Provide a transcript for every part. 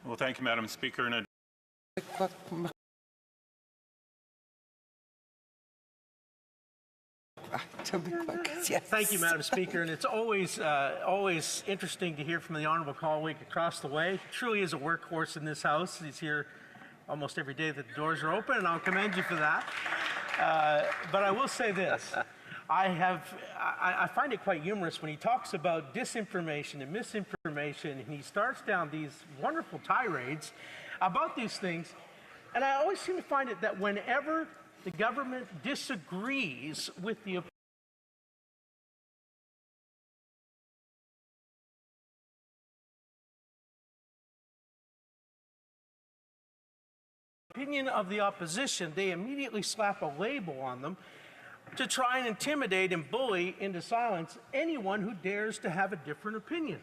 Well, thank you, Madam Speaker. Thank you, Madam Speaker. And it's always interesting to hear from the honourable colleague across the way. He truly is a workhorse in this House. He's here almost every day that the doors are open, and I'll commend you for that. But I will say this. I find it quite humorous when he talks about disinformation and misinformation, and he starts down these wonderful tirades about these things. And I always seem to find it that whenever the government disagrees with the opinion of the opposition, they immediately slap a label on them to try and intimidate and bully into silence anyone who dares to have a different opinion.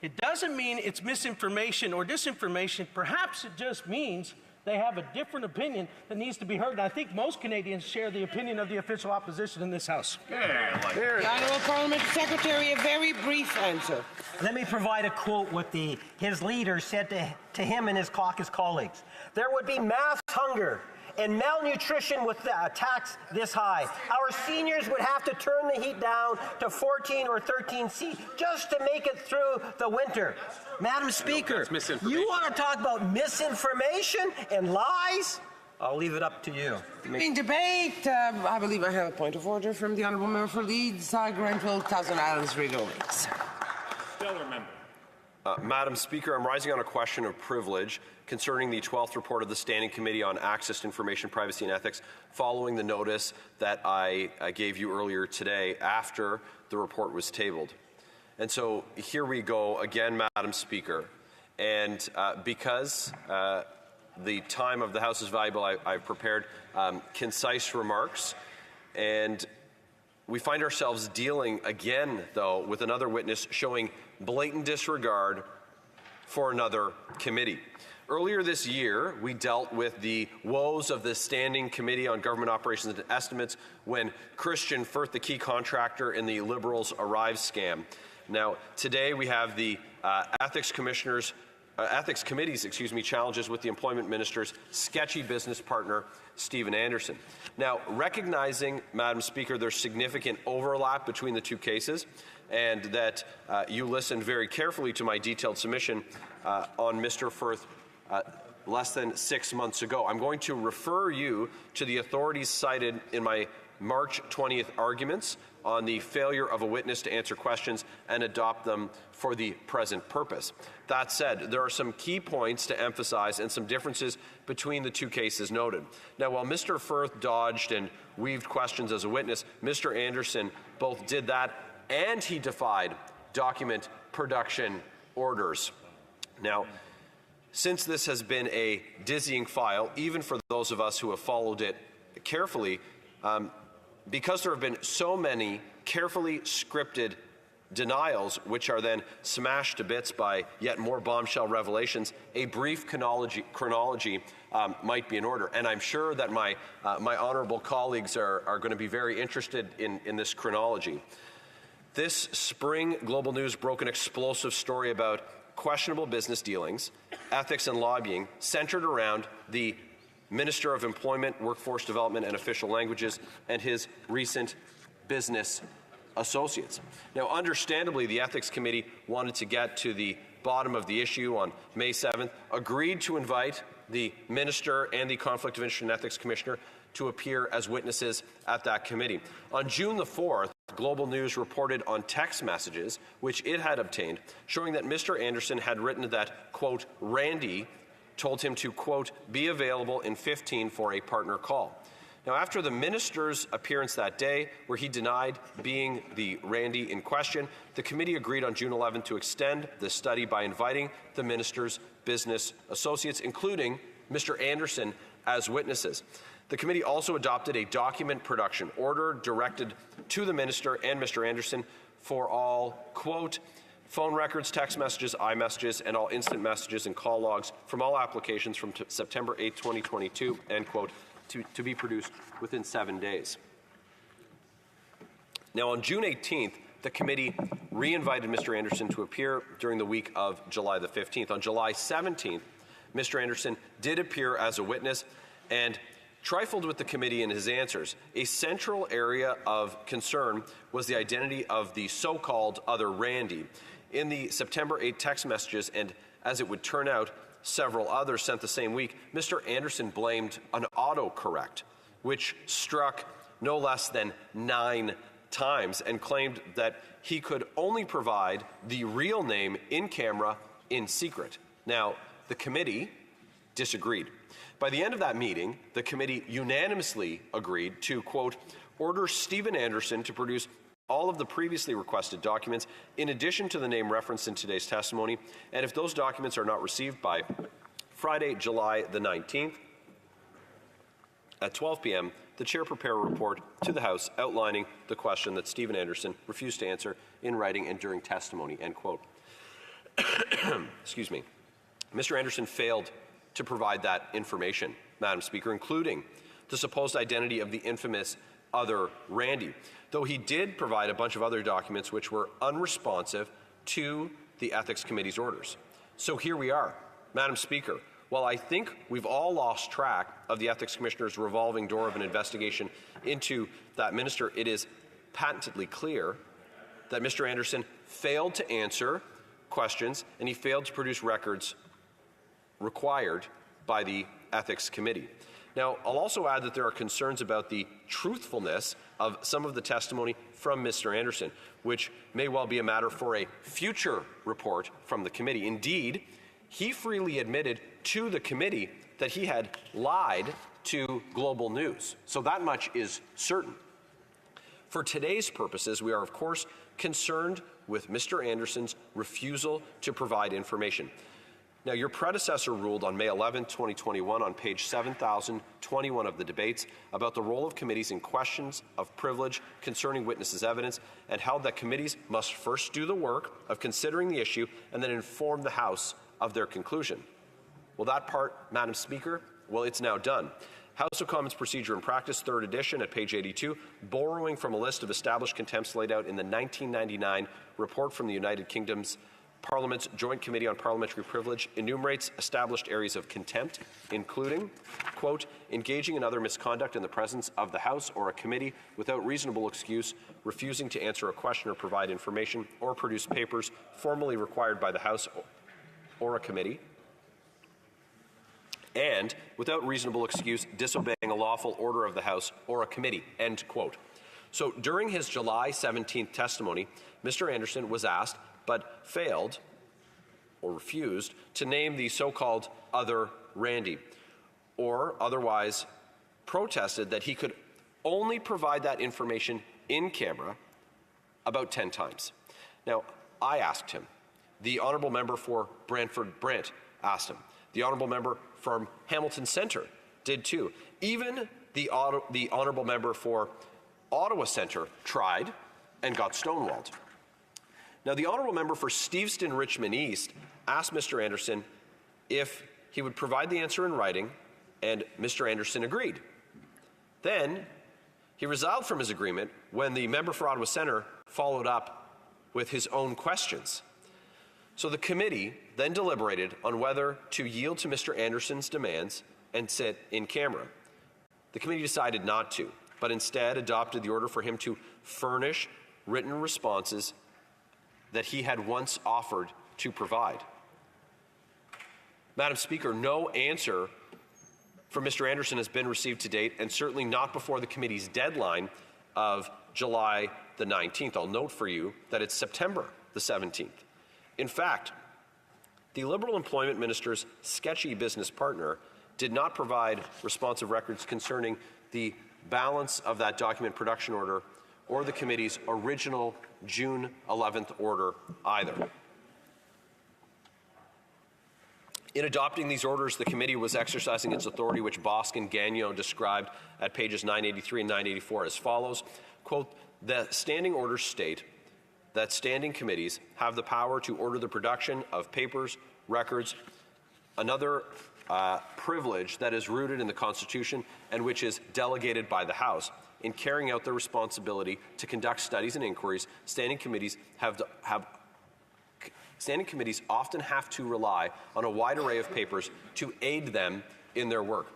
It doesn't mean it's misinformation or disinformation. Perhaps it just means they have a different opinion that needs to be heard. And I think most Canadians share the opinion of the official opposition in this House. The Honourable Parliament Secretary, a very brief answer. Let me provide a quote what his leader said to him and his caucus colleagues. There would be mass hunger and malnutrition with a tax this high. Our seniors would have to turn the heat down to 14 or 13 C just to make it through the winter. Madam Speaker, you want to talk about misinformation and lies? I'll leave it up to you. In debate, I believe I have a point of order from the Honourable Member for Leeds, Grenville, Thousand Islands, Rideau. Stellar member. Madam Speaker, I'm rising on a question of privilege concerning the 12th report of the Standing Committee on Access to Information, Privacy and Ethics following the notice that I gave you earlier today after the report was tabled. And so here we go again, Madam Speaker. And because the time of the House is valuable, I've prepared concise remarks. And we find ourselves dealing again, though, with another witness showing blatant disregard for another committee. Earlier this year, we dealt with the woes of the Standing Committee on Government Operations and Estimates when Christian Firth, the key contractor in the Liberals' Arrive scam. Now, today we have the Ethics Committee's challenges with the Employment Minister's sketchy business partner, Stephen Anderson. Now, recognizing, Madam Speaker, there's significant overlap between the two cases, and that you listened very carefully to my detailed submission on Mr. Firth less than 6 months ago, I'm going to refer you to the authorities cited in my March 20th arguments on the failure of a witness to answer questions and adopt them for the present purpose. That said, there are some key points to emphasize and some differences between the two cases noted. Now, while Mr. Firth dodged and weaved questions as a witness, Mr. Anderson both did that and he defied document production orders. Now, since this has been a dizzying file, even for those of us who have followed it carefully, because there have been so many carefully scripted denials, which are then smashed to bits by yet more bombshell revelations, a brief chronology might be in order. And I'm sure that my honourable colleagues are going to be very interested in this chronology. This spring, Global News broke an explosive story about questionable business dealings, ethics and lobbying centered around the Minister of Employment, Workforce Development and Official Languages and his recent business associates. Now, understandably, the Ethics Committee wanted to get to the bottom of the issue on May 7th, agreed to invite the Minister and the Conflict of Interest and Ethics Commissioner to appear as witnesses at that committee. On June the 4th, Global News reported on text messages, which it had obtained, showing that Mr. Anderson had written that, quote, Randy told him to, quote, be available in 15 for a partner call. Now, after the minister's appearance that day, where he denied being the Randy in question, the committee agreed on June 11th to extend the study by inviting the minister's business associates, including Mr. Anderson, as witnesses. The committee also adopted a document production order directed to the minister and Mr. Anderson for all, quote, phone records, text messages, iMessages, and all instant messages and call logs from all applications from September 8, 2022, end quote, to be produced within 7 days. Now, on June 18th, the committee re-invited Mr. Anderson to appear during the week of July the 15th. On July 17th, Mr. Anderson did appear as a witness and trifled with the committee in his answers. A central area of concern was the identity of the so-called other Randy. In the September 8 text messages, and as it would turn out, several others sent the same week, Mr. Anderson blamed an autocorrect, which struck no less than 9 times and claimed that he could only provide the real name in camera in secret. Now, the committee disagreed. By the end of that meeting, the committee unanimously agreed to, quote, order Stephen Anderson to produce all of the previously requested documents in addition to the name referenced in today's testimony, and if those documents are not received by Friday, July the 19th at 12 p.m., the chair prepare a report to the House outlining the question that Stephen Anderson refused to answer in writing and during testimony, end quote. Excuse me. Mr. Anderson failed to provide that information, Madam Speaker, including the supposed identity of the infamous other Randy, though he did provide a bunch of other documents which were unresponsive to the Ethics Committee's orders. So here we are, Madam Speaker. While I think we've all lost track of the Ethics Commissioner's revolving door of an investigation into that minister, it is patently clear that Mr. Anderson failed to answer questions and he failed to produce records required by the Ethics Committee. Now, I'll also add that there are concerns about the truthfulness of some of the testimony from Mr. Anderson, which may well be a matter for a future report from the committee. Indeed, he freely admitted to the committee that he had lied to Global News. So that much is certain. For today's purposes, we are, of course, concerned with Mr. Anderson's refusal to provide information. Now, your predecessor ruled on May 11, 2021, on page 7021 of the debates about the role of committees in questions of privilege concerning witnesses' evidence and held that committees must first do the work of considering the issue and then inform the House of their conclusion. Well, that part, Madam Speaker, well, it's now done. House of Commons Procedure and Practice, 3rd edition at page 82, borrowing from a list of established contempts laid out in the 1999 report from the United Kingdom's Parliament's Joint Committee on Parliamentary Privilege, enumerates established areas of contempt, including, quote, engaging in other misconduct in the presence of the House or a committee without reasonable excuse, refusing to answer a question or provide information or produce papers formally required by the House or a committee, and without reasonable excuse, disobeying a lawful order of the House or a committee, end quote. So during his July 17th testimony, Mr. Anderson was asked, but failed or refused to name the so-called other Randy, or otherwise protested that he could only provide that information in camera about 10 times. Now, I asked him. The honourable member for Brantford Brant asked him. The honourable member from Hamilton Centre did too. Even the honourable member for Ottawa Centre tried and got stonewalled. Now, the honourable member for Steveston Richmond East asked Mr. Anderson if he would provide the answer in writing, and Mr. Anderson agreed. Then he resiled from his agreement when the member for Ottawa Centre followed up with his own questions. So the committee then deliberated on whether to yield to Mr. Anderson's demands and sit in camera. The committee decided not to, but instead adopted the order for him to furnish written responses that he had once offered to provide. Madam Speaker, no answer from Mr. Anderson has been received to date, and certainly not before the committee's deadline of July the 19th. I'll note for you that it's September the 17th. In fact, the Liberal Employment Minister's sketchy business partner did not provide responsive records concerning the balance of that document production order or the committee's original June 11th order either. In adopting these orders, the committee was exercising its authority, which Bosk and Gagnon described at pages 983 and 984 as follows. Quote, the standing orders state that standing committees have the power to order the production of papers, records, another privilege that is rooted in the Constitution and which is delegated by the House. In carrying out their responsibility to conduct studies and inquiries, standing committees have standing committees often have to rely on a wide array of papers to aid them in their work.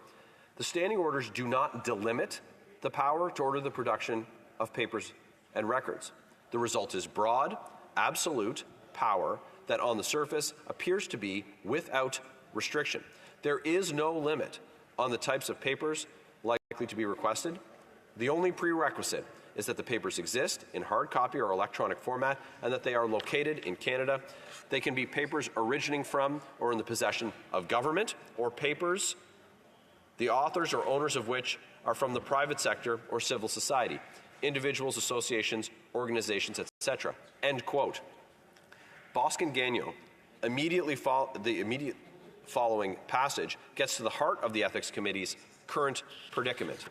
The standing orders do not delimit the power to order the production of papers and records. The result is broad, absolute power that on the surface appears to be without restriction. There is no limit on the types of papers likely to be requested. The only prerequisite is that the papers exist in hard copy or electronic format and that they are located in Canada. They can be papers originating from or in the possession of government, or papers the authors or owners of which are from the private sector or civil society, individuals, associations, organizations, etc. End quote. Boscan-Gagnon, the immediate following passage gets to the heart of the Ethics Committee's current predicament.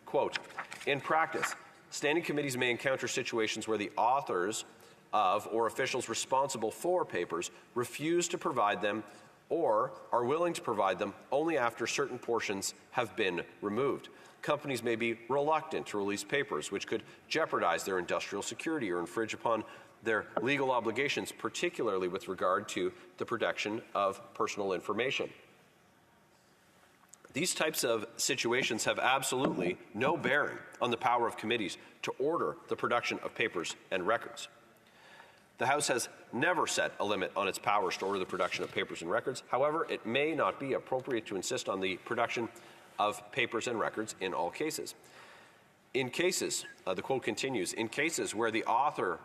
Quote, in practice, standing committees may encounter situations where the authors of or officials responsible for papers refuse to provide them or are willing to provide them only after certain portions have been removed. Companies may be reluctant to release papers which could jeopardize their industrial security or infringe upon their legal obligations, particularly with regard to the protection of personal information. These types of situations have absolutely no bearing on the power of committees to order the production of papers and records. The House has never set a limit on its powers to order the production of papers and records. However, it may not be appropriate to insist on the production of papers and records in all cases. In cases, the quote continues, in cases where the author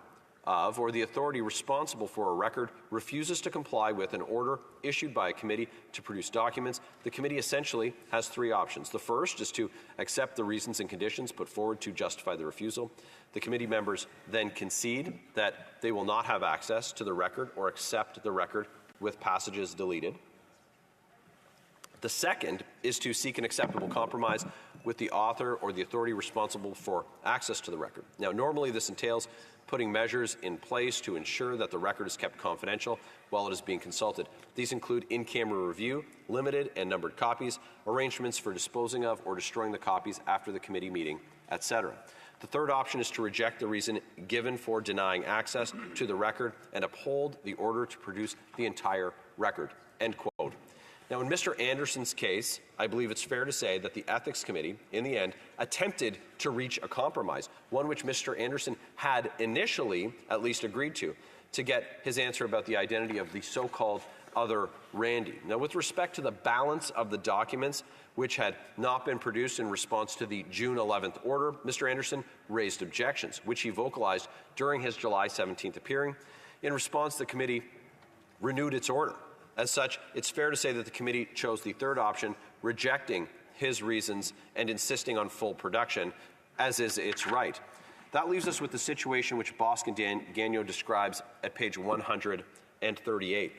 of or the authority responsible for a record refuses to comply with an order issued by a committee to produce documents, the committee essentially has three options. The first is to accept the reasons and conditions put forward to justify the refusal. The committee members then concede that they will not have access to the record or accept the record with passages deleted. The second is to seek an acceptable compromise with the author or the authority responsible for access to the record. Now, normally this entails putting measures in place to ensure that the record is kept confidential while it is being consulted. These include in-camera review, limited and numbered copies, arrangements for disposing of or destroying the copies after the committee meeting, etc. The third option is to reject the reason given for denying access to the record and uphold the order to produce the entire record. End quote. Now, in Mr. Anderson's case, I believe it's fair to say that the Ethics Committee, in the end, attempted to reach a compromise, one which Mr. Anderson had initially at least agreed to get his answer about the identity of the so-called other Randy. Now, with respect to the balance of the documents which had not been produced in response to the June 11th order, Mr. Anderson raised objections, which he vocalized during his July 17th appearing. In response, the committee renewed its order. As such, it's fair to say that the committee chose the third option, rejecting his reasons and insisting on full production, as is its right. That leaves us with the situation which Boscan-Gagnon describes at page 138.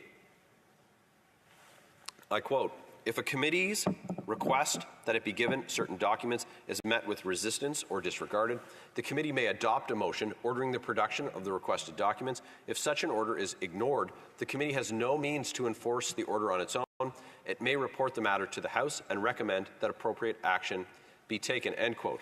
I quote, if a committee's request that it be given certain documents is met with resistance or disregarded, the committee may adopt a motion ordering the production of the requested documents. If such an order is ignored, the committee has no means to enforce the order on its own. It may report the matter to the House and recommend that appropriate action be taken, end quote.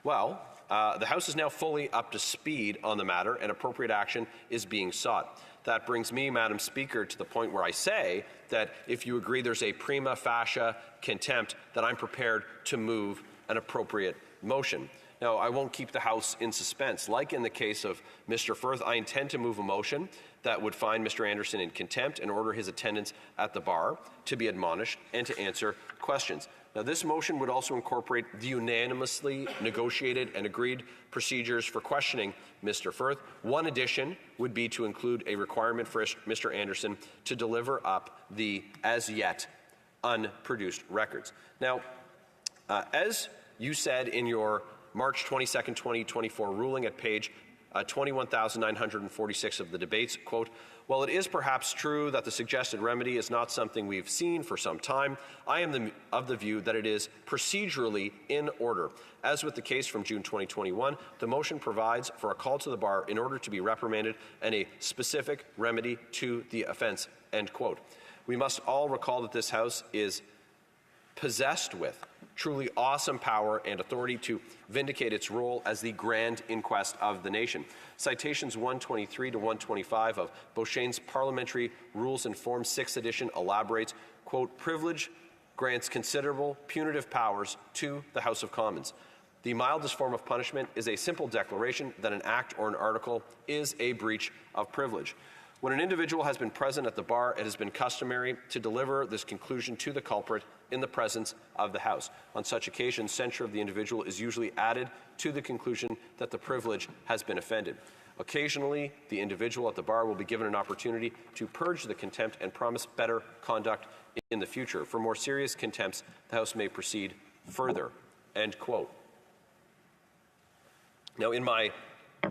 Well, the House is now fully up to speed on the matter and appropriate action is being sought. That brings me, Madam Speaker, to the point where I say that if you agree there's a prima facie contempt, that I'm prepared to move an appropriate motion. Now, I won't keep the House in suspense. Like in the case of Mr. Firth, I intend to move a motion that would find Mr. Anderson in contempt and order his attendance at the bar to be admonished and to answer questions. Now, this motion would also incorporate the unanimously negotiated and agreed procedures for questioning Mr. Firth. One addition would be to include a requirement for Mr. Anderson to deliver up the as yet unproduced records. Now, as you said in your March 22nd, 2024 ruling at page 21,946 of the debates, quote, while it is perhaps true that the suggested remedy is not something we've seen for some time, I am of the view that it is procedurally in order. As with the case from June 2021, the motion provides for a call to the bar in order to be reprimanded and a specific remedy to the offense, end quote. We must all recall that this House is possessed with truly awesome power and authority to vindicate its role as the grand inquest of the nation. Citations 123 to 125 of Beauchesne's Parliamentary Rules and Forms 6th edition elaborates, quote, privilege grants considerable punitive powers to the House of Commons. The mildest form of punishment is a simple declaration that an act or an article is a breach of privilege. When an individual has been present at the bar, it has been customary to deliver this conclusion to the culprit in the presence of the House. On such occasions, censure of the individual is usually added to the conclusion that the privilege has been offended. Occasionally, the individual at the bar will be given an opportunity to purge the contempt and promise better conduct in the future. For more serious contempts, the House may proceed further. End quote. Now, in my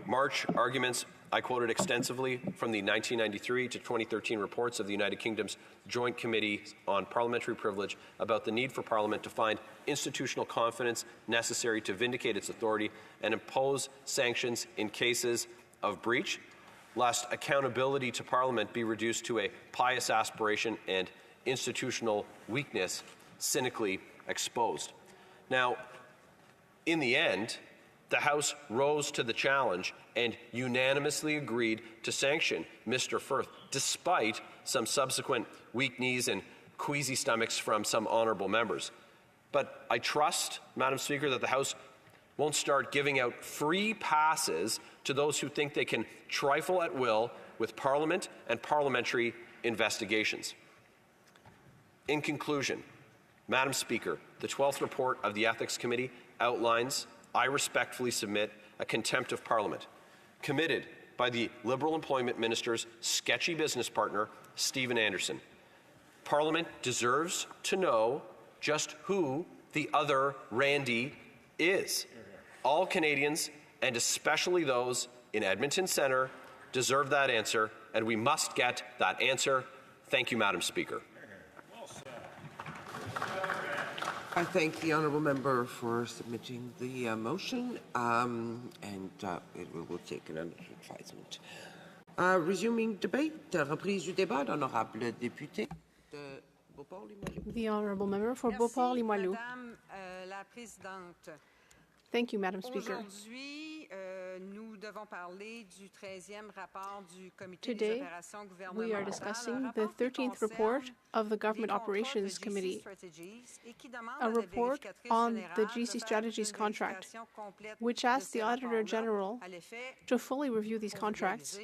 March arguments, I quoted extensively from the 1993 to 2013 reports of the United Kingdom's Joint Committee on Parliamentary Privilege about the need for Parliament to find institutional confidence necessary to vindicate its authority and impose sanctions in cases of breach, lest accountability to Parliament be reduced to a pious aspiration and institutional weakness cynically exposed. Now, in the end, the House rose to the challenge and unanimously agreed to sanction Mr. Firth, despite some subsequent weak knees and queasy stomachs from some honourable members. But I trust, Madam Speaker, that the House won't start giving out free passes to those who think they can trifle at will with Parliament and parliamentary investigations. In conclusion, Madam Speaker, the 12th report of the Ethics Committee outlines, I respectfully submit, a contempt of Parliament, committed by the Liberal Employment Minister's sketchy business partner, Stephen Anderson. Parliament deserves to know just who the other Randy is. All Canadians, and especially those in Edmonton Centre, deserve that answer, and we must get that answer. Thank you, Madam Speaker. I thank the honourable member for submitting the motion, and it will take an advisement. Resuming debate, reprise du débat, l'honorable député de Beauport-Limoilou. The honourable member for Beauport-Limoilou. Madame la Présidente. Thank you, Madam Speaker. Aujourd'hui, nous devons parler du 13e rapport du Comité des Today, opérations gouvernementales. we are discussing the 13th report of the Government Operations Committee, a report on the GC Strategies contract, which asks the Auditor General to fully review these contracts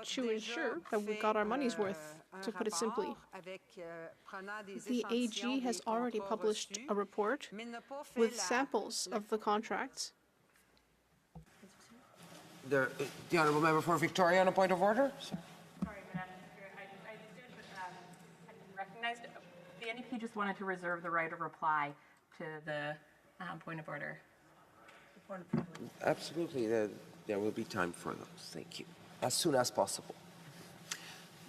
to ensure that we got our money's worth, to put it simply. The AG has already published a report with samples of the contracts. The honourable member for Victoria on a point of order. Sorry, Madam Speaker, I hadn't recognized. The NDP just wanted to reserve the right of reply to the point of order. Absolutely, there will be time for those. Thank you. As soon as possible.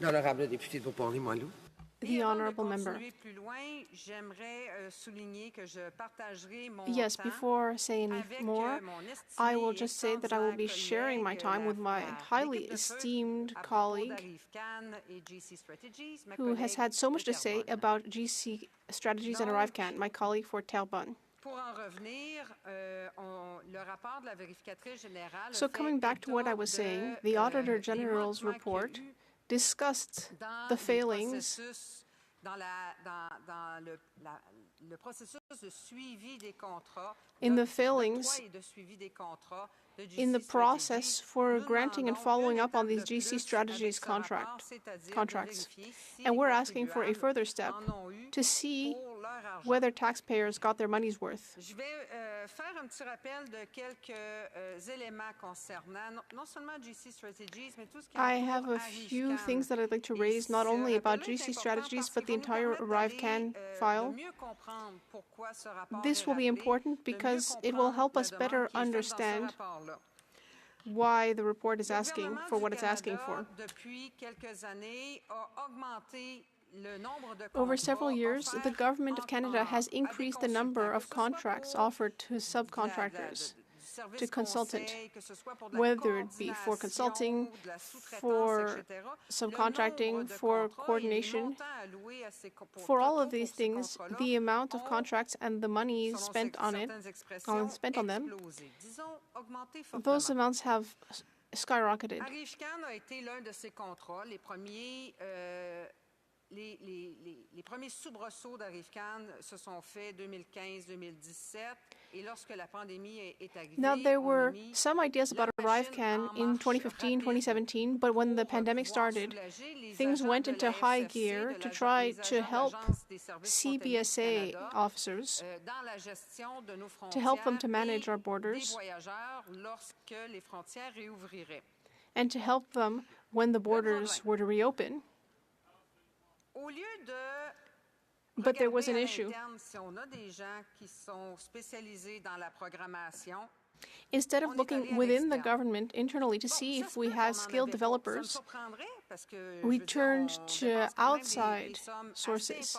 L'honorable député de Beauport-Limoilou. The honourable member. Yes, before saying any more, I will just say that I will be sharing my time with my highly esteemed colleague who has had so much to say about GC strategies and ArriveCan, my colleague for Terrebonne. So coming back to what I was saying, the Auditor General's report discussed the failings in the process for granting and following up on these GC strategies contracts. And we're asking for a further step to see whether taxpayers got their money's worth. I have a few things that I'd like to raise, not only about GC strategies, but the entire ArriveCan file. This will be important because it will help us better understand why the report is asking for what it's asking for. Over several years, the Government of Canada has increased the number of contracts offered to subcontractors. to consultant, whether it be for consulting, for subcontracting, for coordination. For all of these things, the amount of contracts and the money spent on them, those amounts have skyrocketed. ArriveCan a été l'un de ces contrats. Les premiers soubresauts d'ArriveCan se sont faits 2015-2017 et lorsque la pandémie est arrivée, Now, there were some ideas about ArriveCan in 2015, 2017, but when the pandemic started, things went into high gear to try to help CBSA officers, to help them to manage our borders, and to help them when the borders were to reopen. But there was an issue. Instead of looking within the government internally to see if we had skilled developers, we turned to outside sources.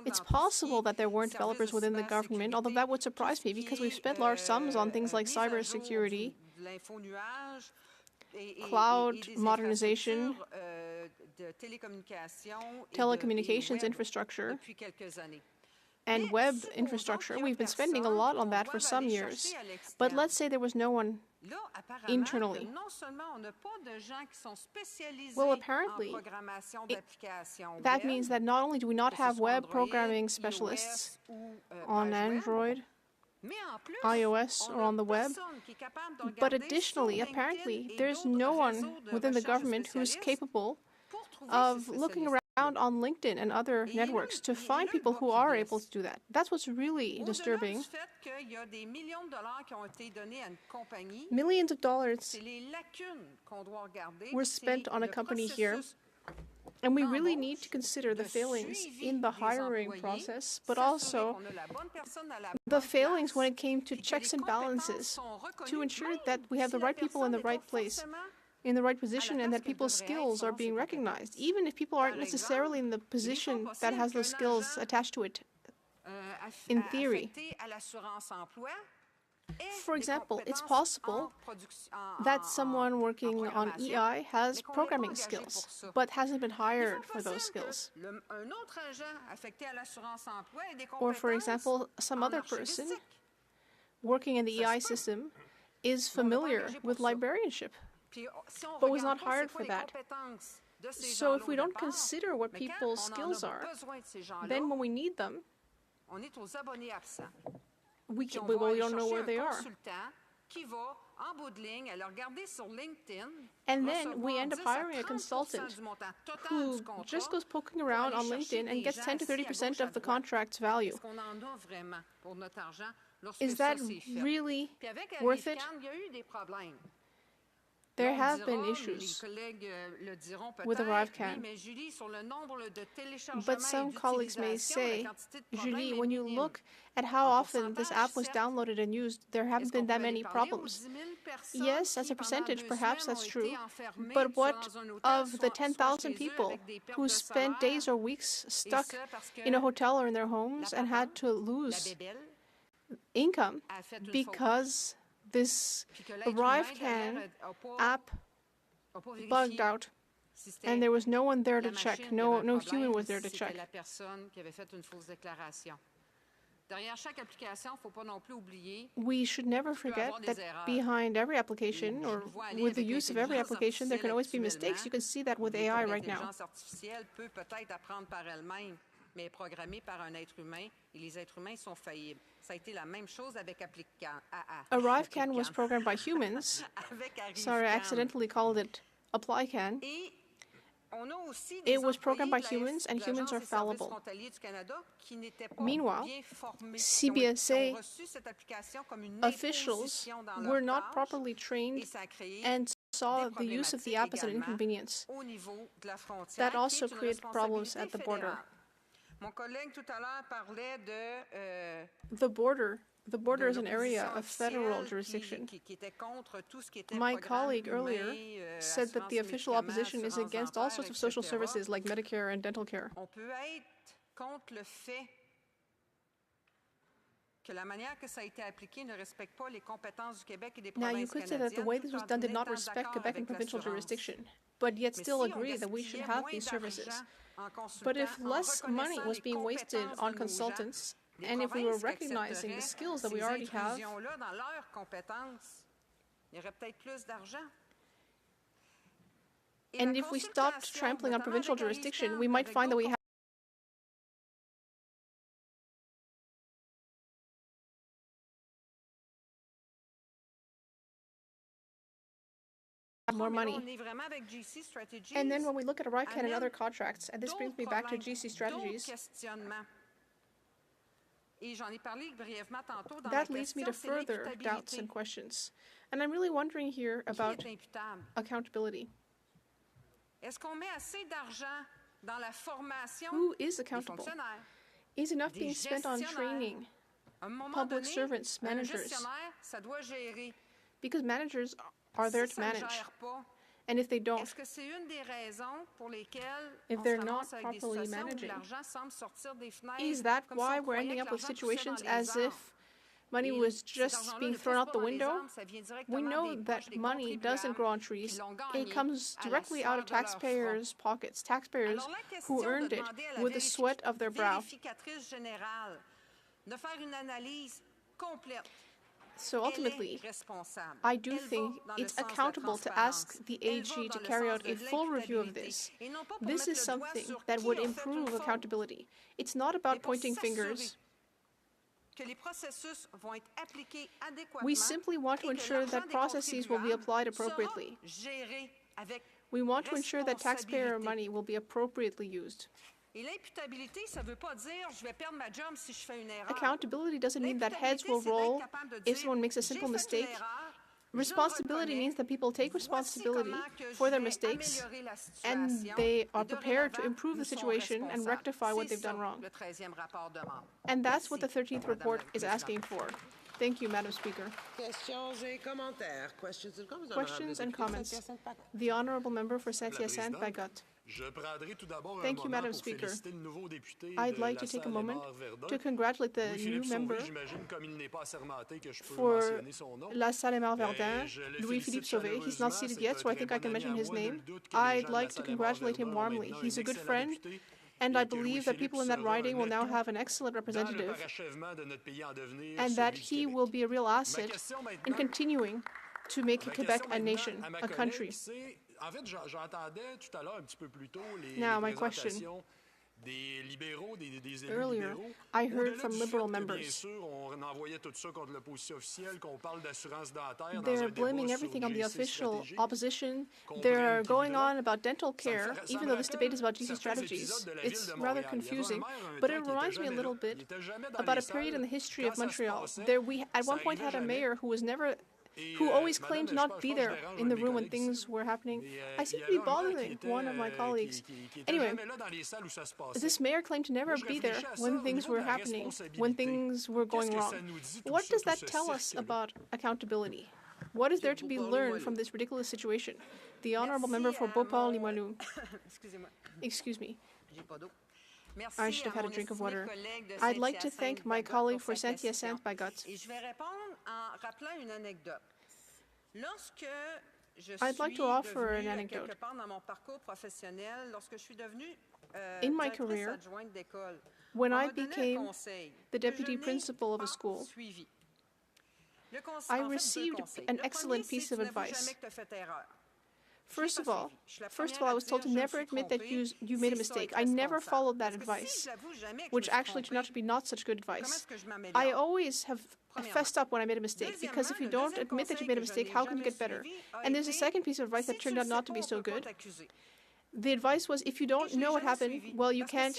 It's possible that there weren't developers within the government, although that would surprise me because we've spent large sums on things like cybersecurity, cloud modernization, telecommunications infrastructure, and web infrastructure. We've been spending a lot on that for some years. But let's say there was no one internally. Well, apparently, that means that not only do we not have web programming specialists on Android, iOS, or on the web, but additionally, apparently, there's no one within the government who's capable of looking around on LinkedIn and other networks to find people who are able to do that. That's what's really disturbing. Millions of dollars were spent on a company here, and we really need to consider the failings in the hiring process, but also the failings when it came to checks and balances to ensure that we have the right people in the right place, in the right position, and that people's skills are being recognized, even if people aren't necessarily in the position that has those skills attached to it in theory. For example, it's possible that someone working on EI has programming skills, but hasn't been hired for those skills. Or, for example, some other person working in the EI system is familiar with librarianship, but was not hired for that. So if we don't consider what people's skills are, then when we need them, we don't know where they are. And then we end up hiring a consultant who just goes poking around on LinkedIn and gets 10 to 30% of the contract's value. Is that really worth it? There have been issues with ArriveCan, but some colleagues may say, Julie, when you look at how often this app was downloaded and used, there haven't been that many problems. Yes, as a percentage, perhaps that's true, but what of the 10,000 people who spent days or weeks stuck in a hotel or in their homes and had to lose income because this ArriveCan app bugged out and there was no one there to check, no human was there to check. We should never forget that behind every application or with the use of every application, there can always be mistakes. You can see that with AI right now. Mais est programmée par un être humain et les êtres humains sont faillibles. Ça a été la même chose avec ArriveCan was programmed by humans. Sorry, I accidentally called it ApplyCan. It was programmed by humans, and humans are fallible. Meanwhile, CBSA officials were not properly trained and saw the use of the app as an inconvenience. That also created problems at the border. The border is an area of federal jurisdiction. My colleague earlier said that the official opposition is against all sorts of social services like Medicare and dental care. que la manière que ça a été appliqué ne respecte pas les compétences du Québec et des Now, you provinces could say that the canadiennes, way this tout was en done did not étant respect d'accord Quebec and avec provincial l'assurance. jurisdiction, but yet Mais still si on agree that we should gaspillait have moins these services. d'argent en consultant, But if en less money reconnaissant was les being wasted compétences on de nos consultants, gens, les and if we were provinces recognizing the accepteraient skills that we ces already have, intrusions-là dans leurs compétences, il y aurait peut-être plus d'argent. Et and la if we stopped consultation, trampling on notamment provincial avec jurisdiction, ArriveCan, we might avec find that we d'autres have more mais là, money. on est vraiment avec GC Strategies. And then when we look at ArriveCan and amène other contracts, and this brings me back to GC Strategies, d'autres questionnements. Et j'en ai parlé brièvement tantôt dans ma that leads me to question, c'est further doubts l'imputabilité. and questions. And I'm really wondering here Qui about est imputable? accountability. Est-ce qu'on met assez d'argent dans la formation Who is des accountable? fonctionnaires? Is enough Des being spent on gestionnaires. training? À un moment Public donné, servants, un managers. gestionnaire, ça doit gérer. Because managers are there Si to ça ne manage. gère pas, And if they don't, est-ce que c'est une des raisons pour lesquelles if on they're se not ramasse avec des properly situations où managing, l'argent semble sortir des fenêtres, is that comme si why on we're croyait ending que up with l'argent poussait situations dans les as arbres? if money Et was cet just argent-là being ne thrown pousse out pas the dans les window? arbres, ça vient We directement know des that poches des money doesn't grow on trees. qui l'ont It gagné comes à la directly out of sueur de leur taxpayers' pockets, taxpayers Alors, la who question earned de it demander à la with the sweat of their brow. vérificatrice générale de faire une analyse complète. So Elle est ultimately, responsable. I do Elle va think dans le it's sens de la accountable to transparence. ask the Elle va AG dans to le carry sens out de a full review of l'imputabilité. this. Et non pas pour This mettre is le doigt something sur that qui would a fait une improve faute, accountability. It's not mais about pour pointing s'assurer fingers. que les processus vont être appliqués adéquatement We simply want to et que ensure that l'argent des processes will be contribuables applied sera appropriately. géré avec We want to ensure that taxpayer responsabilité. money will be appropriately used. Et l'imputabilité, ça ne veut pas dire je vais perdre ma job si je fais une erreur. Accountability doesn't mean that heads will L'imputabilité, c'est roll d'être capable de if dire, someone makes a j'ai simple fait une mistake. erreur, Responsibility means that people take responsibility for their mistakes and they are prepared to improve the situation and rectify what they've done wrong. And that's what the 13th report is asking for. Thank you, Madam Speaker. Questions et commentaires. Questions and comments. Questions and comments. The Honourable Member for Saint-Hyacinthe-Bagot. Thank you, Madam Speaker. I'd like to take a moment to congratulate the new member for La Salle-et-Marne-Verdun, Louis-Philippe Sauvé. He's not seated yet, so I think I can mention his name. I'd like to congratulate him warmly. He's a good friend, and I believe that people in that riding will now have an excellent representative, and that he will be a real asset in continuing to make Quebec a nation, a country. Now, my question. Earlier, I heard from Liberal members. They're blaming everything on the official opposition. They're going on about dental care, even though this debate is about GC strategies. It's rather confusing, but it reminds me a little bit about a period in the history of Montreal. We at one point had a mayor who always claimed to not be there in the room when things were happening. I seem to be bothering one of my colleagues. Anyway, this mayor claimed to never be there when things were happening, when things were going wrong. What does that tell us about accountability? What is there to be learned from this ridiculous situation? The Honourable Member for Beauport-Limoilou. Excuse me. I should have had a drink of water. I'd like to thank my colleague for Saint-Hyacinthe-Bagot. I'd like to offer an anecdote. In my career, when I became the deputy principal of a school, I received an excellent piece of advice. First of all, I was told to never admit that you made a mistake. I never followed that advice, which actually turned out to be not such good advice. I always have fessed up when I made a mistake, because if you don't admit that you made a mistake, how can you get better? And there's a second piece of advice that turned out not to be so good. The advice was, if you don't know what happened, well, you can't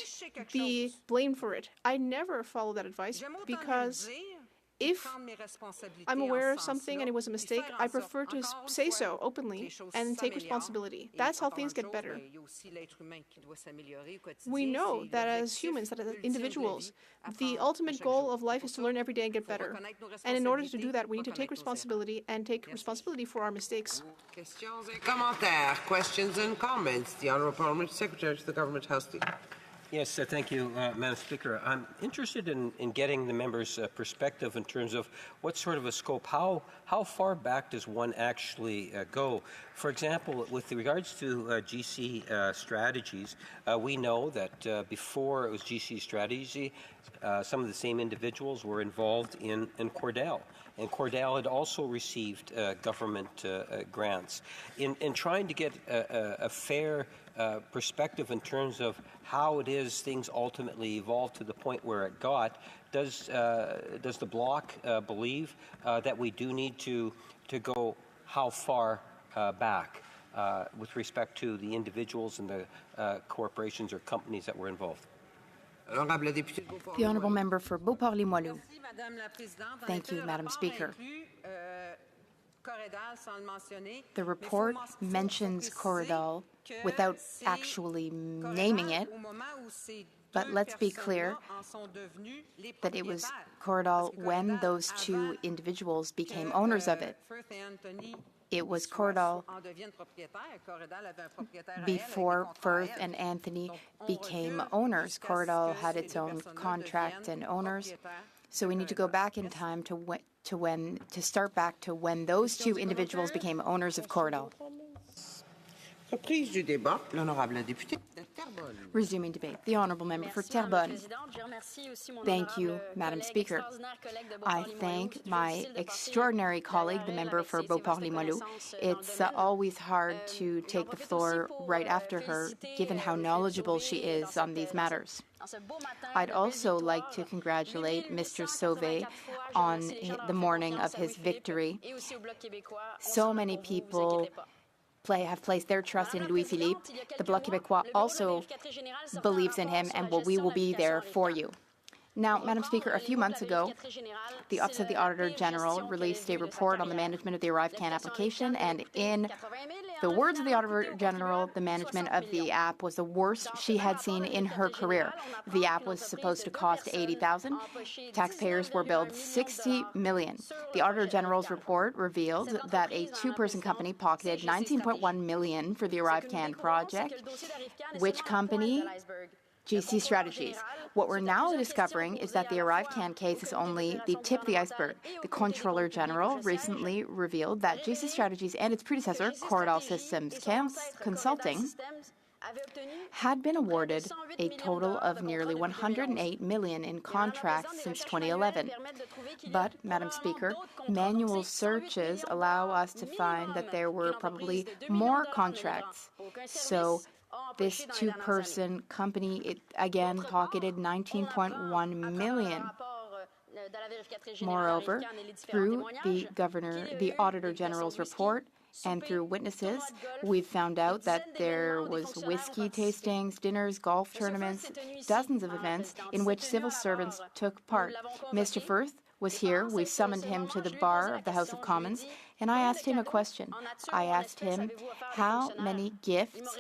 be blamed for it. I never followed that advice, because if I'm aware of something and it was a mistake, I prefer to say so openly and take responsibility. That's how things get better. We know that as humans, that as individuals, the ultimate goal of life is to learn every day and get better. And in order to do that, we need to take responsibility and take responsibility for our mistakes. Questions et commentaires. Questions and comments. The Honourable Parliamentary Secretary to the Government House Leader. Yes, thank you, Madam Speaker. I'm interested in getting the members' perspective in terms of what sort of a scope, how far back does one actually go? For example, with regards to GC strategies, we know that before it was GC strategy, some of the same individuals were involved in Cordell. And Cordell had also received government grants. In trying to get a fair perspective in terms of how it is things ultimately evolved to the point where it got, does the bloc believe that we do need to go how far back with respect to the individuals and the corporations or companies that were involved? The Honourable Member for Beauport-Limoilou. Thank you, Madam Speaker. The report mentions Corridal without actually naming it, but let's be clear that it was Corridal when those two individuals became owners of it. It was Corridal before Firth and Anthony became owners. Corridal had its own contract and owners. So we need to go back in time to start back to when those two individuals became owners of Corridal. Reprise du débat, l'honorable député de Terrebonne. Resuming debate, the Honourable Member for Terrebonne. Thank you, Madam Speaker. I thank my extraordinary colleague, the member for Beauport-Limoilou. It's always hard to take the floor right after her, given how knowledgeable she is on these matters. I'd also like to congratulate Mr. Sauvé on the morning of his victory. So many people have placed their trust in Louis-Philippe. The Bloc Québécois also believes in him, and we will be there for you. Now, Madam Speaker, a few months ago, the Office of the Auditor General released a report on the management of the ArriveCan application, and in the words of the Auditor General, the management of the app was the worst she had seen in her career. The app was supposed to cost $80,000. Taxpayers were billed $60 million. The Auditor General's report revealed that a two-person company pocketed $19.1 million for the ArriveCan project. Which company? GC Strategies. What we're now discovering is that the ArriveCan case is only the tip of the iceberg. The Comptroller General recently revealed that GC Strategies and its predecessor, Cordal Systems Consulting, had been awarded a total of nearly $108 million in contracts since 2011. But, Madam Speaker, manual searches allow us to find that there were probably more contracts. So this two-person company, again, pocketed $19.1 million. Moreover, through the Auditor General's report and through witnesses, we've found out that there was whiskey tastings, dinners, golf tournaments, dozens of events in which civil servants took part. Mr. Firth was here. We summoned him to the bar of the House of Commons, and I asked him a question. I asked him how many gifts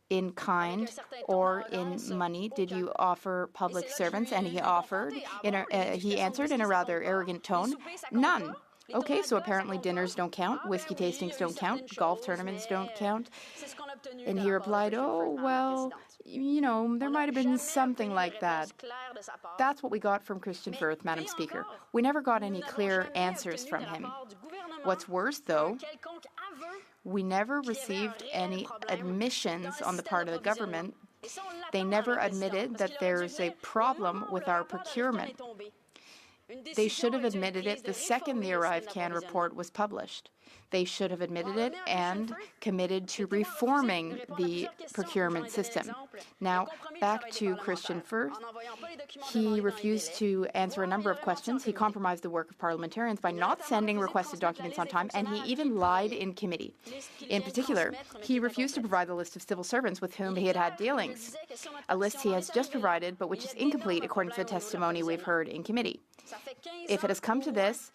in kind or in money did you offer public servants? And he answered in a rather arrogant tone, none. Okay, so apparently dinners don't count, whiskey tastings don't count, golf tournaments don't count. And he replied, oh, well, you know, there might have been something like that. That's what we got from Christian Firth, Madam Speaker. We never got any clear answers from him. What's worse, though, we never received any admissions on the part of the government. They never admitted that there's a problem with our procurement. They should have admitted it the second the ArriveCan report was published. They should have admitted it and committed to reforming the procurement system. Now, back to Christian Firth. He refused to answer a number of questions. He compromised the work of parliamentarians by not sending requested documents on time, and he even lied in committee. In particular, he refused to provide the list of civil servants with whom he had had dealings, a list he has just provided, but which is incomplete according to the testimony we've heard in committee. If it has come to this,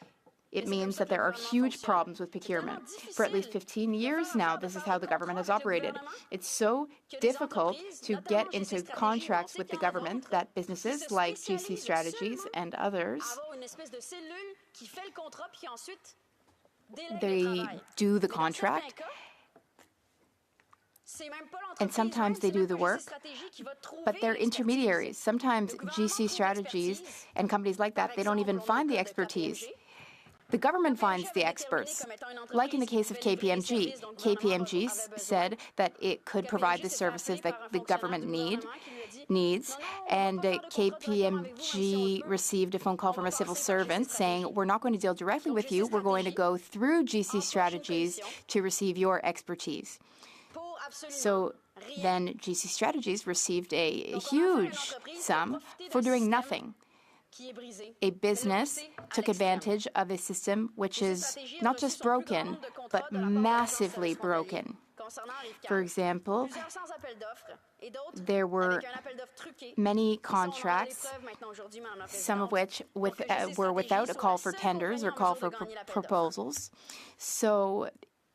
it means that there are huge problems with procurement. For at least 15 years now, this is how the government has operated. It's so difficult to get into contracts with the government that businesses like GC Strategies and others, they do the contract, And sometimes they do the work, but they're intermediaries. Sometimes GC Strategies and companies like that, they don't even find the expertise. The government finds the experts. Like in the case of KPMG. KPMG said that it could provide the services that the government needs, and KPMG received a phone call from a civil servant saying, we're not going to deal directly with you, we're going to go through GC Strategies to receive your expertise. So then GC Strategies received a huge sum for doing nothing. A business took advantage of a system which is not just broken, but massively broken. For example, there were many contracts, some of which were without a call for tenders or call for proposals. So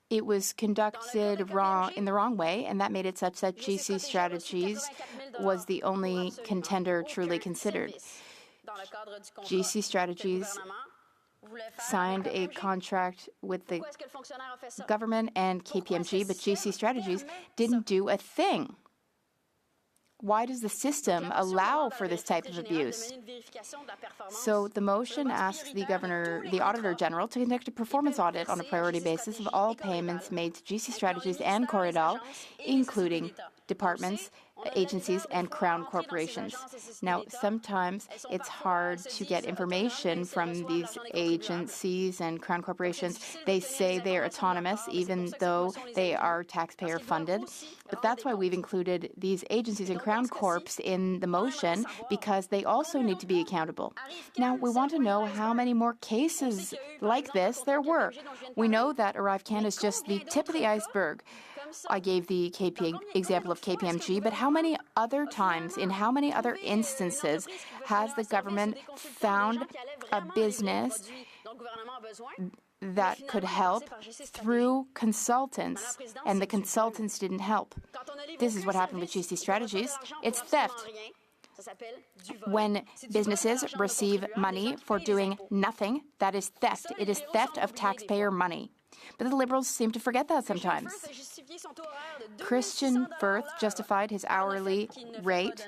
it was conducted in the wrong way, and that made it such that GC Strategies was the only contender truly considered. GC Strategies signed a contract with the government and KPMG, but GC Strategies didn't do a thing. Why does the system allow for this type of abuse? So the motion asks the Auditor General to conduct a performance audit on a priority basis of all payments made to GC Strategies and Corridal, including departments, agencies, and crown corporations. Now, sometimes it's hard to get information from these agencies and crown corporations. They say they are autonomous, even though they are taxpayer funded. But that's why we've included these agencies and crown corps in the motion, because they also need to be accountable. Now, we want to know how many more cases like this there were. We know that ArriveCan is just the tip of the iceberg. I gave the example of KPMG, but how many other times, in how many other instances has the government found a business that could help through consultants, and the consultants didn't help? This is what happened with GC Strategies. It's theft. When businesses receive money for doing nothing, that is theft. It is theft of taxpayer money. But the Liberals seem to forget that sometimes. Christian Firth justified his hourly rate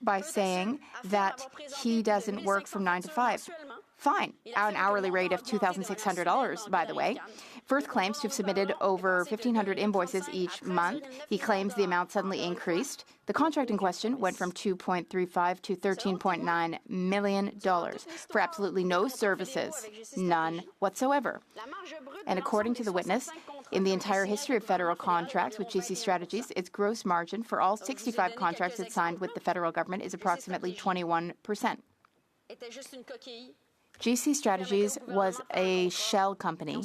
by saying that he doesn't work from 9 to 5. Fine, an hourly rate of $2,600, by the way. Firth claims to have submitted over 1,500 invoices each month. He claims the amount suddenly increased. The contract in question went from $2.35 to $13.9 million for absolutely no services, none whatsoever. And according to the witness, in the entire history of federal contracts with GC Strategies, its gross margin for all 65 contracts it signed with the federal government is approximately 21%. GC Strategies was a shell company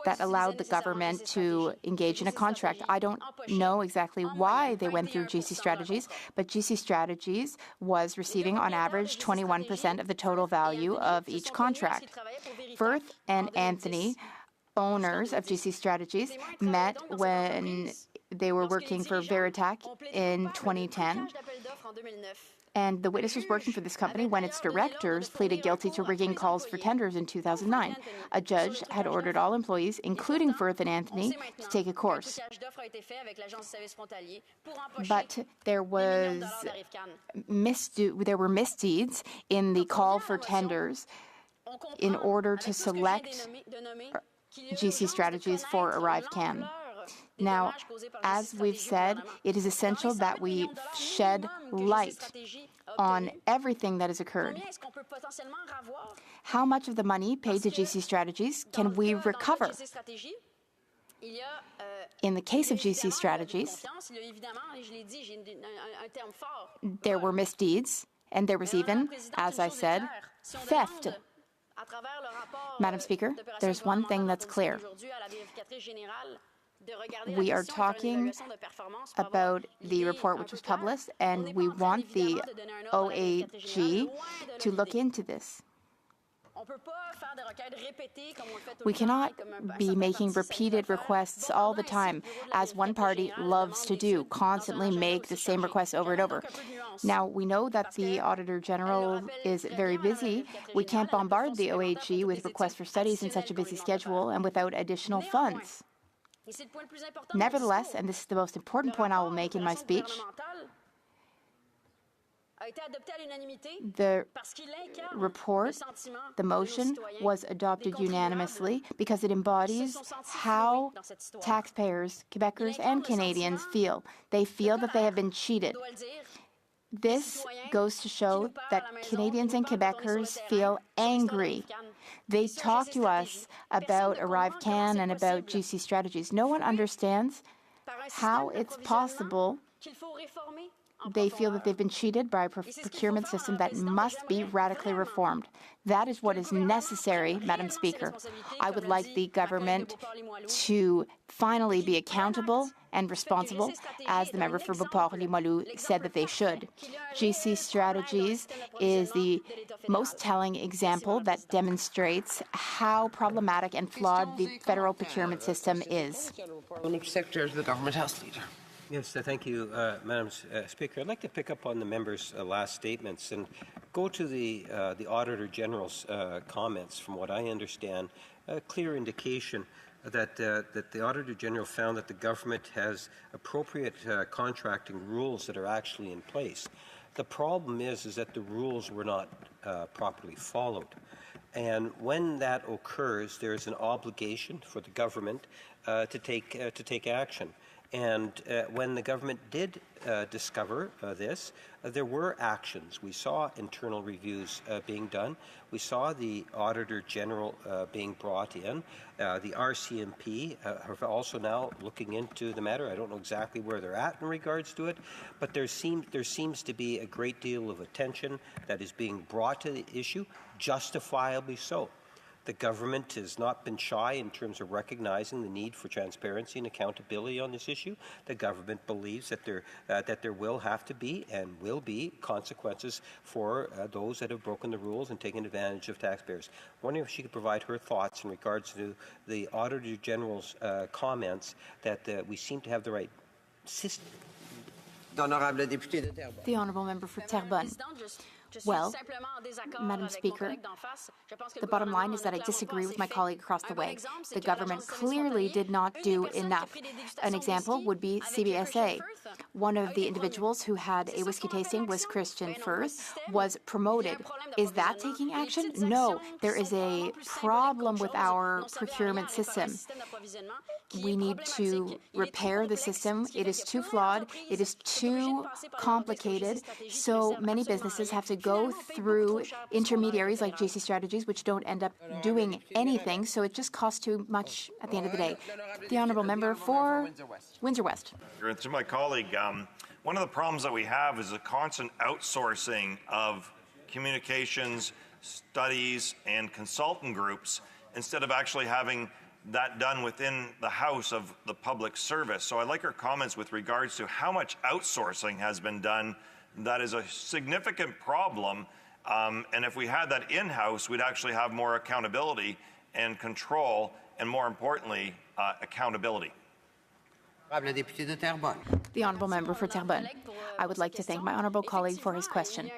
that allowed the government to engage in a contract. I don't know exactly why they went through GC Strategies, but GC Strategies was receiving on average 21% of the total value of each contract. Firth and Anthony, owners of GC Strategies, met when they were working for Veritac in 2010. And the witness was working for this company when its directors pleaded guilty to rigging calls for tenders in 2009. A judge had ordered all employees, including Firth and Anthony, to take a course. But there were misdeeds in the call for tenders in order to select GC Strategies for ArriveCan. Now, as we've said, it is essential that we shed light on everything that has occurred. How much of the money paid to GC Strategies can we recover? In the case of GC Strategies, there were misdeeds, and there was even, as I said, theft. Madam Speaker, there's one thing that's clear. We are talking about the report which was published, and we want the OAG to look into this. We cannot be making repeated requests all the time, as one party loves to do, constantly make the same requests over and over. Now, we know that the Auditor General is very busy. We can't bombard the OAG with requests for studies in such a busy schedule and without additional funds. Nevertheless, and this is the most important point I will make in my speech, the report, the motion, was adopted unanimously because it embodies how taxpayers, Quebecers and Canadians feel. They feel that they have been cheated. This goes to show that Canadians and Quebecers feel angry. They talk to us about ArriveCan and about GC strategies. No one understands how it's possible. They feel that they've been cheated by a procurement system that must be radically reformed. That is what is necessary, Madam Speaker. I would like the government to finally be accountable and responsible, as the member for Beauport-Limoilou said that they should. GC strategies is the most telling example that demonstrates how problematic and flawed the federal procurement system is. Secretary of the Government House Leader. Yes, thank you, Madam Speaker. I'd like to pick up on the member's last statements and go to the Auditor General's comments. From what I understand, a clear indication that the Auditor General found that the government has appropriate contracting rules that are actually in place. The problem is that the rules were not properly followed. And when that occurs, there is an obligation for the government to take action. And when the government did discover this, there were actions. We saw internal reviews being done. We saw the Auditor General being brought in. The RCMP are also now looking into the matter. I don't know exactly where they're at in regards to it, but there seems to be a great deal of attention that is being brought to the issue, justifiably so. The government has not been shy in terms of recognizing the need for transparency and accountability on this issue. The government believes that there will have to be and will be consequences for those that have broken the rules and taken advantage of taxpayers. I'm wondering if she could provide her thoughts in regards to the Auditor General's comments that we seem to have the right system. The Honourable Member for Terrebonne. Well, Madam Speaker, the bottom line is that I disagree with my colleague across the way. The government clearly did not do enough. An example would be CBSA. One of the individuals who had a whiskey tasting was Christian Firth, was promoted. Is that taking action? No. There is a problem with our procurement system. We need to repair the system. It is too flawed. It is too complicated. So many businesses have to go through intermediaries like GC strategies, which don't end up doing anything. So it just costs too much at the end of the day. The Honourable Member for Windsor West. To my colleague, one of the problems that we have is a constant outsourcing of communications, studies, and consultant groups instead of actually having that done within the house of the public service. So I'd like her comments with regards to how much outsourcing has been done. That is a significant problem, and if we had that in-house, we'd actually have more accountability and control, and more importantly, accountability. The Honourable Member for Terrebonne. I would like to thank my honourable colleague for his question.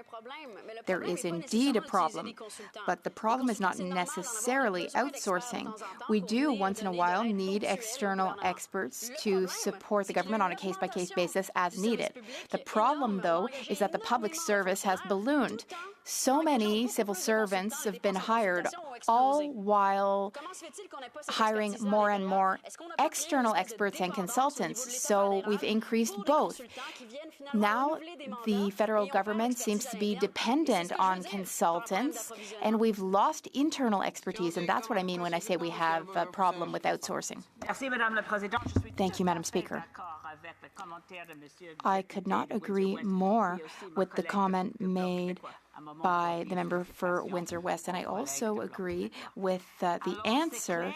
There is indeed a problem, but the problem is not necessarily outsourcing. We do, once in a while, need external experts to support the government on a case-by-case basis as needed. The problem, though, is that the public service has ballooned. So many civil servants have been hired, all while hiring more and more external experts and consultants. So we've increased both. Now the federal government seems to be dependent on consultants, and we've lost internal expertise, and that's what I mean when I say we have a problem with outsourcing. Thank you, Madam Speaker. I could not agree more with the comment made by the member for Windsor West, and I also agree with the answer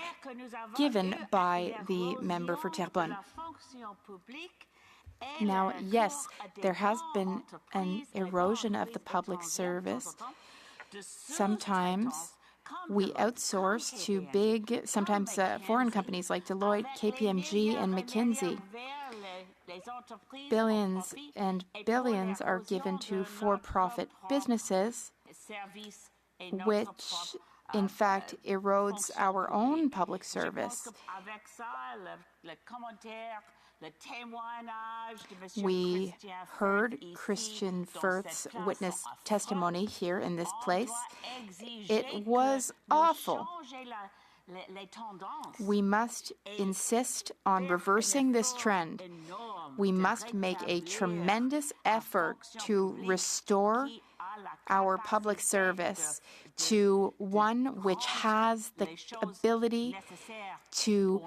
given by the member for Terrebonne. Now, yes, there has been an erosion of the public service. Sometimes we outsource to big, sometimes foreign companies like Deloitte, KPMG, and McKinsey. Billions and billions are given to for-profit businesses, which in fact, erodes our own public service. We heard Christian Firth's witness testimony here in this place. It was awful. We must insist on reversing this trend. We must make a tremendous effort to restore our public service to one which has the ability to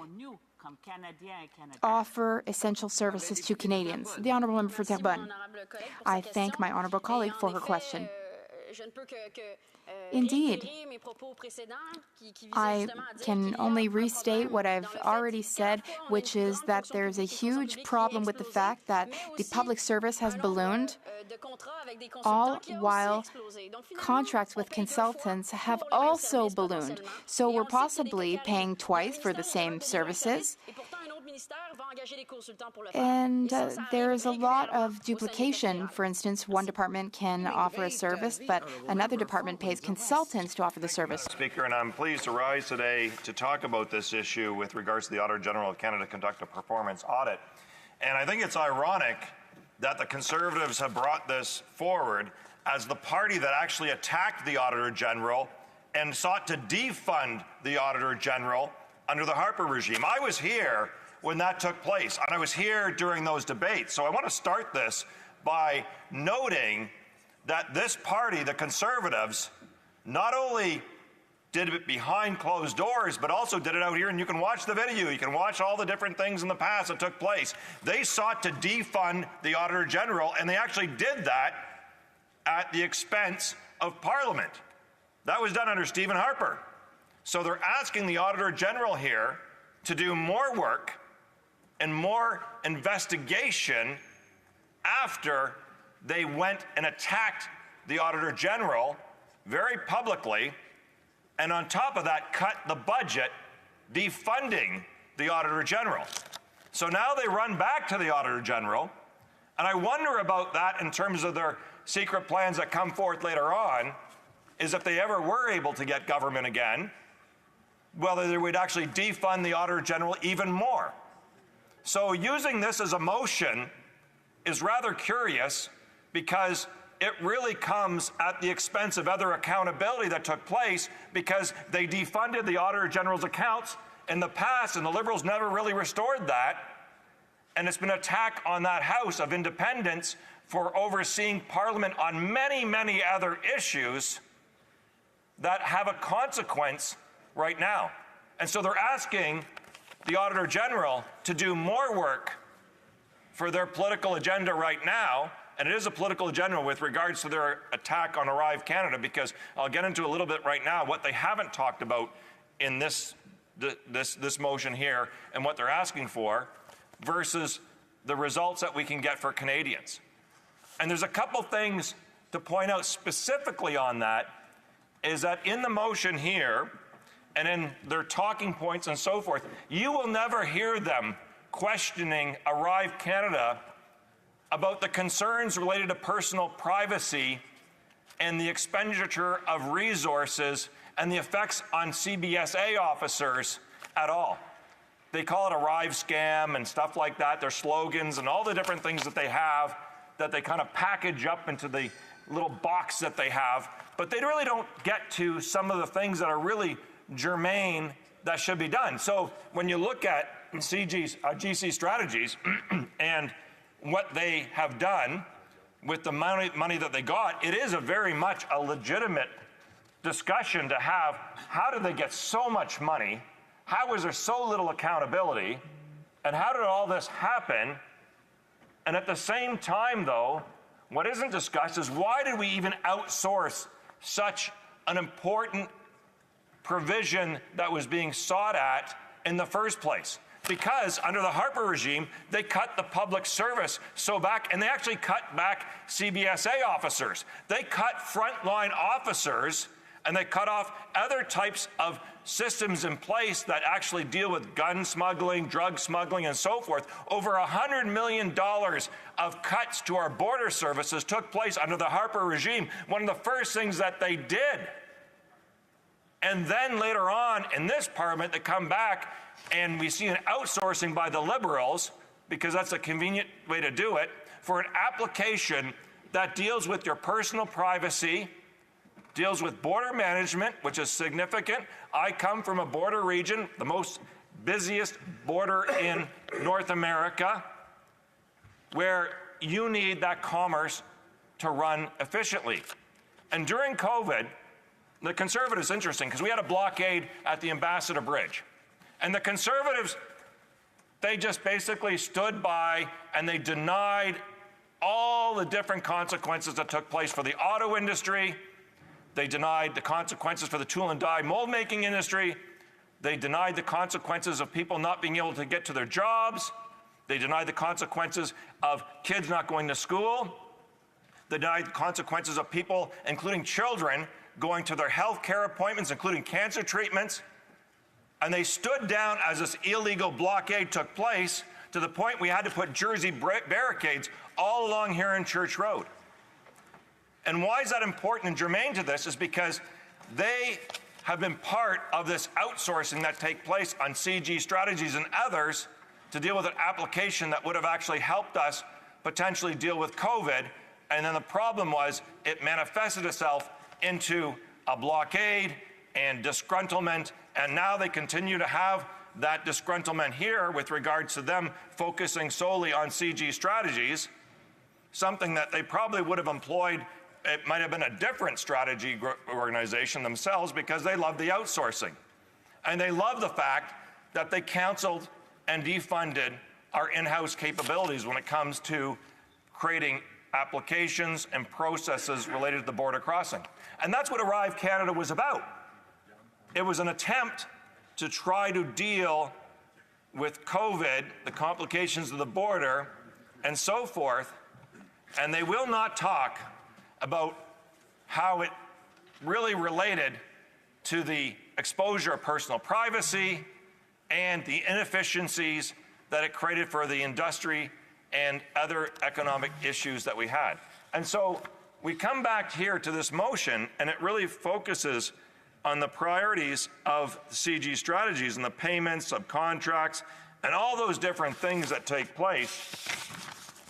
offer essential services to Canadians. The Honourable Member for Terrebonne. I thank my honourable colleague for her question. Indeed, I can only restate what I've already said, which is that there's a huge problem with the fact that the public service has ballooned, all while contracts with consultants have also ballooned. So we're possibly paying twice for the same services. And there is a lot of duplication. For instance, one department can offer a service, but another department pays consultants to offer the service. Speaker, and I'm pleased to rise today to talk about this issue with regards to the Auditor General of Canada conduct a performance audit. And I think it's ironic that the Conservatives have brought this forward as the party that actually attacked the Auditor General and sought to defund the Auditor General under the Harper regime. I was here when that took place, and I was here during those debates. So I want to start this by noting that this party, the Conservatives, not only did it behind closed doors, but also did it out here, and you can watch the video. You can watch all the different things in the past that took place. They sought to defund the Auditor General, and they actually did that at the expense of Parliament. That was done under Stephen Harper. So they're asking the Auditor General here to do more work and more investigation after they went and attacked the Auditor General very publicly, and on top of that, cut the budget, defunding the Auditor General. So now they run back to the Auditor General, and I wonder about that in terms of their secret plans that come forth later on, is if they ever were able to get government again, whether they would actually defund the Auditor General even more. So using this as a motion is rather curious, because it really comes at the expense of other accountability that took place, because they defunded the Auditor General's accounts in the past, and the Liberals never really restored that. And it's been an attack on that House of Independence for overseeing Parliament on many, many other issues that have a consequence right now. And so they're asking the Auditor General to do more work for their political agenda right now, and it is a political agenda with regards to their attack on Arrive Canada, because I'll get into a little bit right now what they haven't talked about in this motion here and what they're asking for versus the results that we can get for Canadians. And there's a couple things to point out specifically on that, is that in the motion here, and in their talking points and so forth, you will never hear them questioning Arrive Canada about the concerns related to personal privacy and the expenditure of resources and the effects on CBSA officers at all. They call it Arrive Scam and stuff like that, their slogans and all the different things that they have that they kind of package up into the little box that they have, but they really don't get to some of the things that are really germane that should be done. So when you look at GC strategies and what they have done with the money that they got, it is a very much a legitimate discussion to have. How did they get so much money? How was there so little accountability? And how did all this happen? And at the same time, though, what isn't discussed is why did we even outsource such an important provision that was being sought at in the first place? Because under the Harper regime, they cut the public service so back, and they actually cut back CBSA officers. They cut frontline officers, and they cut off other types of systems in place that actually deal with gun smuggling, drug smuggling, and so forth. Over $100 million of cuts to our border services took place under the Harper regime. One of the first things that they did And then later on in this Parliament, they come back and we see an outsourcing by the Liberals, because that's a convenient way to do it, for an application that deals with your personal privacy, deals with border management, which is significant. I come from a border region, the most busiest border in North America, where you need that commerce to run efficiently. And during COVID, the Conservatives, interesting, because we had a blockade at the Ambassador Bridge. And the Conservatives, they just basically stood by and they denied all the different consequences that took place for the auto industry. They denied the consequences for the tool and die mold making industry. They denied the consequences of people not being able to get to their jobs. They denied the consequences of kids not going to school. They denied the consequences of people, including children, going to their health care appointments, including cancer treatments. And they stood down as this illegal blockade took place, to the point we had to put Jersey barricades all along here in Church Road. And why is that important and germane to this is because they have been part of this outsourcing that take place on CG Strategies and others to deal with an application that would have actually helped us potentially deal with COVID. And then the problem was it manifested itself into a blockade and disgruntlement, and now they continue to have that disgruntlement here with regards to them focusing solely on CG Strategies, something that they probably would have employed. It might have been a different strategy organization themselves, because they love the outsourcing. And they love the fact that they canceled and defunded our in-house capabilities when it comes to creating applications and processes related to the border crossing. And that's what Arrive Canada was about. It was an attempt to try to deal with COVID, the complications of the border, and so forth. And they will not talk about how it really related to the exposure of personal privacy and the inefficiencies that it created for the industry and other economic issues that we had. And so we come back here to this motion, and it really focuses on the priorities of CG Strategies and the payments, subcontracts, and all those different things that take place.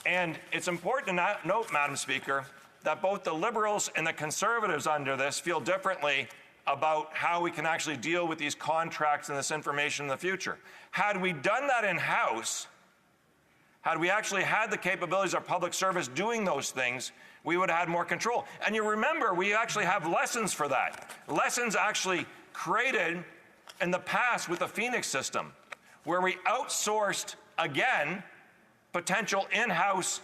And it's important to note, Madam Speaker, that both the Liberals and the Conservatives under this feel differently about how we can actually deal with these contracts and this information in the future. Had we done that in-house, had we actually had the capabilities of public service doing those things, we would have had more control. And you remember, we actually have lessons for that. Lessons actually created in the past with the Phoenix system, where we outsourced, again, potential in-house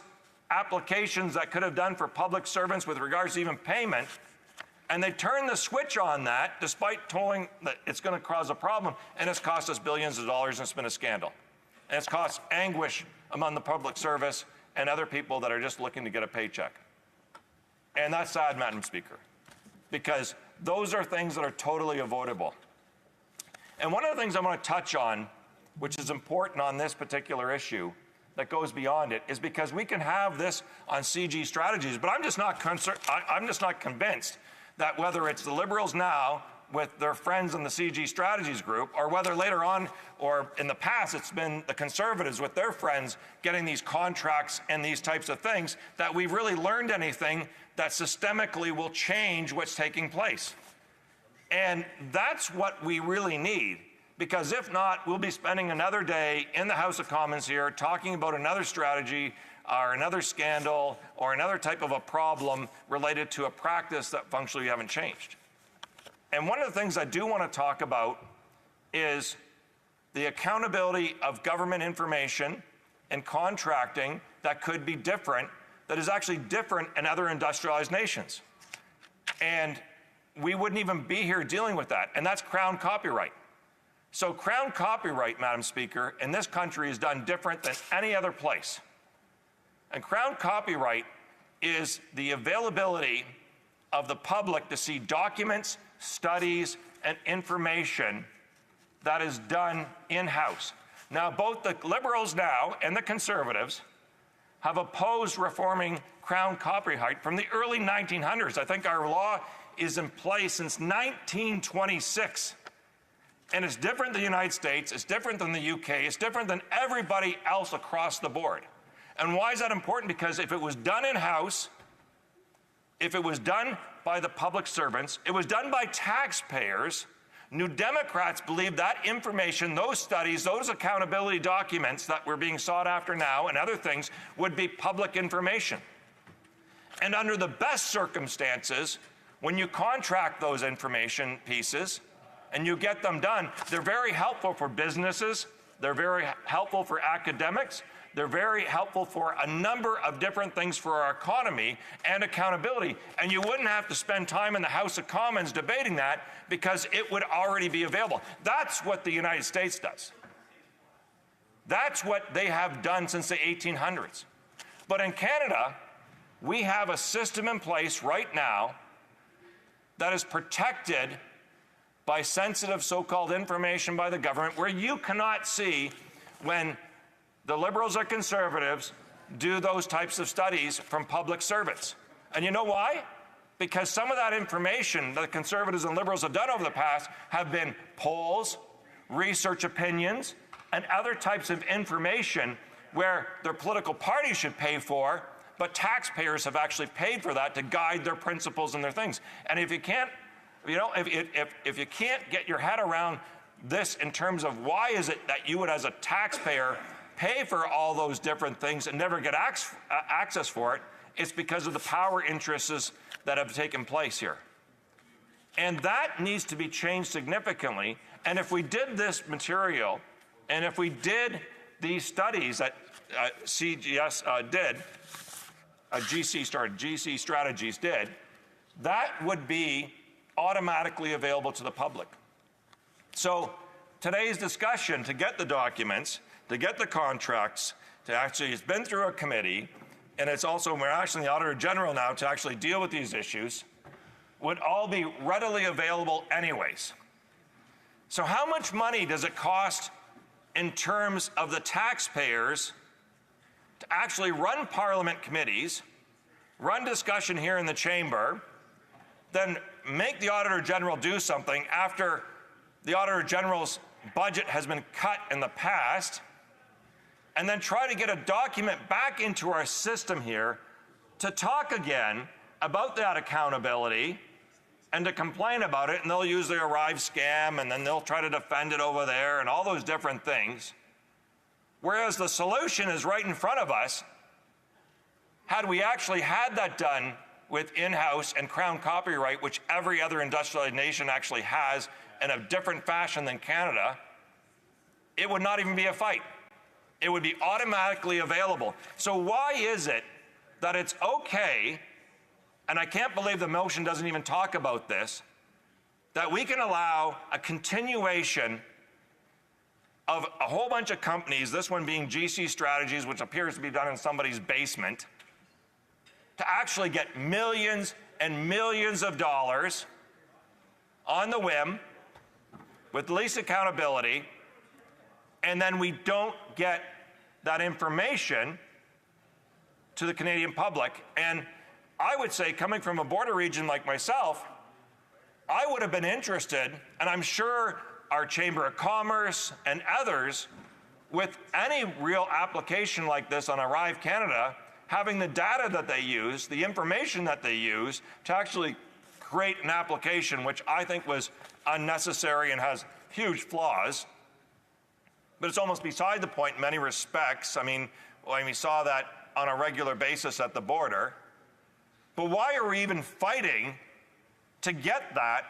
applications that could have done for public servants with regards to even payment, and they turned the switch on that despite telling that it's going to cause a problem, and it's cost us billions of dollars, and it's been a scandal. And it's caused anguish among the public service and other people that are just looking to get a paycheck. And that's sad, Madam Speaker, because those are things that are totally avoidable. And one of the things I want to touch on, which is important on this particular issue, that goes beyond it, is because we can have this on CG Strategies, but I'm just not convinced that whether it's the Liberals now with their friends in the CG Strategies group, or whether later on or in the past it's been the Conservatives with their friends getting these contracts and these types of things, that we've really learned anything that systemically will change what's taking place. And that's what we really need. Because if not, we'll be spending another day in the House of Commons here talking about another strategy or another scandal or another type of a problem related to a practice that functionally we haven't changed. And one of the things I do want to talk about is the accountability of government information and contracting that could be different, that is actually different in other industrialized nations. And we wouldn't even be here dealing with that, and that's Crown copyright. So Crown copyright, Madam Speaker, in this country is done different than any other place. And Crown copyright is the availability of the public to see documents, studies, and information that is done in-house. Now, both the Liberals now and the Conservatives have opposed reforming Crown copyright from the early 1900s. I think our law is in place since 1926. And it's different than the United States, it's different than the UK, it's different than everybody else across the board. And why is that important? Because if it was done in-house, if it was done by the public servants, it was done by taxpayers, New Democrats believe that information, those studies, those accountability documents that were being sought after now and other things would be public information. And under the best circumstances, when you contract those information pieces and you get them done, they're very helpful for businesses, they're very helpful for academics, they're very helpful for a number of different things for our economy and accountability. And you wouldn't have to spend time in the House of Commons debating that because it would already be available. That's what the United States does. That's what they have done since the 1800s. But in Canada, we have a system in place right now that is protected by sensitive so-called information by the government, where you cannot see when the Liberals or Conservatives do those types of studies from public servants. And you know why? Because some of that information that the Conservatives and Liberals have done over the past have been polls, research opinions, and other types of information where their political party should pay for, but taxpayers have actually paid for that to guide their principles and their things. And if you can't, if you can't get your head around this in terms of why is it that you would, as a taxpayer, pay for all those different things and never get access for it, it's because of the power interests that have taken place here. And that needs to be changed significantly. And if we did this material, and if we did these studies that CGS did, GC Strategies did, that would be automatically available to the public. So today's discussion, to get the documents, to get the contracts, to actually, it's been through a committee, and it's also, we're actually the Auditor General now to actually deal with these issues, would all be readily available anyways. So how much money does it cost in terms of the taxpayers to actually run Parliament committees, run discussion here in the chamber, then make the Auditor General do something after the Auditor General's budget has been cut in the past, and then try to get a document back into our system here to talk again about that accountability and to complain about it, and they'll use the Arrive scam, and then they'll try to defend it over there and all those different things. Whereas the solution is right in front of us. Had we actually had that done with in-house and Crown copyright, which every other industrialized nation actually has in a different fashion than Canada, it would not even be a fight. It would be automatically available. So why is it that it's okay, and I can't believe the motion doesn't even talk about this, that we can allow a continuation of a whole bunch of companies, this one being GC Strategies, which appears to be done in somebody's basement, to actually get millions and millions of dollars on the whim with least accountability, and then we don't get that information to the Canadian public. And I would say, coming from a border region like myself, I would have been interested, and I'm sure our Chamber of Commerce and others, with any real application like this on Arrive Canada, having the data that they use, the information that they use to actually create an application, which I think was unnecessary and has huge flaws. But it's almost beside the point in many respects. I mean, we saw that on a regular basis at the border. But why are we even fighting to get that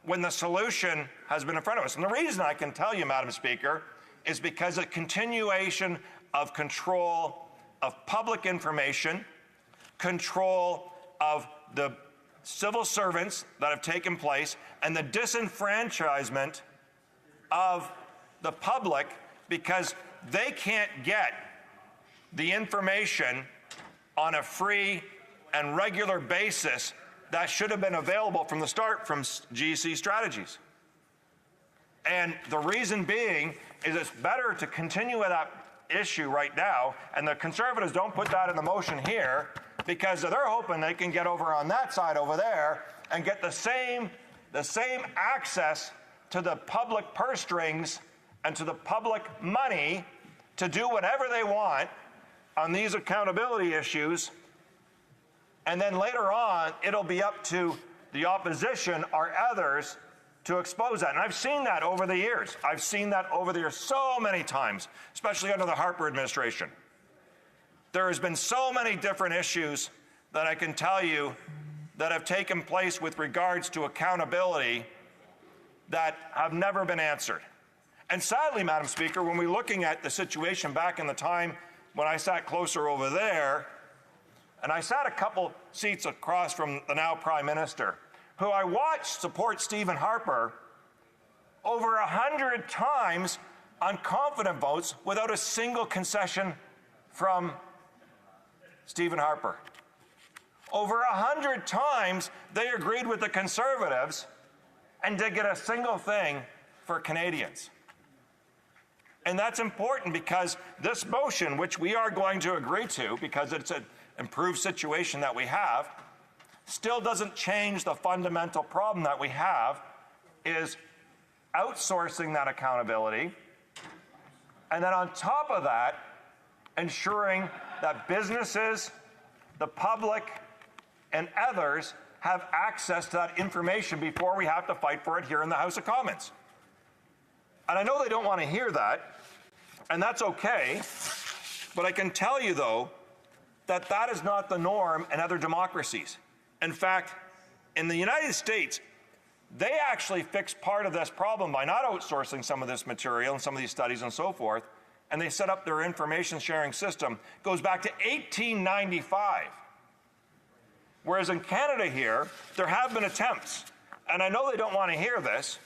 when the solution has been in front of us? And the reason I can tell you, Madam Speaker, is because a continuation of control of public information, control of the civil servants that have taken place, and the disenfranchisement of the public because they can't get the information on a free and regular basis that should have been available from the start from GC Strategies. And the reason being is it's better to continue with that issue right now, and the Conservatives don't put that in the motion here because they're hoping they can get over on that side over there and get the same access to the public purse strings and to the public money to do whatever they want on these accountability issues, and then later on it'll be up to the opposition or others to expose that. And I've seen that over the years. I've seen that over the years so many times, especially under the Harper administration. There has been so many different issues that I can tell you that have taken place with regards to accountability that have never been answered. And sadly, Madam Speaker, when we're looking at the situation back in the time when I sat closer over there, and I sat a couple seats across from the now Prime Minister, who I watched support Stephen Harper over 100 times on confident votes without a single concession from Stephen Harper. Over 100 times they agreed with the Conservatives and didn't get a single thing for Canadians. And that's important because this motion, which we are going to agree to because it's an improved situation that we have, still doesn't change the fundamental problem that we have, is outsourcing that accountability, and then on top of that, ensuring that businesses, the public, and others have access to that information before we have to fight for it here in the House of Commons. And I know they don't want to hear that, and that's okay, but I can tell you, though, that that is not the norm in other democracies. In fact, in the United States, they actually fixed part of this problem by not outsourcing some of this material and some of these studies and so forth, and they set up their information sharing system. It goes back to 1895. Whereas in Canada here, there have been attempts, and I know they don't want to hear this,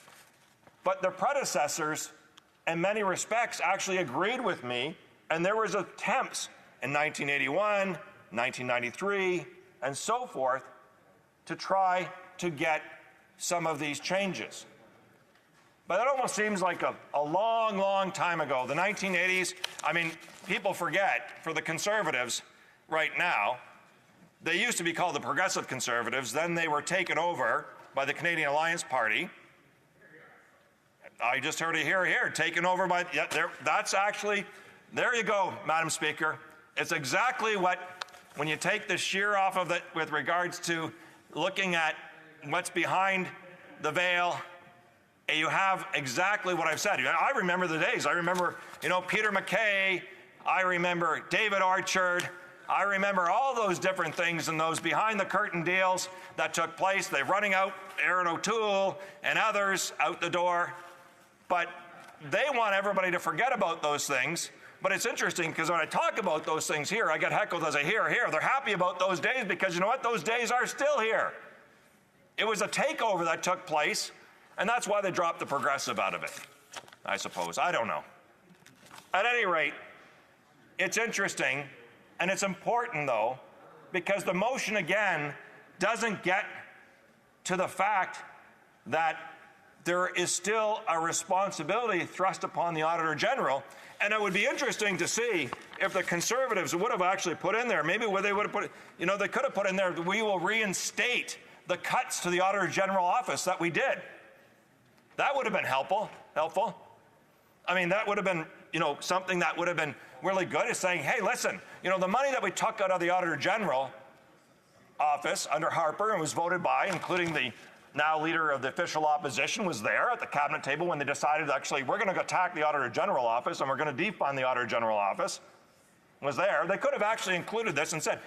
but their predecessors, in many respects, actually agreed with me, and there was attempts in 1981, 1993, and so forth, to try to get some of these changes. But that almost seems like a long, long time ago. The 1980s, I mean, people forget, for the Conservatives right now, they used to be called the Progressive Conservatives, then they were taken over by the Canadian Alliance Party. I just heard a here, taken over by, yeah, that's actually, there you go, Madam Speaker. It's exactly what, when you take the sheer off of it with regards to looking at what's behind the veil, you have exactly what I've said. I remember the days. I remember, Peter MacKay. I remember David Orchard. I remember all those different things and those behind-the-curtain deals that took place. They're running out Aaron O'Toole and others out the door. But they want everybody to forget about those things. But it's interesting because when I talk about those things here, I get heckled as a here. They're happy about those days because you know what? Those days are still here. It was a takeover that took place, and that's why they dropped the Progressive out of it, I suppose. I don't know. At any rate, it's interesting, and it's important, though, because the motion, again, doesn't get to the fact that there is still a responsibility thrust upon the Auditor General. And it would be interesting to see if the Conservatives would have actually put in there, maybe where they would have put, they could have put in there, we will reinstate the cuts to the Auditor General office that we did. That would have been helpful. I mean, that would have been, something that would have been really good, is saying, hey, listen, the money that we took out of the Auditor General office under Harper and was voted by, including the now leader of the official opposition, was there at the cabinet table when they decided, actually, we're going to attack the Auditor General office and we're going to defund the Auditor General office, was there. They could have actually included this and said,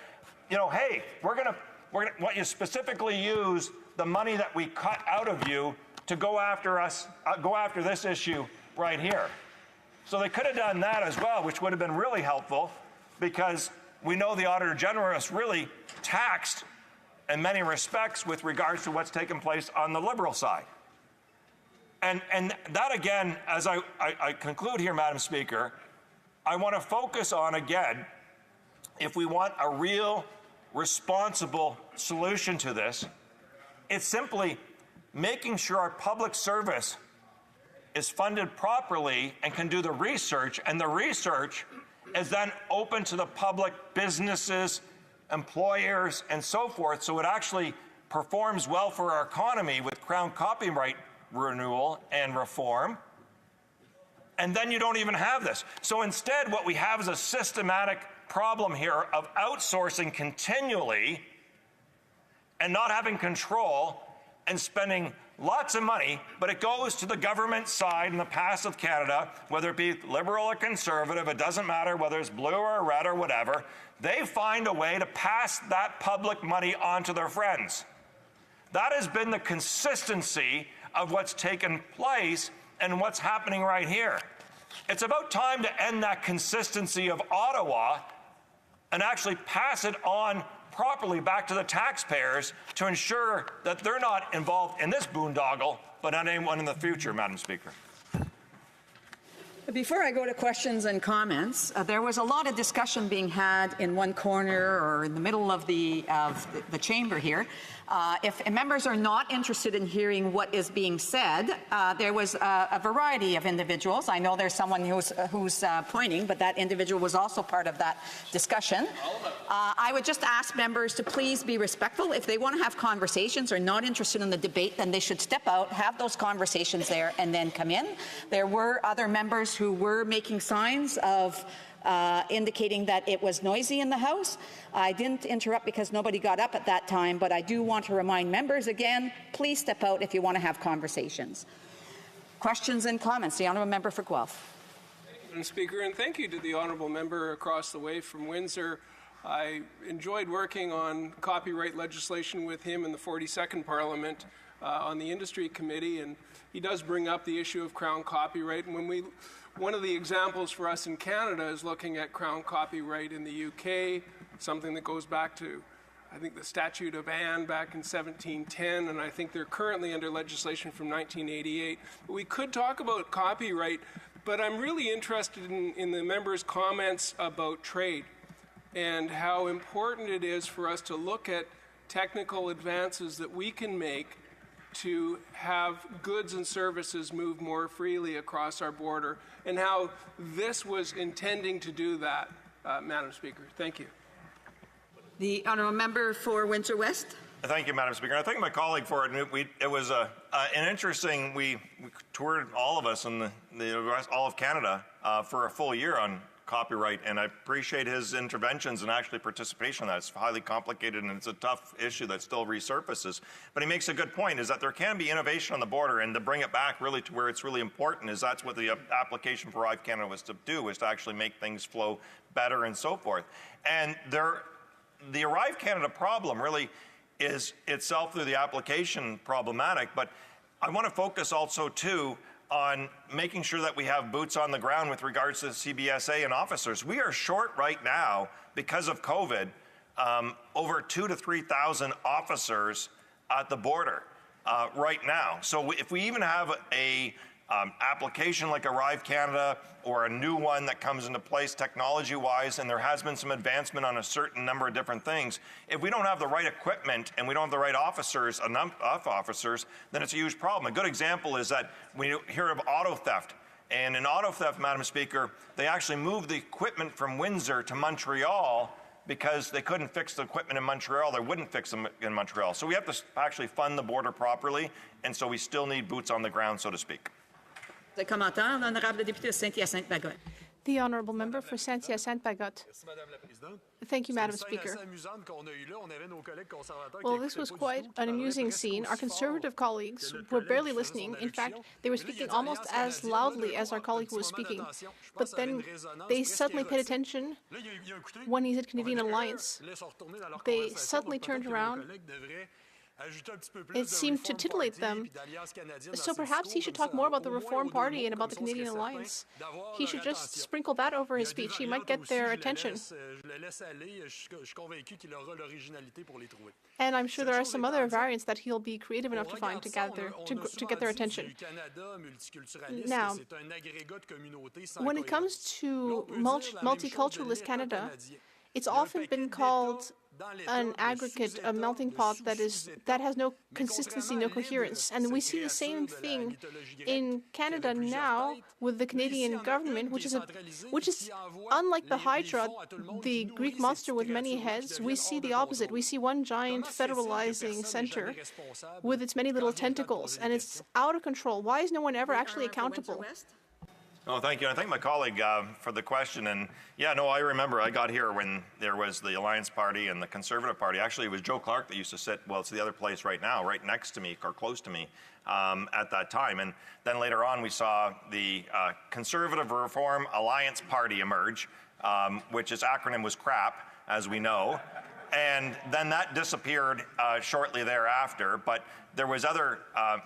hey, we're going to want you specifically use the money that we cut out of you to go after us, go after this issue right here. So they could have done that as well, which would have been really helpful, because we know the Auditor General is really taxed in many respects with regards to what's taken place on the Liberal side. And that, again, as I conclude here, Madam Speaker, I want to focus on, again, if we want a real responsible solution to this, it's simply making sure our public service is funded properly and can do the research, and the research is then open to the public, businesses, employers, and so forth, so it actually performs well for our economy with Crown copyright renewal and reform, and then you don't even have this. So instead, what we have is a systematic problem here of outsourcing continually and not having control and spending lots of money, but it goes to the government side in the past of Canada, whether it be liberal or conservative, it doesn't matter whether it's blue or red or whatever, they find a way to pass that public money on to their friends. That has been the consistency of what's taken place and what's happening right here. It's about time to end that consistency of Ottawa and actually pass it on properly back to the taxpayers to ensure that they're not involved in this boondoggle, but not anyone in the future, Madam Speaker. Before I go to questions and comments, there was a lot of discussion being had in one corner or in the middle of the chamber here. If members are not interested in hearing what is being said, there was a variety of individuals. I know there's someone who's pointing, but that individual was also part of that discussion. I would just ask members to please be respectful. If they want to have conversations or not interested in the debate, then they should step out, have those conversations there, and then come in. There were other members who were making signs of indicating that it was noisy in the House. I didn't interrupt because nobody got up at that time, but I do want to remind members again, please step out if you want to have conversations. Questions and comments. The Honourable Member for Guelph. Thank you, Madam Speaker, and thank you to the Honourable Member across the way from Windsor. I enjoyed working on copyright legislation with him in the 42nd Parliament on the Industry Committee, and he does bring up the issue of Crown copyright. And one of the examples for us in Canada is looking at Crown copyright in the UK, something that goes back to, I think, the Statute of Anne back in 1710, and I think they're currently under legislation from 1988. But we could talk about copyright, but I'm really interested in the members' comments about trade and how important it is for us to look at technical advances that we can make to have goods and services move more freely across our border, and how this was intending to do that, Madam Speaker. Thank you. The Honourable Member for Windsor West. Thank you, Madam Speaker. I thank my colleague for it. It was an interesting. We toured, all of us in all of Canada for a full year on copyright, and I appreciate his interventions and actually participation in that. It's highly complicated and it's a tough issue that still resurfaces. But he makes a good point, is that there can be innovation on the border, and to bring it back really to where it's really important is that's what the application for ArriveCan was to do, was to actually make things flow better and so forth. And the Arrive Canada problem really is itself through the application problematic, but I want to focus also too on making sure that we have boots on the ground with regards to CBSA and officers. We are short right now because of COVID, over 2,000 to 3,000 officers at the border right now. So if we even have a application like Arrive Canada or a new one that comes into place technology-wise, and there has been some advancement on a certain number of different things, if we don't have the right equipment and we don't have the right officers, enough officers, then it's a huge problem. A good example is that we hear of auto theft. And in auto theft, Madam Speaker, they actually moved the equipment from Windsor to Montreal because they couldn't fix the equipment in Montreal. They wouldn't fix them in Montreal. So we have to actually fund the border properly, and so we still need boots on the ground, so to speak. The commentaire, l'honorable député de Saint-Hyacinthe-Bagot. The Honourable Member for Saint-Hyacinthe-Bagot. Thank you, Madam Speaker. Well, this was quite an amusing scene. Our Conservative colleagues were barely listening. In fact, they were speaking almost as loudly as our colleague who was speaking. But then they suddenly paid attention when he said Canadian Alliance. They suddenly turned around. It seemed to titillate them. So perhaps he should talk more about the Reform Party and about the Canadian Alliance. He should just sprinkle that over his speech. He might get their attention. And I'm sure there are some other variants that he'll be creative enough to find to get their attention. Now, when it comes to multiculturalist Canada, it's often been called an aggregate, a melting pot that has no consistency, no coherence. And we see the same thing in Canada now with the Canadian government, which is unlike the Hydra, the Greek monster with many heads. We see the opposite. We see one giant federalizing center with its many little tentacles, and it's out of control. Why is no one ever actually accountable? Oh, thank you. I thank my colleague for the question. And yeah, no, I remember I got here when there was the Alliance Party and the Conservative Party. Actually, it was Joe Clark that used to sit, well, it's the other place right now, right next to me or close to me at that time. And then later on, we saw the Conservative Reform Alliance Party emerge, which its acronym was CRAP, as we know. And then that disappeared shortly thereafter. But there was other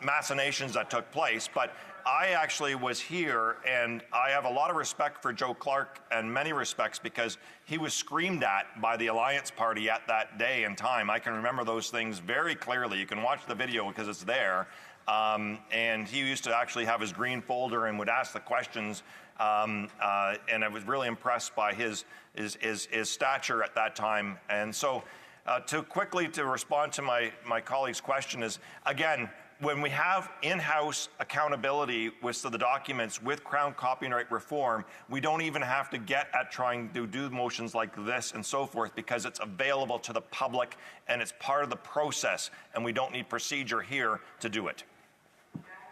machinations that took place. But I actually was here, and I have a lot of respect for Joe Clark in many respects because he was screamed at by the Alliance Party at that day and time. I can remember those things very clearly. You can watch the video because it's there. And he used to actually have his green folder and would ask the questions. And I was really impressed by his stature at that time. And so to respond to my colleague's question is, again, when we have in-house accountability with the documents with Crown copyright reform, we don't even have to get at trying to do motions like this and so forth because it's available to the public and it's part of the process, and we don't need procedure here to do it.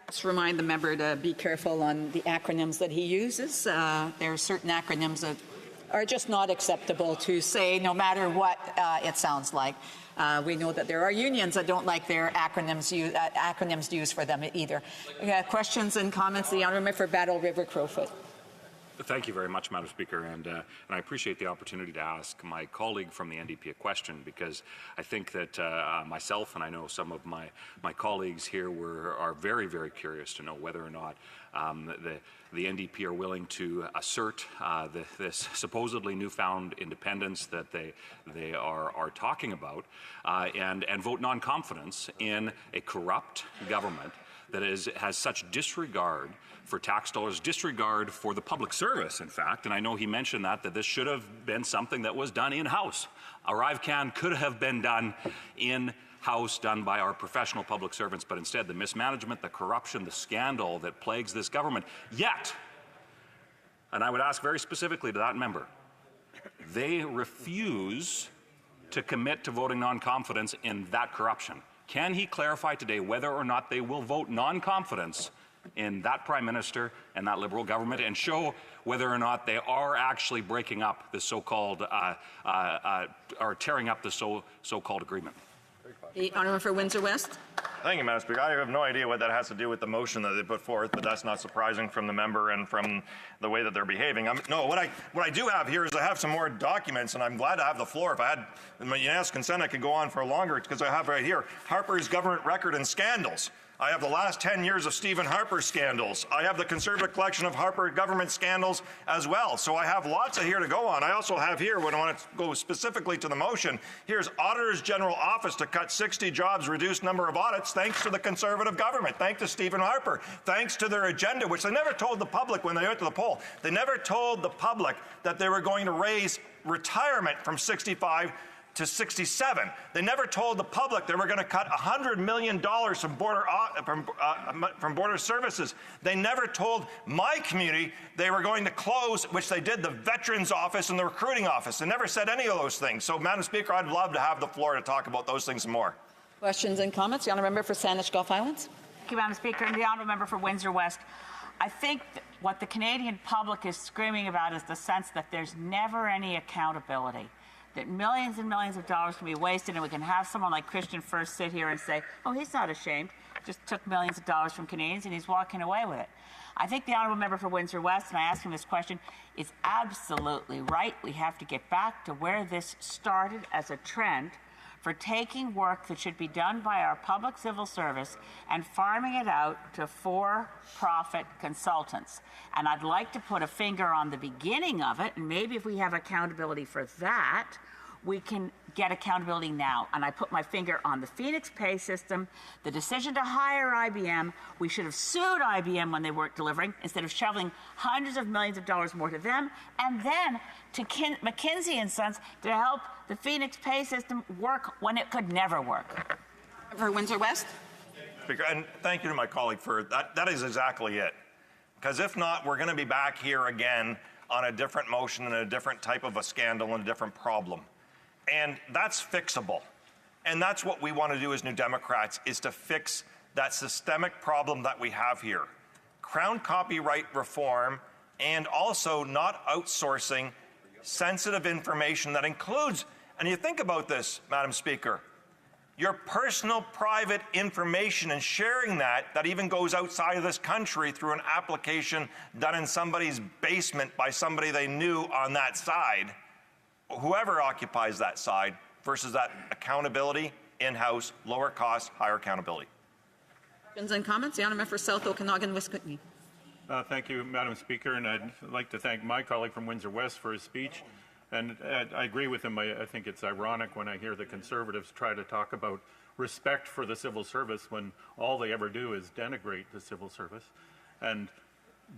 Just remind the member to be careful on the acronyms that he uses. There are certain acronyms that are just not acceptable to say, no matter what it sounds like. We know that there are unions that don't like their acronyms used for them either. Questions and comments? The honourable member for Battle River Crowfoot. Thank you very much, Madam Speaker, and I appreciate the opportunity to ask my colleague from the NDP a question because I think that myself and I know some of my colleagues here are very, very curious to know whether or not the NDP are willing to assert this supposedly newfound independence that they are talking about and vote non-confidence in a corrupt government that has such disregard for tax dollars, disregard for the public service, in fact. And I know he mentioned that this should have been something that was done in-house. ArriveCan could have been done in-house, done by our professional public servants, but instead the mismanagement, the corruption, the scandal that plagues this government. Yet, and I would ask very specifically to that member, they refuse to commit to voting non-confidence in that corruption. Can he clarify today whether or not they will vote non-confidence in that Prime Minister and that Liberal government and show whether or not they are actually breaking up the so-called, or tearing up the so-called agreement? The honourable for Windsor West. Thank you, Madam Speaker. I have no idea what that has to do with the motion that they put forth, but that's not surprising from the member and from the way that they're behaving. No, what I do have here is I have some more documents, and I'm glad to have the floor. If I had unanimous consent, I could go on for longer because I have right here Harper's government record and scandals. I have the last 10 years of Stephen Harper scandals. I have the Conservative collection of Harper government scandals as well. So I have lots of here to go on. I also have here, when I want to go specifically to the motion, here's Auditor's General Office to cut 60 jobs, reduce number of audits, thanks to the Conservative government, thanks to Stephen Harper, thanks to their agenda, which they never told the public when they went to the poll. They never told the public that they were going to raise retirement from 65 to 67. They never told the public they were going to cut $100 million from border services. They never told my community they were going to close, which they did, the Veterans Office and the Recruiting Office. They never said any of those things. So, Madam Speaker, I'd love to have the floor to talk about those things more. Questions and comments? The honourable member for Saanich Gulf Islands. Thank you, Madam Speaker, and the honourable member for Windsor West. I think what the Canadian public is screaming about is the sense that there's never any accountability, that millions and millions of dollars can be wasted, and we can have someone like Christian First sit here and say, oh, he's not ashamed, just took millions of dollars from Canadians and he's walking away with it. I think the honourable member for Windsor West, and I ask him this question, is absolutely right. We have to get back to where this started as a trend for taking work that should be done by our public civil service and farming it out to for-profit consultants. And I'd like to put a finger on the beginning of it, and maybe if we have accountability for that, we can get accountability now. And I put my finger on the Phoenix pay system, the decision to hire IBM. We should have sued IBM when they weren't delivering instead of shoveling hundreds of millions of dollars more to them, and then to McKinsey and Sons to help the Phoenix pay system work when it could never work. For Windsor West. Speaker, and thank you to my colleague for that. That is exactly it. Because if not, we're going to be back here again on a different motion and a different type of a scandal and a different problem. And that's fixable. And that's what we want to do as New Democrats, is to fix that systemic problem that we have here. Crown copyright reform, and also not outsourcing sensitive information that includes, and you think about this, Madam Speaker, your personal private information, and sharing that even goes outside of this country through an application done in somebody's basement by somebody they knew on that side, whoever occupies that side, versus that accountability, in-house, lower cost, higher accountability. Questions and comments? The honourable member for South Okanagan, West Kootenay. Thank you, Madam Speaker, and I'd like to thank my colleague from Windsor West for his speech. And I agree with him. I think it's ironic when I hear the Conservatives try to talk about respect for the civil service when all they ever do is denigrate the civil service. And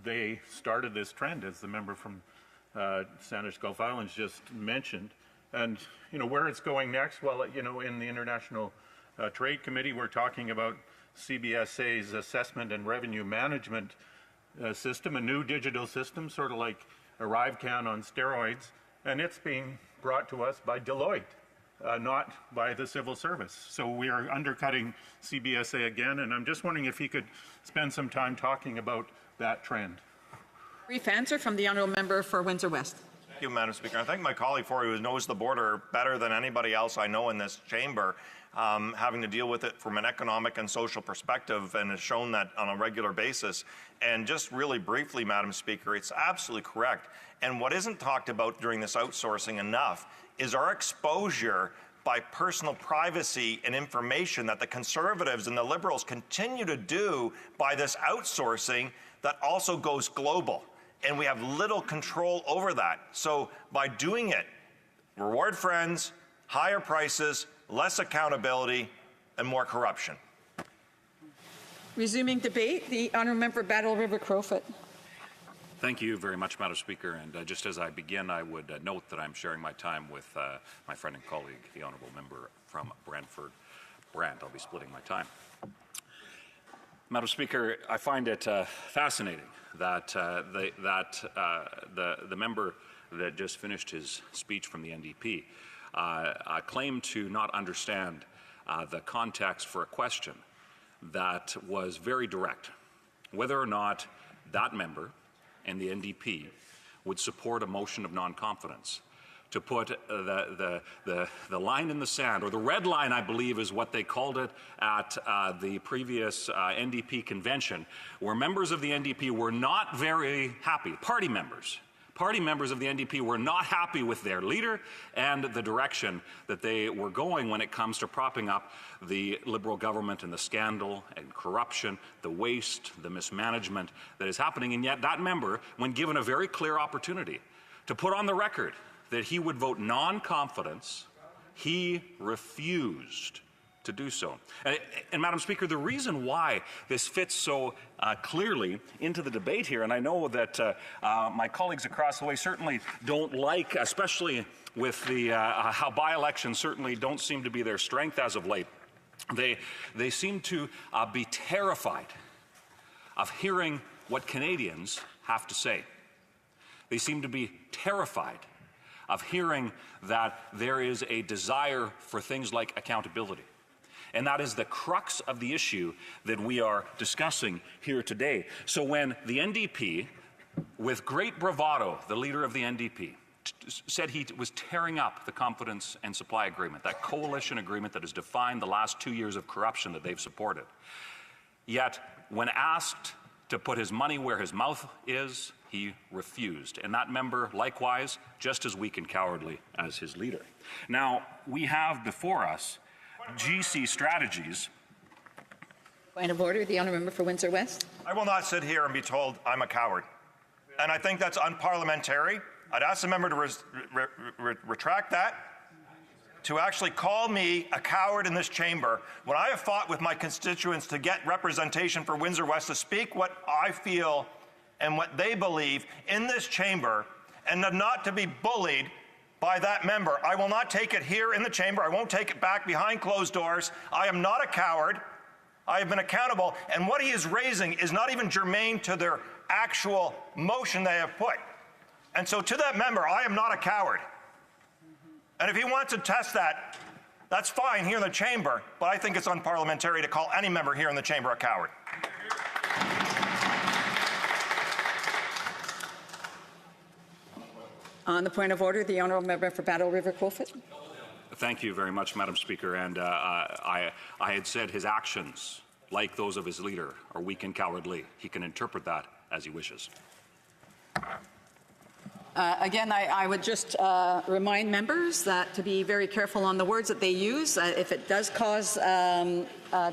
they started this trend, as the member from Sandwich Gulf Islands just mentioned. And, where it's going next, well, in the International Trade Committee, we're talking about CBSA's assessment and revenue management system, a new digital system, sort of like ArriveCan on steroids. And it's being brought to us by Deloitte, not by the civil service. So we are undercutting CBSA again, and I'm just wondering if he could spend some time talking about that trend. Brief answer from the honourable member for Windsor West. Thank you, Madam Speaker. I think my colleague who knows the border better than anybody else I know in this chamber, having to deal with it from an economic and social perspective, and has shown that on a regular basis. And just really briefly, Madam Speaker, it's absolutely correct. And what isn't talked about during this outsourcing enough is our exposure by personal privacy and information that the Conservatives and the Liberals continue to do by this outsourcing that also goes global. And we have little control over that. So by doing it, reward friends, higher prices, less accountability, and more corruption. Resuming debate, the honourable member for Battle River Crowfoot. Thank you very much, Madam Speaker. And just as I begin, I would note that I'm sharing my time with my friend and colleague, the honourable member from Brantford Brant. I'll be splitting my time. Madam Speaker, I find it fascinating that the member that just finished his speech from the NDP claimed to not understand the context for a question that was very direct, whether or not that member and the NDP would support a motion of non-confidence. To put the line in the sand, or the red line, I believe is what they called it at the previous NDP convention, where members of the NDP were not very happy, party members of the NDP were not happy with their leader and the direction that they were going when it comes to propping up the Liberal government and the scandal and corruption, the waste, the mismanagement that is happening. And yet that member, when given a very clear opportunity to put on the record that he would vote non-confidence, he refused to do so. And Madam Speaker, the reason why this fits so clearly into the debate here, and I know that my colleagues across the way certainly don't like, especially with the how by-elections certainly don't seem to be their strength as of late. They seem to be terrified of hearing what Canadians have to say. They seem to be terrified of hearing that there is a desire for things like accountability. And that is the crux of the issue that we are discussing here today. So when the NDP, with great bravado, the leader of the NDP, said he was tearing up the confidence and supply agreement, that coalition agreement that has defined the last 2 years of corruption that they've supported. Yet, when asked to put his money where his mouth is, he refused. And that member, likewise, just as weak and cowardly as his leader. Now, we have before us GC strategies. Point of order, the honourable member for Windsor West. I will not sit here and be told I'm a coward. And I think that's unparliamentary. I'd ask the member to retract that. to actually call me a coward in this chamber when I have fought with my constituents to get representation for Windsor West to speak what I feel and what they believe in this chamber, and not to be bullied by that member. I will not take it here in the chamber. I won't take it back behind closed doors. I am not a coward. I have been accountable, and what he is raising is not even germane to their actual motion they have put. And so to that member, I am not a coward. And if he wants to test that, that's fine here in the chamber, but I think it's unparliamentary to call any member here in the chamber a coward. On the point of order, the honourable member for Battle River Crowfoot. Thank you very much, Madam Speaker. And I had said his actions, like those of his leader, are weak and cowardly. He can interpret that as he wishes. Again, I would just remind members that to be very careful on the words that they use. If it does cause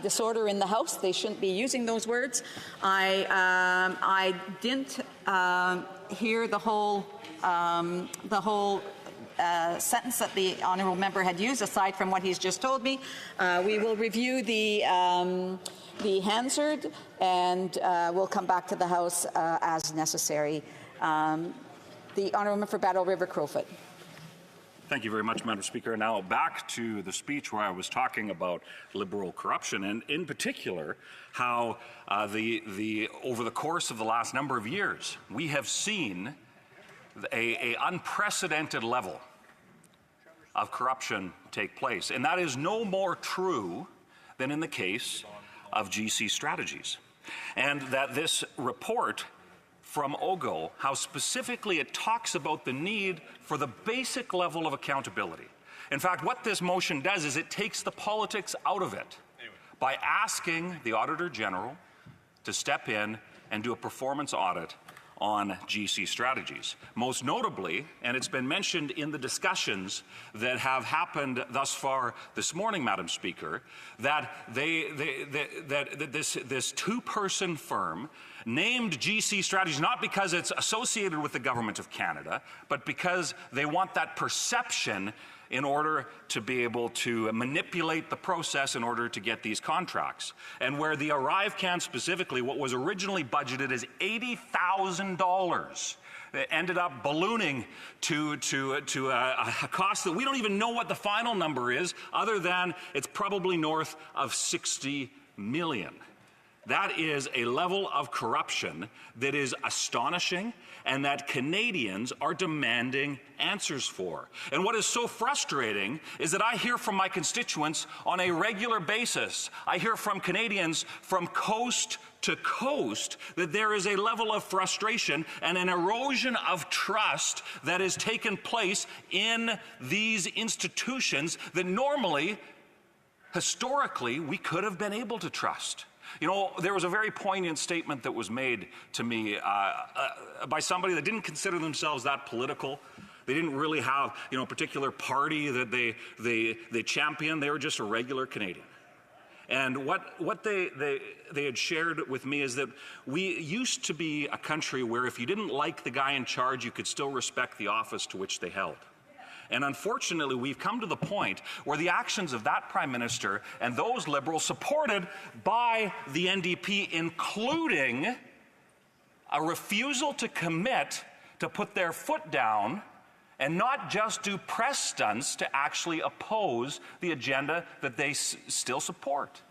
disorder in the House, they shouldn't be using those words. I didn't hear the whole sentence that the honourable member had used, aside from what he's just told me. We will review the Hansard, and we'll come back to the House as necessary. The honourable member for Battle River Crowfoot. Thank you very much, Madam Speaker. Now back to the speech where I was talking about Liberal corruption, and in particular how over the course of the last number of years we have seen a unprecedented level of corruption take place. And that is no more true than in the case of GC Strategies. And that this report from OGO, how specifically it talks about the need for the basic level of accountability. In fact, what this motion does is it takes the politics out of it by asking the Auditor General to step in and do a performance audit on GC Strategies. Most notably, and it's been mentioned in the discussions that have happened thus far this morning, Madam Speaker, that this two-person firm named GC Strategies not because it's associated with the Government of Canada, but because they want that perception in order to be able to manipulate the process in order to get these contracts. And where the ArriveCan specifically, what was originally budgeted as $80,000, it ended up ballooning to a cost that we don't even know what the final number is, other than it's probably north of $60 million. That is a level of corruption that is astonishing and that Canadians are demanding answers for. And what is so frustrating is that I hear from my constituents on a regular basis. I hear from Canadians from coast to coast that there is a level of frustration and an erosion of trust that has taken place in these institutions that normally, historically, we could have been able to trust. You know, there was a very poignant statement that was made to me by somebody that didn't consider themselves that political. They didn't really have, you know, a particular party that they championed. They were just a regular Canadian. And what they had shared with me is that we used to be a country where if you didn't like the guy in charge, you could still respect the office to which they held. And unfortunately, we've come to the point where the actions of that Prime Minister and those Liberals supported by the NDP, including a refusal to commit to put their foot down and not just do press stunts to actually oppose the agenda that they still support.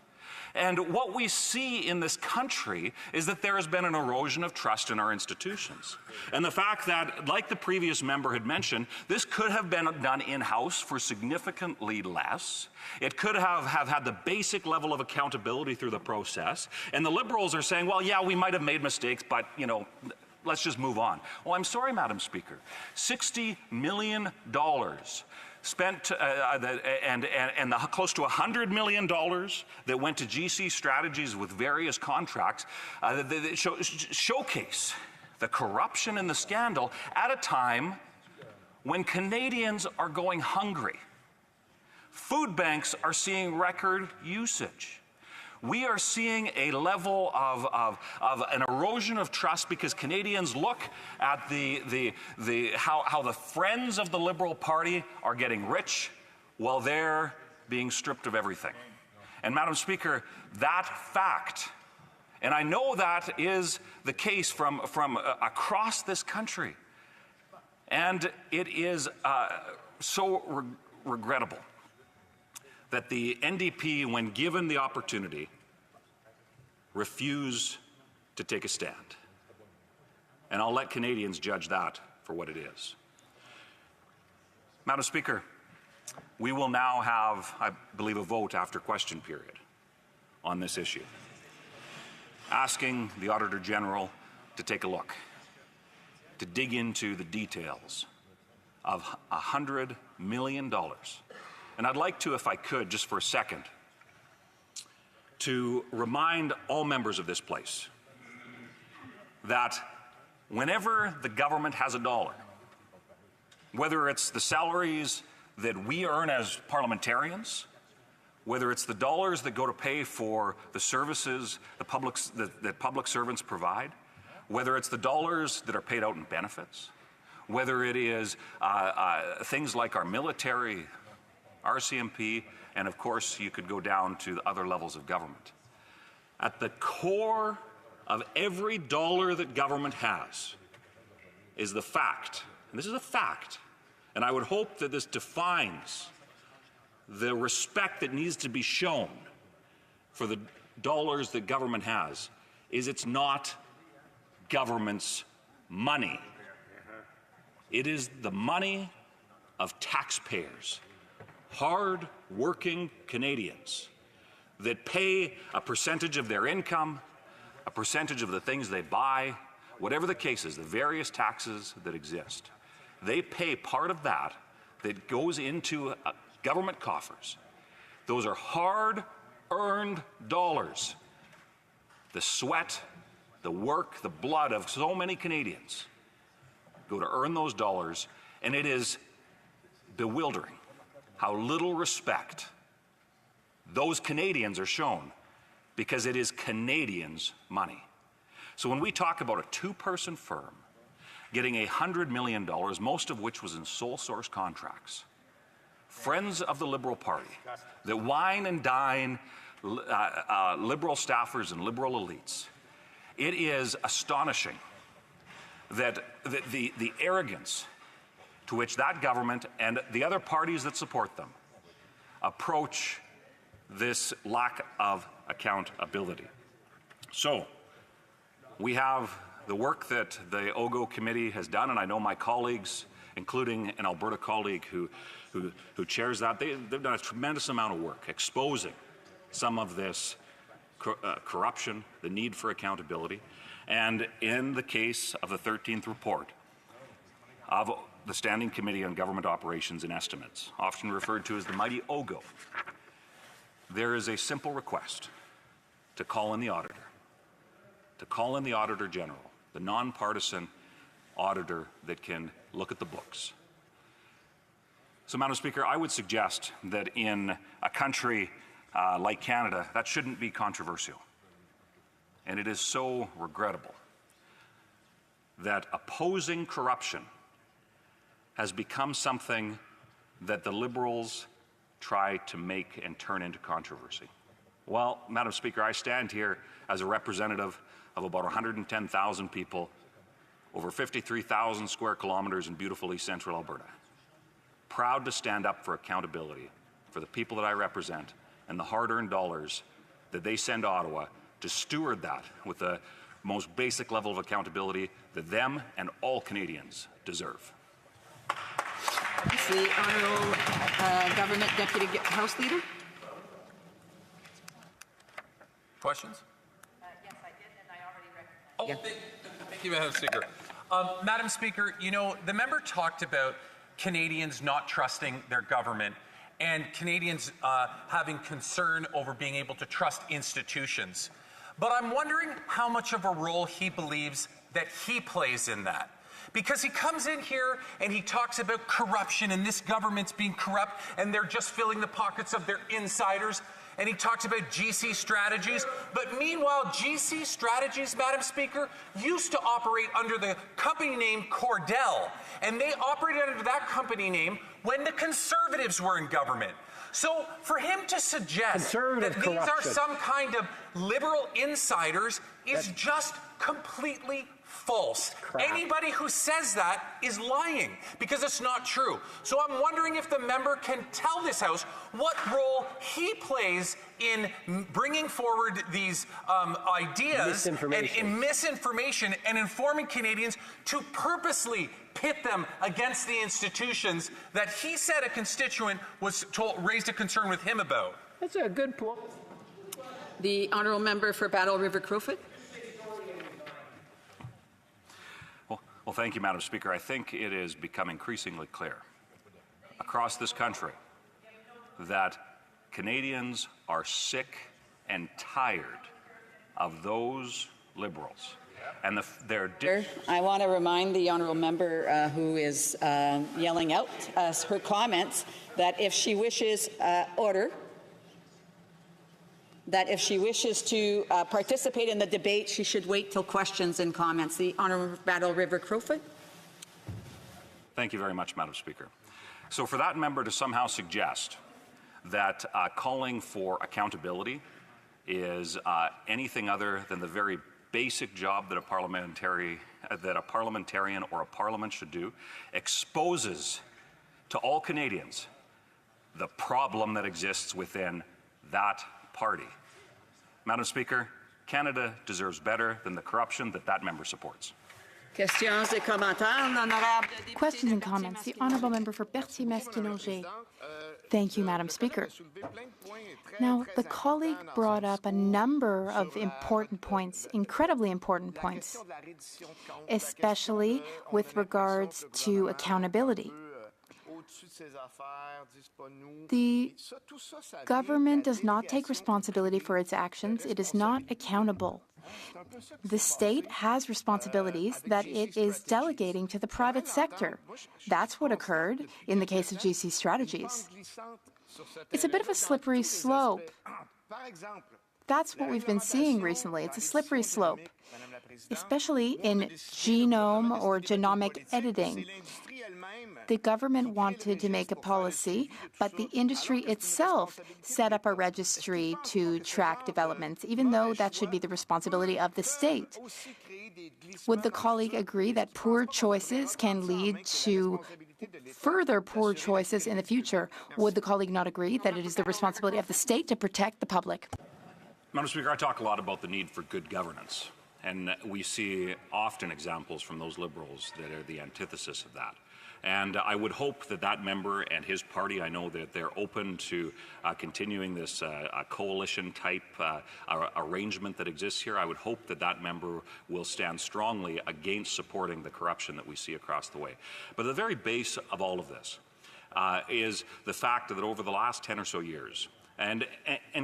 And what we see in this country is that there has been an erosion of trust in our institutions. And the fact that, like the previous member had mentioned, this could have been done in-house for significantly less. It could have had the basic level of accountability through the process. And the Liberals are saying, well, yeah, we might have made mistakes, but, you know, let's just move on. Well, I'm sorry, Madam Speaker. $60 million spent and the close to $100 million that went to GC Strategies with various contracts that showcase the corruption and the scandal at a time when Canadians are going hungry. Food banks are seeing record usage. We are seeing a level of an erosion of trust because Canadians look at how the friends of the Liberal Party are getting rich while they're being stripped of everything. And Madam Speaker, that fact, and I know that is the case from across this country, and it is so regrettable that the NDP, when given the opportunity, refuse to take a stand. And I'll let Canadians judge that for what it is. Madam Speaker, we will now have, I believe, a vote after question period on this issue, asking the Auditor General to take a look, to dig into the details of $100 million. And I'd like to, if I could, just for a second, to remind all members of this place that whenever the government has a dollar, whether it's the salaries that we earn as parliamentarians, whether it's the dollars that go to pay for the services that public servants provide, whether it's the dollars that are paid out in benefits, whether it is things like our military, RCMP, and of course you could go down to the other levels of government. At the core of every dollar that government has is the fact, and this is a fact, and I would hope that this defines the respect that needs to be shown for the dollars that government has, is it's not government's money. It is the money of taxpayers, hard-working Canadians that pay a percentage of their income, a percentage of the things they buy, whatever the case is, the various taxes that exist. They pay part of that that goes into government coffers. Those are hard-earned dollars. The sweat, the work, the blood of so many Canadians go to earn those dollars, and it is bewildering how little respect those Canadians are shown, because it is Canadians' money. So when we talk about a two-person firm getting $100 million, most of which was in sole source contracts, friends of the Liberal Party that wine and dine Liberal staffers and Liberal elites, it is astonishing that the arrogance to which that government and the other parties that support them approach this lack of accountability. So we have the work that the OGO committee has done, and I know my colleagues, including an Alberta colleague who chairs that, they've done a tremendous amount of work exposing some of this corruption, the need for accountability. And in the case of the 13th report of the Standing Committee on Government Operations and Estimates, often referred to as the mighty OGO, there is a simple request to call in the auditor, to call in the Auditor General, the nonpartisan auditor that can look at the books. So, Madam Speaker, I would suggest that in a country like Canada, that shouldn't be controversial. And it is so regrettable that opposing corruption has become something that the Liberals try to make and turn into controversy. Well, Madam Speaker, I stand here as a representative of about 110,000 people, over 53,000 square kilometers in beautiful East Central Alberta, proud to stand up for accountability for the people that I represent and the hard-earned dollars that they send to Ottawa to steward that with the most basic level of accountability that them and all Canadians deserve. The Honourable Government Deputy House Leader. Questions? Yes, I did, and I already recognized. Thank you, Madam Speaker. Madam Speaker, you know, the member talked about Canadians not trusting their government and Canadians having concern over being able to trust institutions. But I'm wondering how much of a role he believes that he plays in that. Because he comes in here and he talks about corruption and this government's being corrupt and they're just filling the pockets of their insiders. and he talked about GC strategies. But meanwhile, GC strategies, Madam Speaker, used to operate under the company name Cordell, and they operated under that company name when the Conservatives were in government. So for him to suggest that these are some kind of liberal insiders is just completely false. Anybody who says that is lying, because it's not true. So I'm wondering if the member can tell this House what role he plays in bringing forward these ideas and in misinformation and informing Canadians to purposely pit them against the institutions that he said a constituent was raised a concern with him about. That's a good point. The honourable member for Battle River Crowfoot. Well, thank you, Madam Speaker. I think it is become increasingly clear across this country that Canadians are sick and tired of those Liberals. And I want to remind the honourable member who is yelling out her comments that if she wishes that if she wishes to participate in the debate, she should wait till questions and comments. The honourable Battle River Crowfoot. Thank you very much, Madam Speaker. So for that member to somehow suggest that calling for accountability is anything other than the very basic job that a parliamentarian or a parliament should do, exposes to all Canadians the problem that exists within that party. Madam Speaker, Canada deserves better than the corruption that that member supports. Questions and comments. The Honourable Member for Berthier-Masquinongé. Thank you, Madam Speaker. Now, the colleague brought up a number of important points, incredibly important points, especially with regards to accountability. The government does not take responsibility for its actions. It is not accountable. The state has responsibilities that it is delegating to the private sector. That's what occurred in the case of GC strategies. It's a bit of a slippery slope. That's what we've been seeing recently. It's a slippery slope, especially in genome or genomic editing. The government wanted to make a policy, but the industry itself set up a registry to track developments, even though that should be the responsibility of the state. Would the colleague agree that poor choices can lead to further poor choices in the future? Would the colleague not agree that it is the responsibility of the state to protect the public? Madam Speaker, I talk a lot about the need for good governance, and we see often examples from those Liberals that are the antithesis of that. And I would hope that that member and his party, I know that they're open to continuing this coalition-type arrangement that exists here. I would hope that that member will stand strongly against supporting the corruption that we see across the way. But the very base of all of this is the fact that over the last 10 or so years, and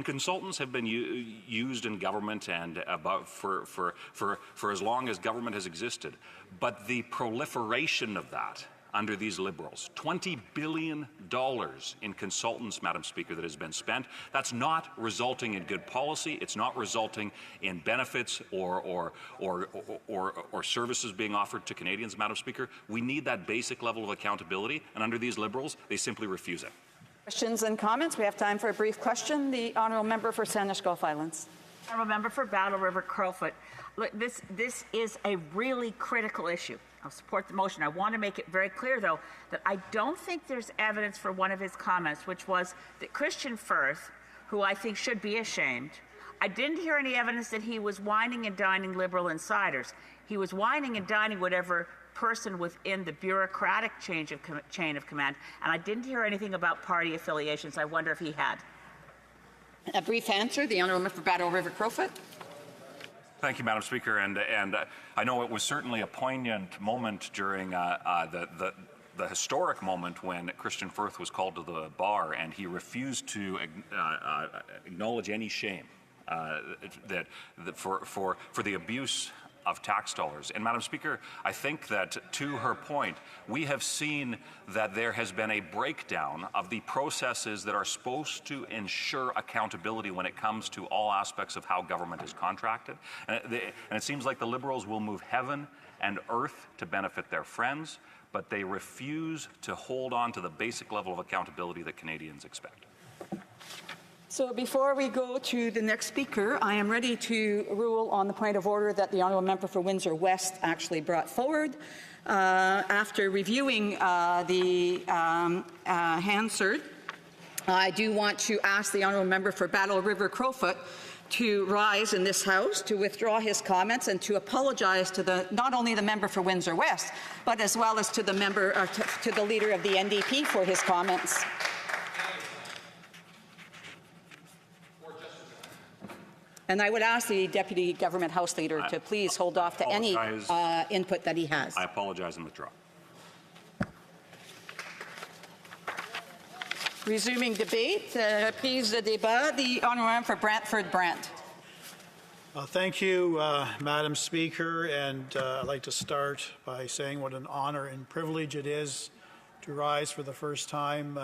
consultants have been used in government and for as long as government has existed. But the proliferation of that under these Liberals, $20 billion in consultants, Madam Speaker, that has been spent. That's not resulting in good policy. It's not resulting in benefits or services being offered to Canadians, Madam Speaker. We need that basic level of accountability, and under these Liberals, they simply refuse it. Questions and comments. We have time for a brief question. The honourable member for Saanich Gulf Islands. Honourable member for Battle River Crowfoot. Look, this is a really critical issue. I'll support the motion. I want to make it very clear, though, that I don't think there's evidence for one of his comments, which was that Christian Firth, who I think should be ashamed, I didn't hear any evidence that he was whining and dining Liberal insiders. He was whining and dining whatever person within the bureaucratic chain of command, and I didn't hear anything about party affiliations. I wonder if he had. A brief answer. The honourable member for Battle River Crowfoot. Thank you, Madam Speaker, and I know it was certainly a poignant moment during the historic moment when Christian Firth was called to the bar, and he refused to acknowledge any shame for the abuse of tax dollars. And Madam Speaker, I think that to her point, we have seen that there has been a breakdown of the processes that are supposed to ensure accountability when it comes to all aspects of how government is contracted. And it seems like the Liberals will move heaven and earth to benefit their friends, but they refuse to hold on to the basic level of accountability that Canadians expect. So before we go to the next speaker, I am ready to rule on the point of order that the honourable member for Windsor West actually brought forward. After reviewing the Hansard, I do want to ask the honourable member for Battle River Crowfoot to rise in this House, to withdraw his comments, and to apologize to not only the member for Windsor West, but as well as to the member, to the leader of the NDP for his comments. And I would ask the Deputy Government House Leader to please hold off to any input that he has. I apologize and withdraw. Resuming debate, reprise de débat, the honourable member for Brantford-Brant. Thank you, Madam Speaker, and I'd like to start by saying what an honour and privilege it is to rise for the first time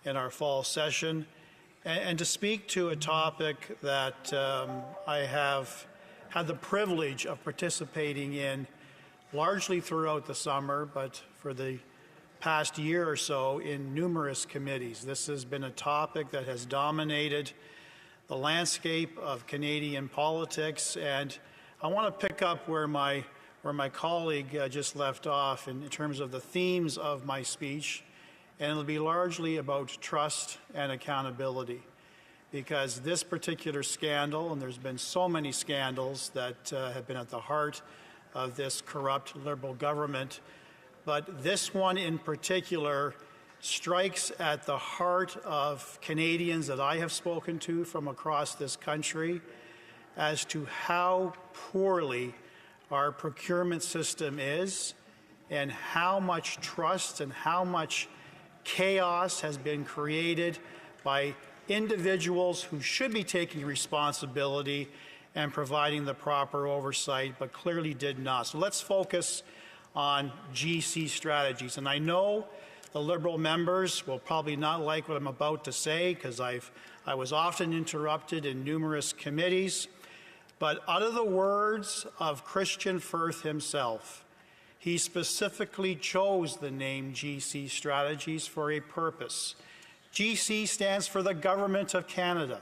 in our fall session and to speak to a topic that I have had the privilege of participating in largely throughout the summer, but for the past year or so in numerous committees. This has been a topic that has dominated the landscape of Canadian politics, and I want to pick up where my colleague just left off in terms of the themes of my speech, and it'll be largely about trust and accountability, because this particular scandal, and there's been so many scandals that have been at the heart of this corrupt Liberal government, but this one in particular strikes at the heart of Canadians that I have spoken to from across this country as to how poorly our procurement system is and how much trust and how much chaos has been created by individuals who should be taking responsibility and providing the proper oversight, but clearly did not. So let's focus on GC strategies. And I know the Liberal members will probably not like what I'm about to say, because I was often interrupted in numerous committees, but out of the words of Christian Firth himself, he specifically chose the name GC strategies for a purpose. GC stands for the Government of Canada.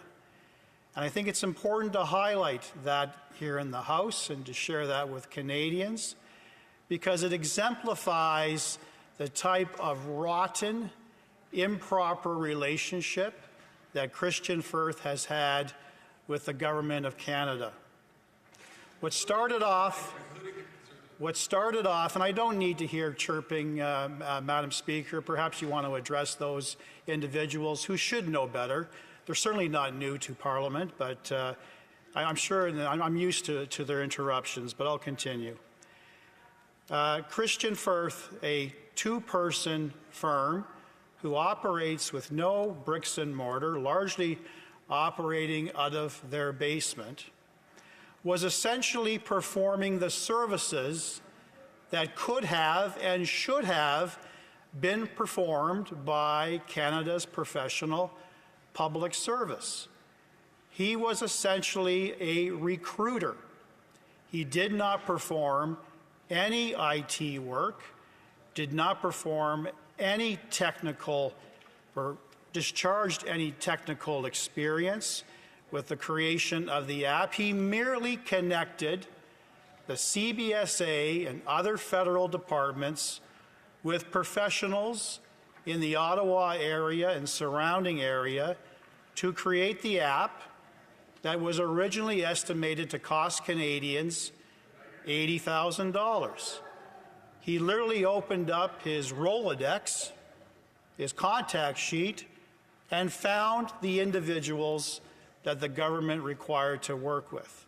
And I think it's important to highlight that here in the House and to share that with Canadians, because it exemplifies the type of rotten, improper relationship that Christian Firth has had with the Government of Canada. What started off, and I don't need to hear chirping, Madam Speaker, perhaps you want to address those individuals who should know better. They're certainly not new to Parliament, but I'm sure I'm used to their interruptions, but I'll continue. Christian Firth, a two-person firm who operates with no bricks and mortar, largely operating out of their basement, was essentially performing the services that could have and should have been performed by Canada's professional public service. He was essentially a recruiter. He did not perform any IT work, did not perform any technical or discharged any technical experience with the creation of the app. He merely connected the CBSA and other federal departments with professionals in the Ottawa area and surrounding area to create the app that was originally estimated to cost Canadians $80,000. He literally opened up his Rolodex, his contact sheet, and found the individuals that the government required to work with.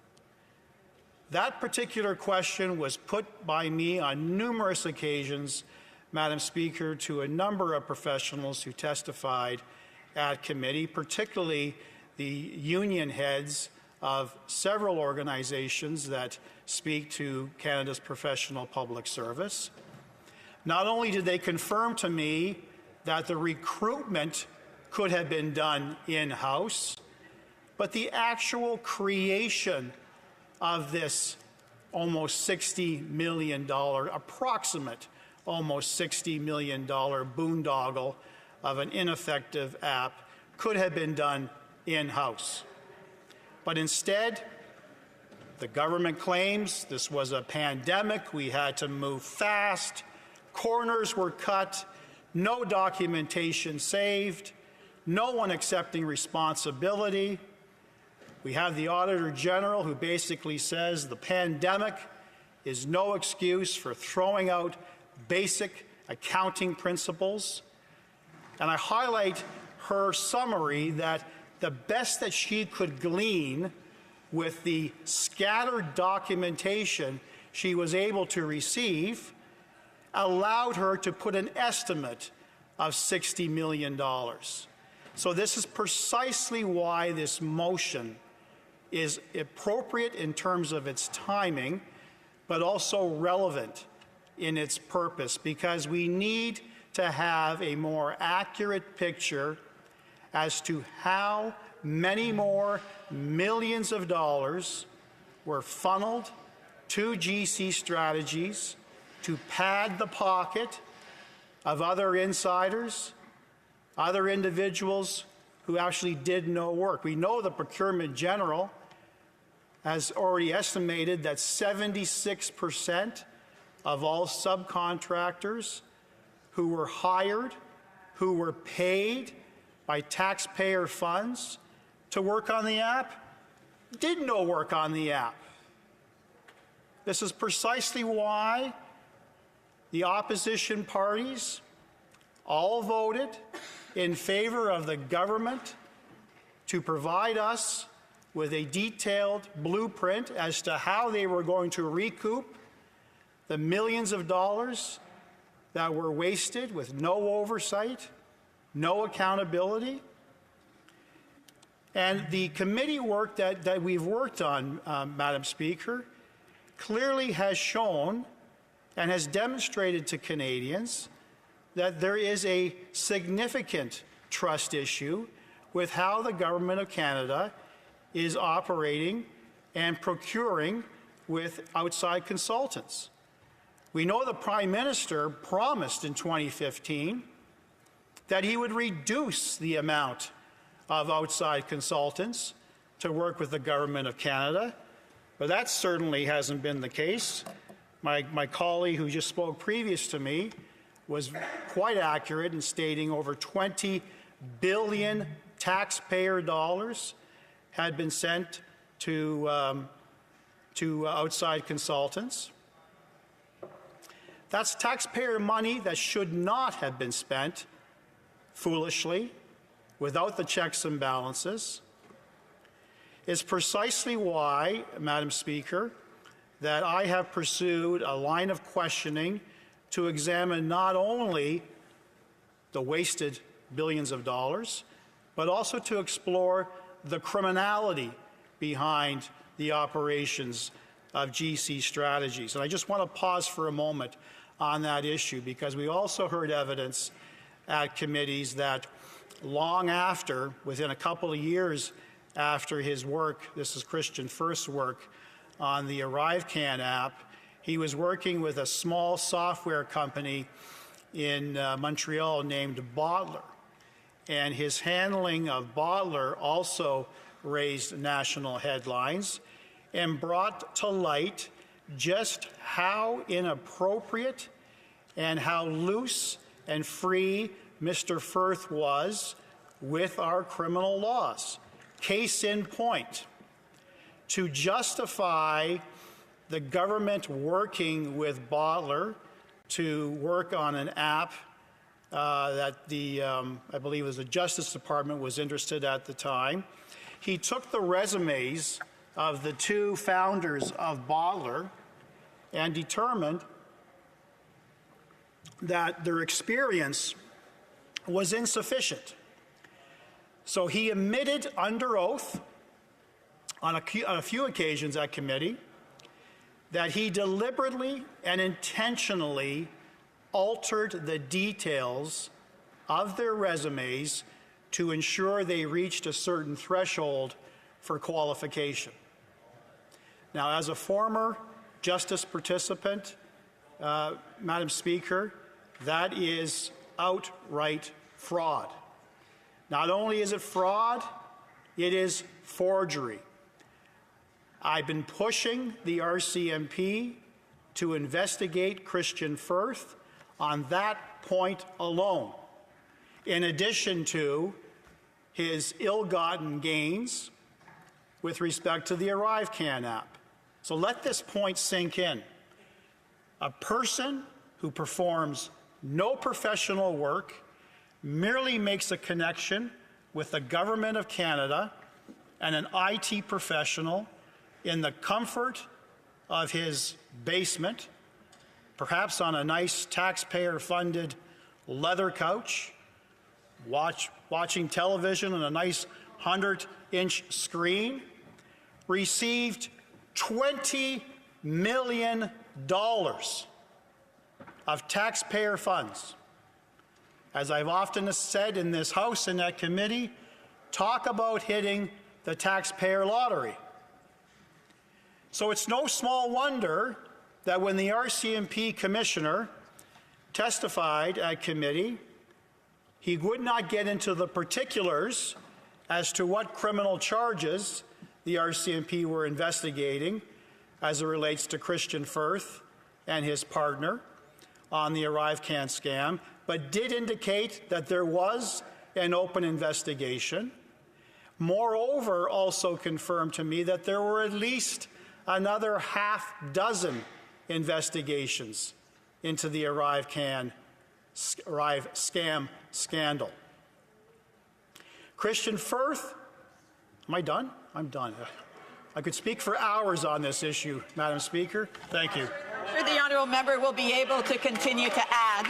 That particular question was put by me on numerous occasions, Madam Speaker, to a number of professionals who testified at committee, particularly the union heads of several organizations that speak to Canada's professional public service. Not only did they confirm to me that the recruitment could have been done in-house, but the actual creation of this almost $60 million, approximate almost $60 million boondoggle of an ineffective app could have been done in-house. But instead, the government claims this was a pandemic, we had to move fast, corners were cut, no documentation saved, no one accepting responsibility. We have the Auditor General who basically says the pandemic is no excuse for throwing out basic accounting principles. And I highlight her summary that the best that she could glean with the scattered documentation she was able to receive allowed her to put an estimate of $60 million. So this is precisely why this motion is appropriate in terms of its timing, but also relevant in its purpose, because we need to have a more accurate picture as to how many more millions of dollars were funneled to GC strategies to pad the pocket of other insiders, other individuals who actually did no work. We know the Procurement General has already estimated that 76% of all subcontractors who were hired, who were paid by taxpayer funds to work on the app, did no work on the app. This is precisely why the opposition parties all voted in favor of the government to provide us with a detailed blueprint as to how they were going to recoup the millions of dollars that were wasted with no oversight, no accountability. And the committee work that we've worked on, Madam Speaker, clearly has shown and has demonstrated to Canadians that there is a significant trust issue with how the Government of Canada is operating and procuring with outside consultants. We know the Prime Minister promised in 2015 that he would reduce the amount of outside consultants to work with the Government of Canada, but that certainly hasn't been the case. My colleague who just spoke previous to me was quite accurate in stating over 20 billion taxpayer dollars had been sent to outside consultants. That's taxpayer money that should not have been spent foolishly, without the checks and balances. It's precisely why, Madam Speaker, that I have pursued a line of questioning to examine not only the wasted billions of dollars, but also to explore the criminality behind the operations of GC strategies. And I just want to pause for a moment on that issue, because we also heard evidence at committees that long after, within a couple of years after his work, this is Christian Firth's work on the ArriveCan app, he was working with a small software company in Montreal named Bottler. And his handling of Bottler also raised national headlines and brought to light just how inappropriate and how loose and free Mr. Firth was with our criminal laws. Case in point, to justify the government working with Bottler to work on an app that I believe it was the Justice Department was interested at the time, he took the resumes of the two founders of Bottler and determined that their experience was insufficient. So he admitted under oath on a few occasions at committee that he deliberately and intentionally altered the details of their resumes to ensure they reached a certain threshold for qualification. Now, as a former justice participant, Madam Speaker, that is outright fraud. Not only is it fraud, it is forgery. I've been pushing the RCMP to investigate Christian Firth on that point alone, in addition to his ill-gotten gains with respect to the ArriveCan app. So let this point sink in. A person who performs no professional work merely makes a connection with the Government of Canada and an IT professional in the comfort of his basement, perhaps on a nice taxpayer-funded leather couch, watching television on a nice 100-inch screen, received $20 million of taxpayer funds. As I've often said in this House and at committee, talk about hitting the taxpayer lottery. So it's no small wonder that when the RCMP commissioner testified at committee, he would not get into the particulars as to what criminal charges the RCMP were investigating as it relates to Christian Firth and his partner on the ArriveCan scam, but did indicate that there was an open investigation. Moreover, also confirmed to me that there were at least another half-dozen investigations into the ArriveCan scam scandal. Christian Firth, am I done? I'm done. I could speak for hours on this issue, Madam Speaker. Thank you. I'm sure the honourable member will be able to continue to add.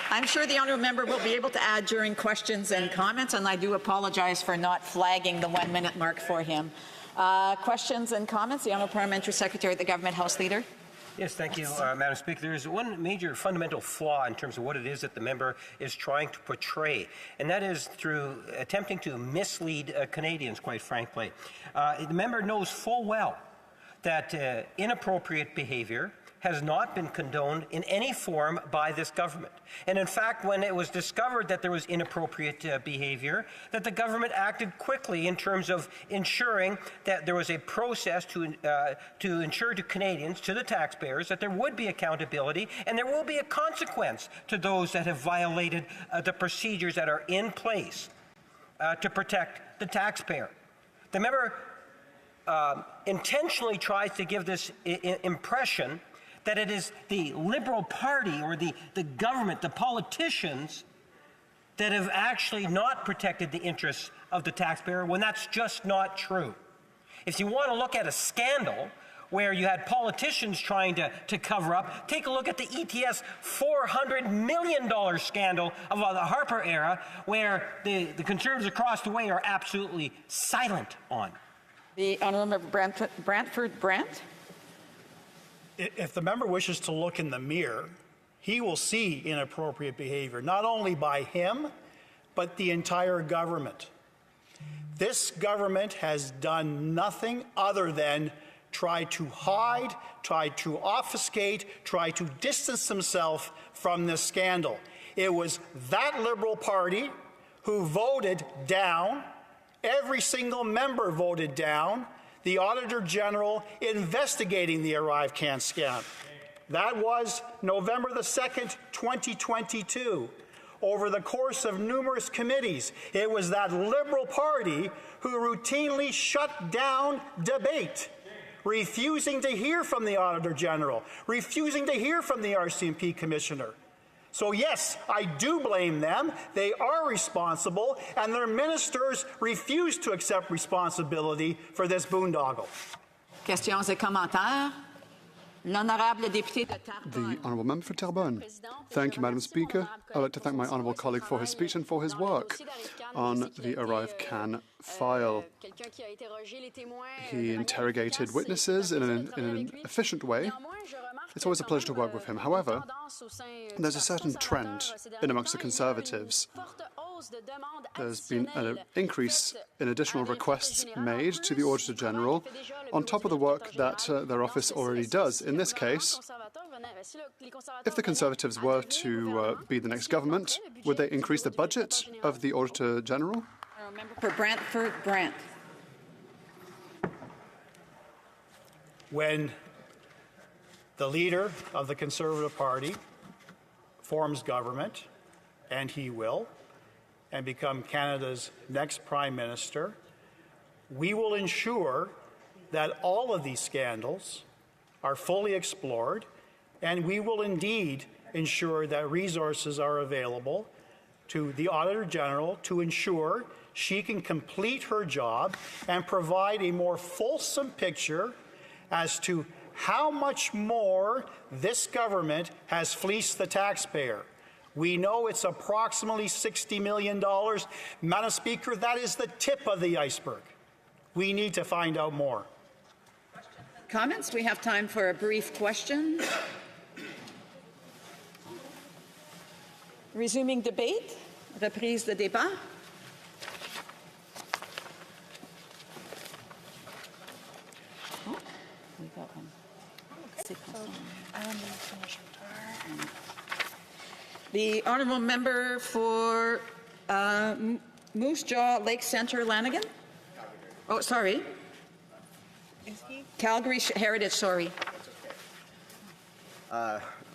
I'm sure the honourable member will be able to add during questions and comments, and I do apologize for not flagging the 1 minute mark for him. Questions and comments? The Honourable Parliamentary Secretary at the Government House Leader. Yes, thank you, Madam Speaker. There is one major fundamental flaw in terms of what it is that the member is trying to portray, and that is through attempting to mislead Canadians, quite frankly. The member knows full well that inappropriate behaviour has not been condoned in any form by this government. And in fact, when it was discovered that there was inappropriate behavior, that the government acted quickly in terms of ensuring that there was a process to ensure to Canadians, to the taxpayers, that there would be accountability and there will be a consequence to those that have violated the procedures that are in place to protect the taxpayer. The member intentionally tries to give this impression that it is the Liberal Party or the government, the politicians, that have actually not protected the interests of the taxpayer, when that's just not true. If you want to look at a scandal where you had politicians trying to cover up, take a look at the ETS $400 million scandal of the Harper era, where the Conservatives across the way are absolutely silent on. The Honourable Member Brantford Brant. If the member wishes to look in the mirror, he will see inappropriate behavior, not only by him, but the entire government. This government has done nothing other than try to hide, try to obfuscate, try to distance himself from this scandal. It was that Liberal Party who voted down, every single member voted down, the Auditor General investigating the ArriveCan scam. That was November the 2nd, 2022. Over the course of numerous committees, it was that Liberal Party who routinely shut down debate, refusing to hear from the Auditor General, refusing to hear from the RCMP Commissioner. So yes, I do blame them. They are responsible, and their ministers refuse to accept responsibility for this boondoggle. Questions et commentaires? The Honourable Member for Terrebonne. Thank you, Madam Speaker. I'd like to thank my honourable colleague for his speech and for his work on the ArriveCan file. He interrogated witnesses in an efficient way. It's always a pleasure to work with him. However, there's a certain trend in amongst the Conservatives. There's been an increase in additional requests made to the Auditor General on top of the work that their office already does. In this case, if the Conservatives were to be the next government, would they increase the budget of the Auditor General? For Brantford Brant. When the leader of the Conservative Party forms government, and he will, and become Canada's next Prime Minister, we will ensure that all of these scandals are fully explored, and we will indeed ensure that resources are available to the Auditor General to ensure she can complete her job and provide a more fulsome picture as to how much more this government has fleeced the taxpayer. We know it's approximately $60 million. Madam Speaker, that is the tip of the iceberg. We need to find out more. Comments? We have time for a brief question. Resuming debate. Reprise de débat. Oh, we got one. The honourable member for Moose Jaw Lake Centre, Lanigan. Oh, sorry. Calgary Heritage, sorry.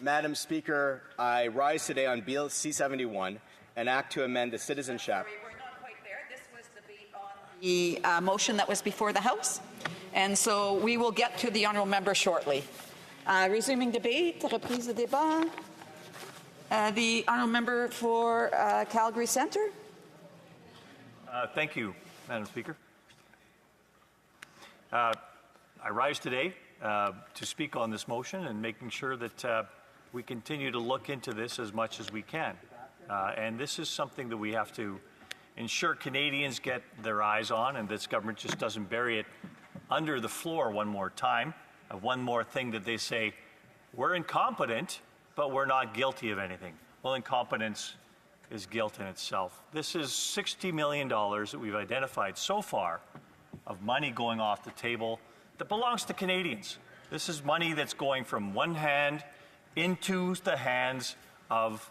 Madam Speaker, I rise today on Bill C-71, an act to amend the Citizenship. Sorry, we're not quite there. This was the debate on the motion that was before the House, and so we will get to the honourable member shortly. Resuming debate, reprise de débat. The honourable member for Calgary Centre. Thank you, Madam Speaker. I rise today to speak on this motion and making sure that we continue to look into this as much as we can. And this is something that we have to ensure Canadians get their eyes on, and this government just doesn't bury it under the floor one more time. One more thing that they say, we're incompetent, but we're not guilty of anything. Well, incompetence is guilt in itself. This is $60 million that we've identified so far of money going off the table that belongs to Canadians. This is money that's going from one hand into the hands of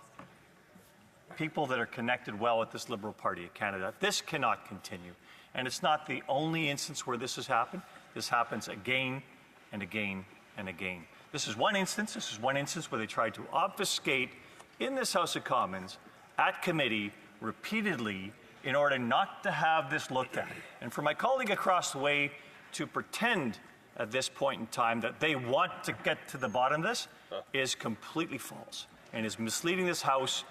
people that are connected well with this Liberal Party of Canada. This cannot continue. And it's not the only instance where this has happened. This happens again and again and again. This is one instance. This is one instance where they tried to obfuscate in this House of Commons at committee repeatedly in order not to have this looked at. And for my colleague across the way to pretend at this point in time that they want to get to the bottom of this is completely false and is misleading this House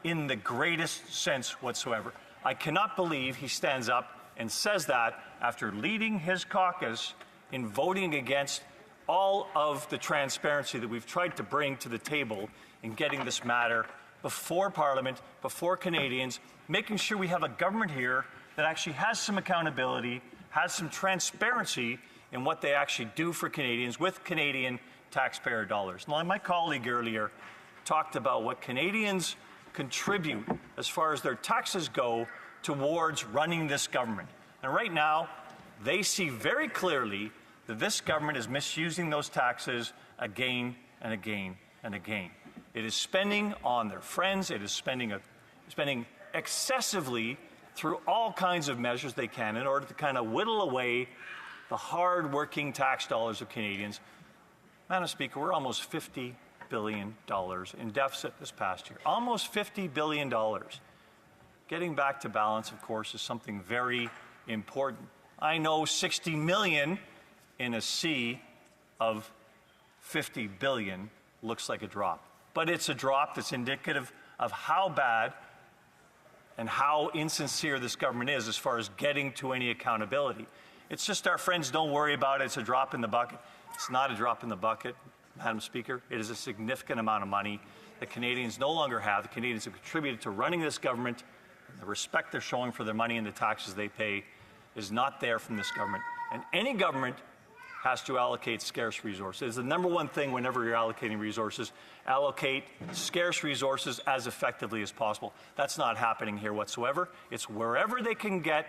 in the greatest sense whatsoever. I cannot believe he stands up and says that after leading his caucus in voting against all of the transparency that we've tried to bring to the table in getting this matter before Parliament, before Canadians, making sure we have a government here that actually has some accountability, has some transparency in what they actually do for Canadians with Canadian taxpayer dollars. Now, my colleague earlier talked about what Canadians contribute as far as their taxes go towards running this government. And right now, they see very clearly that this government is misusing those taxes again and again and again. It is spending on their friends. It is spending excessively through all kinds of measures they can in order to kind of whittle away the hard-working tax dollars of Canadians. Madam Speaker, we're almost $50 billion in deficit this past year. Almost $50 billion. Getting back to balance, of course, is something very important. I know 60 million in a sea of 50 billion looks like a drop. But it's a drop that's indicative of how bad and how insincere this government is as far as getting to any accountability. It's just our friends don't worry about it. It's a drop in the bucket. It's not a drop in the bucket. Madam Speaker. It is a significant amount of money that Canadians no longer have. The Canadians have contributed to running this government. The respect they're showing for their money and the taxes they pay is not there from this government. And any government has to allocate scarce resources. It's the number one thing whenever you're allocating resources. Allocate scarce resources as effectively as possible. That's not happening here whatsoever. It's wherever they can get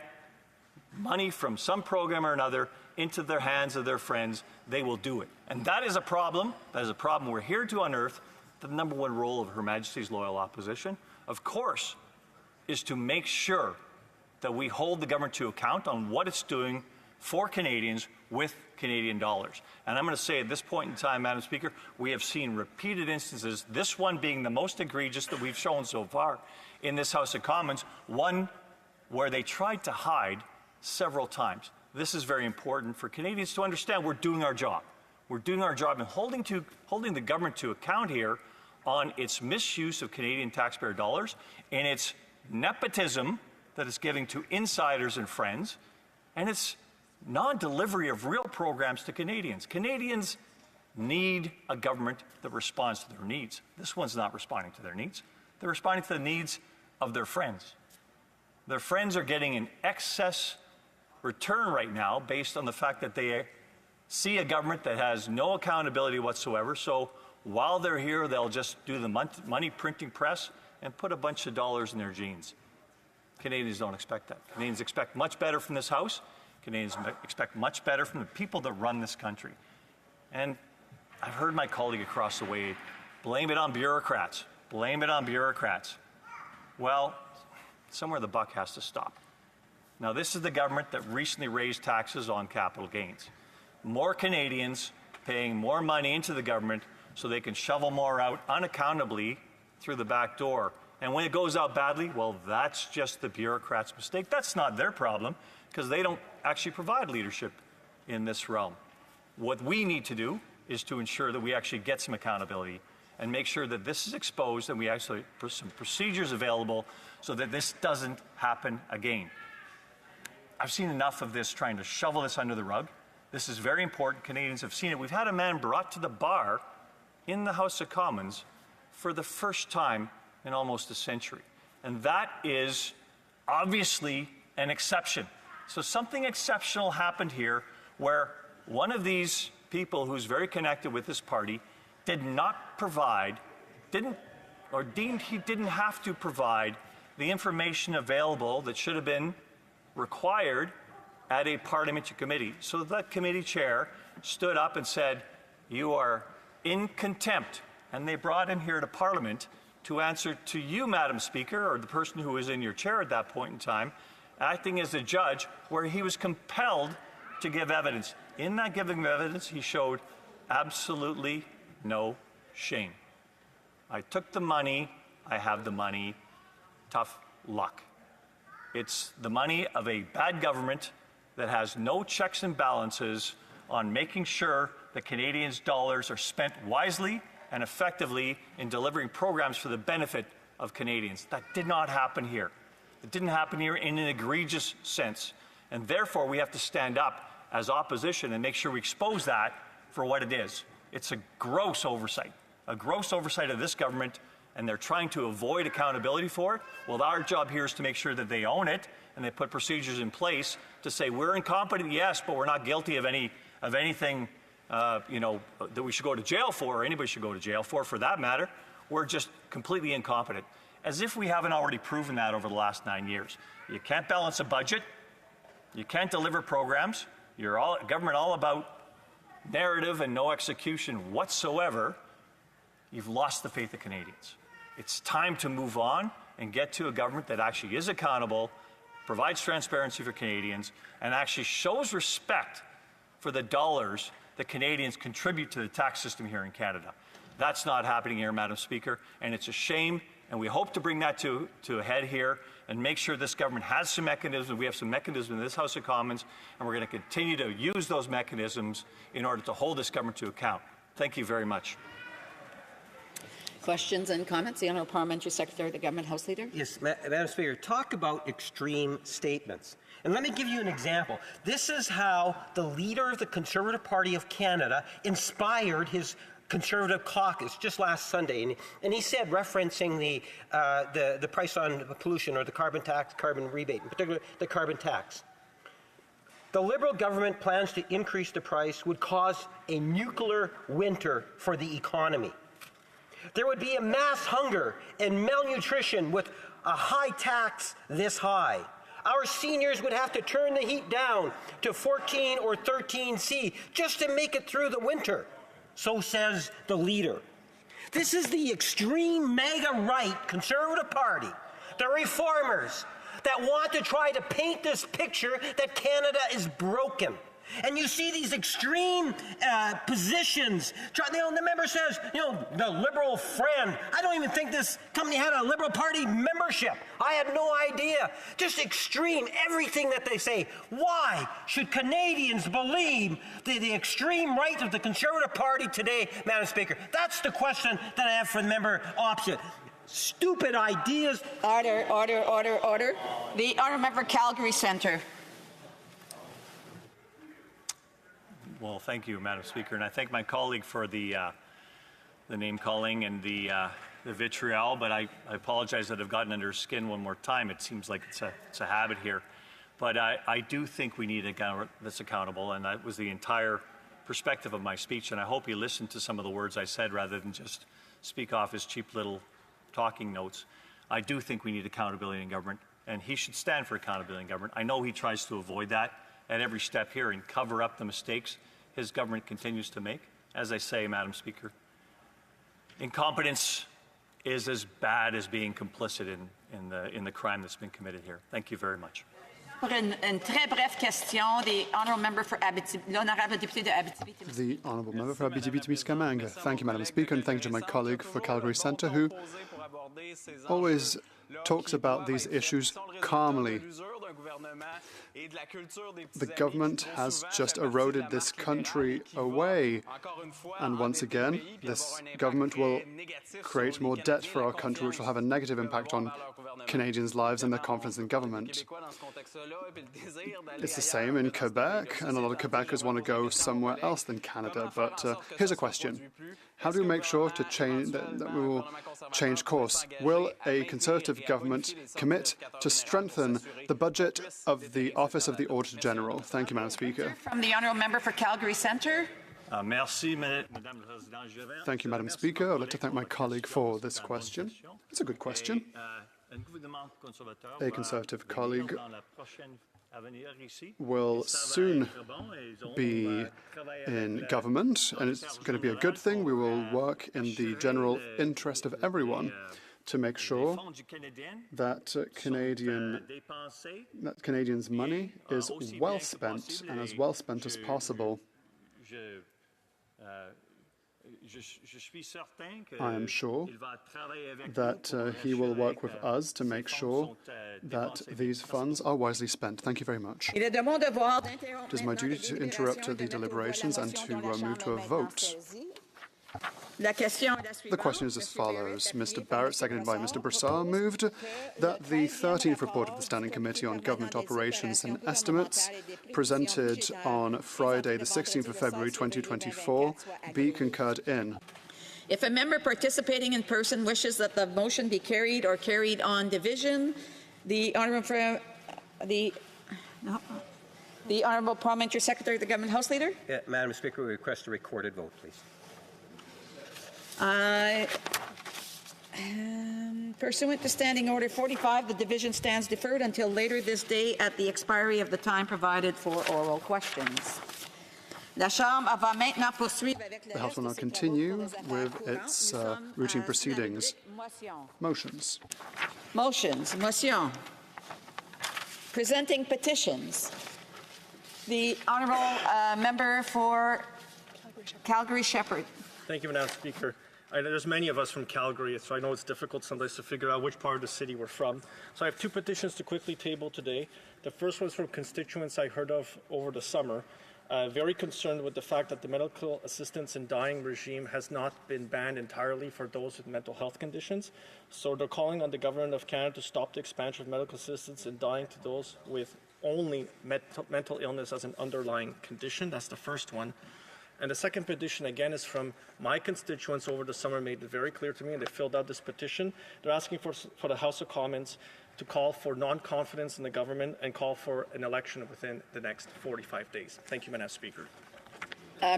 money from some program or another into their hands of their friends, they will do it. And that is a problem. That is a problem we're here to unearth. The number one role of Her Majesty's loyal opposition, of course, is to make sure that we hold the government to account on what it's doing for Canadians with Canadian dollars. And I'm going to say at this point in time, Madam Speaker, we have seen repeated instances, this one being the most egregious that we've shown so far in this House of Commons, one where they tried to hide several times. This is very important for Canadians to understand we're doing our job. We're doing our job in holding the government to account here on its misuse of Canadian taxpayer dollars and its nepotism that it's giving to insiders and friends, and its non-delivery of real programs to Canadians. Canadians need a government that responds to their needs. This one's not responding to their needs. They're responding to the needs of their friends. Their friends are getting an excess return right now based on the fact that they see a government that has no accountability whatsoever. So while they're here, they'll just do the money printing press and put a bunch of dollars in their jeans. Canadians don't expect that. Canadians expect much better from this House. Canadians expect much better from the people that run this country. And I've heard my colleague across the way blame it on bureaucrats. Blame it on bureaucrats. Well, somewhere the buck has to stop. Now, this is the government that recently raised taxes on capital gains. More Canadians paying more money into the government so they can shovel more out unaccountably through the back door. And when it goes out badly, well, that's just the bureaucrats' mistake. That's not their problem, because they don't actually provide leadership in this realm. What we need to do is to ensure that we actually get some accountability and make sure that this is exposed and we actually put some procedures available so that this doesn't happen again. I've seen enough of this trying to shovel this under the rug. This is very important. Canadians have seen it. We've had a man brought to the bar in the House of Commons for the first time in almost a century. And that is obviously an exception. So something exceptional happened here where one of these people who's very connected with this party did not provide, deemed he didn't have to provide the information available that should have been required at a parliamentary committee. So that committee chair stood up and said, "You are in contempt." And they brought him here to Parliament to answer to you, Madam Speaker, or the person who was in your chair at that point in time, acting as a judge, where he was compelled to give evidence. In that giving of evidence, he showed absolutely no shame. I took the money, I have the money, tough luck. It's the money of a bad government that has no checks and balances on making sure that Canadians' dollars are spent wisely and effectively in delivering programs for the benefit of Canadians. That did not happen here. It didn't happen here in an egregious sense. And therefore, we have to stand up as opposition and make sure we expose that for what it is. It's a gross oversight of this government, and they're trying to avoid accountability for it. Well, our job here is to make sure that they own it and they put procedures in place to say we're incompetent, yes, but we're not guilty of anything that we should go to jail for, or anybody should go to jail for that matter. We're just completely incompetent. As if we haven't already proven that over the last 9 years. You can't balance a budget. You can't deliver programs. You're government all about narrative and no execution whatsoever. You've lost the faith of Canadians. It's time to move on and get to a government that actually is accountable, provides transparency for Canadians, and actually shows respect for the dollars that Canadians contribute to the tax system here in Canada. That's not happening here, Madam Speaker, and it's a shame, and we hope to bring that to a head here and make sure this government has some mechanisms. We have some mechanisms in this House of Commons, and we're going to continue to use those mechanisms in order to hold this government to account. Thank you very much. Questions and comments? The Honourable Parliamentary Secretary, the Government House Leader. Yes, Madam Speaker, talk about extreme statements. And let me give you an example. This is how the leader of the Conservative Party of Canada inspired his Conservative caucus just last Sunday, and he said, referencing the price on pollution or the carbon tax, carbon rebate, in particular the carbon tax. The Liberal government plans to increase the price would cause a nuclear winter for the economy. There would be a mass hunger and malnutrition with a high tax this high. Our seniors would have to turn the heat down to 14 or 13C just to make it through the winter. So says the leader. This is the extreme MAGA right Conservative Party, the reformers, that want to try to paint this picture that Canada is broken. And you see these extreme positions. The member says, the Liberal friend. I don't even think this company had a Liberal Party membership. I had no idea. Just extreme, everything that they say. Why should Canadians believe the extreme right of the Conservative Party today, Madam Speaker? That's the question that I have for the member opposite. Stupid ideas. Order. The honourable member Calgary Centre. Well, thank you, Madam Speaker, and I thank my colleague for the name calling and the vitriol. But I apologize that I've gotten under her skin one more time. It seems like it's a habit here. But I do think we need a government that's accountable, and that was the entire perspective of my speech. And I hope you listened to some of the words I said rather than just speak off his cheap little talking notes. I do think we need accountability in government, and he should stand for accountability in government. I know he tries to avoid that at every step here and cover up the mistakes his government continues to make. As I say, Madam Speaker, incompetence is as bad as being complicit in the crime that's been committed here. Thank you very much. Pour une très brève question, the honourable member for Abitibi, l'honorable député de Abitibi. The honourable member for Abitibi-Témiscamingue. Thank you, Madam Speaker, and thank you to my colleague for Calgary Centre, who always talks about these issues calmly. The government has just eroded this country away, and once again, this government will create more debt for our country, which will have a negative impact on Canadians' lives and their confidence in government. It's the same in Quebec, and a lot of Quebecers want to go somewhere else than Canada. But here's a question. How do we make sure to change that we will change course? Will a Conservative government commit to strengthen the budget of the Office of the Auditor General? Thank you, Madam Speaker. From the honourable member for Calgary Centre. Thank you, Madam Speaker. I'd like to thank my colleague for this question. It's a good question. A Conservative colleague will soon be in government, and it's going to be a good thing. We will work in the general interest of everyone to make sure that Canadians' money is well spent and as well spent as possible. I am sure that he will work with us to make sure that these funds are wisely spent. Thank you very much. It is my duty to interrupt the deliberations and to move to a vote. The question is as follows. Mr. Barrett, seconded by Mr. Broussard, moved that the 13th report of the Standing Committee on Government Operations and Estimates, presented on Friday, the 16th of February 2024, be concurred in. If a member participating in person wishes that the motion be carried or carried on division, the honourable Parliamentary Secretary of the Government House Leader. Madam Speaker, we request a recorded vote, please. Pursuant to Standing Order 45, the division stands deferred until later this day at the expiry of the time provided for oral questions. The House will now continue with its routine proceedings. Motions. Motion. Presenting petitions. The honourable member for Calgary Shepherd. Thank you, Madam Speaker. There's many of us from Calgary, so I know it's difficult sometimes to figure out which part of the city we're from. So I have two petitions to quickly table today. The first one's from constituents I heard of over the summer, very concerned with the fact that the medical assistance in dying regime has not been banned entirely for those with mental health conditions. So they're calling on the Government of Canada to stop the expansion of medical assistance in dying to those with only mental illness as an underlying condition. That's the first one. And the second petition, again, is from my constituents over the summer, made it very clear to me, and they filled out this petition. They're asking for the House of Commons to call for non-confidence in the government and call for an election within the next 45 days. Thank you, Madam Speaker.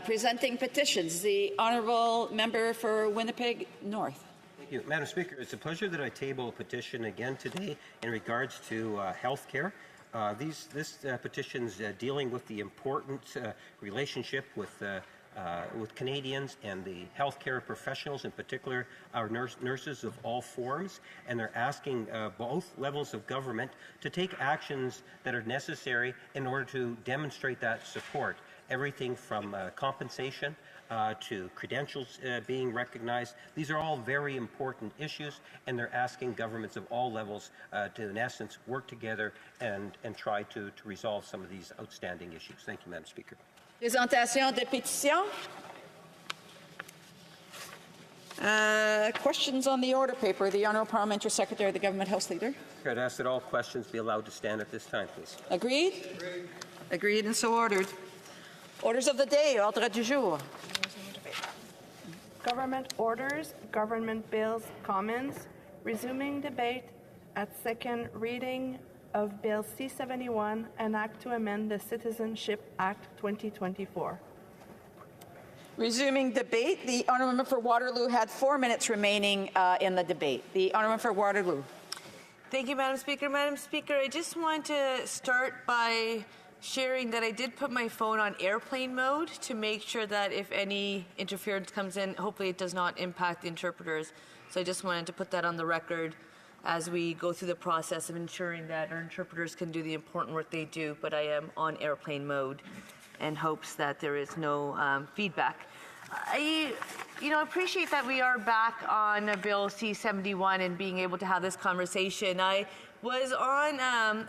Presenting petitions, the Honourable Member for Winnipeg North. Thank you. Madam Speaker, it's a pleasure that I table a petition again today in regards to health care. This petition's dealing with the important relationship with Canadians and the healthcare professionals, in particular our nurses of all forms, and they're asking both levels of government to take actions that are necessary in order to demonstrate that support. Everything from compensation to credentials being recognized. These are all very important issues, and they're asking governments of all levels to, in essence, work together and try to resolve some of these outstanding issues. Thank you, Madam Speaker. Présentation de pétition. Questions on the order paper. The Honourable Parliamentary Secretary of the Government House Leader. I'd ask that all questions be allowed to stand at this time, please. Agreed? Agreed. Agreed and so ordered. Orders of the day. Ordre du jour. Government orders, government bills, comments, resuming debate at second reading of Bill C-71, an act to amend the Citizenship Act 2024. Resuming debate, the Honourable Member for Waterloo had 4 minutes remaining in the debate. The Honourable Member for Waterloo. Thank you, Madam Speaker. Madam Speaker, I just want to start by sharing that I did put my phone on airplane mode to make sure that if any interference comes in, hopefully it does not impact the interpreters. So I just wanted to put that on the record as we go through the process of ensuring that our interpreters can do the important work they do, but I am on airplane mode in hopes that there is no feedback. I appreciate that we are back on Bill C-71 and being able to have this conversation. I was on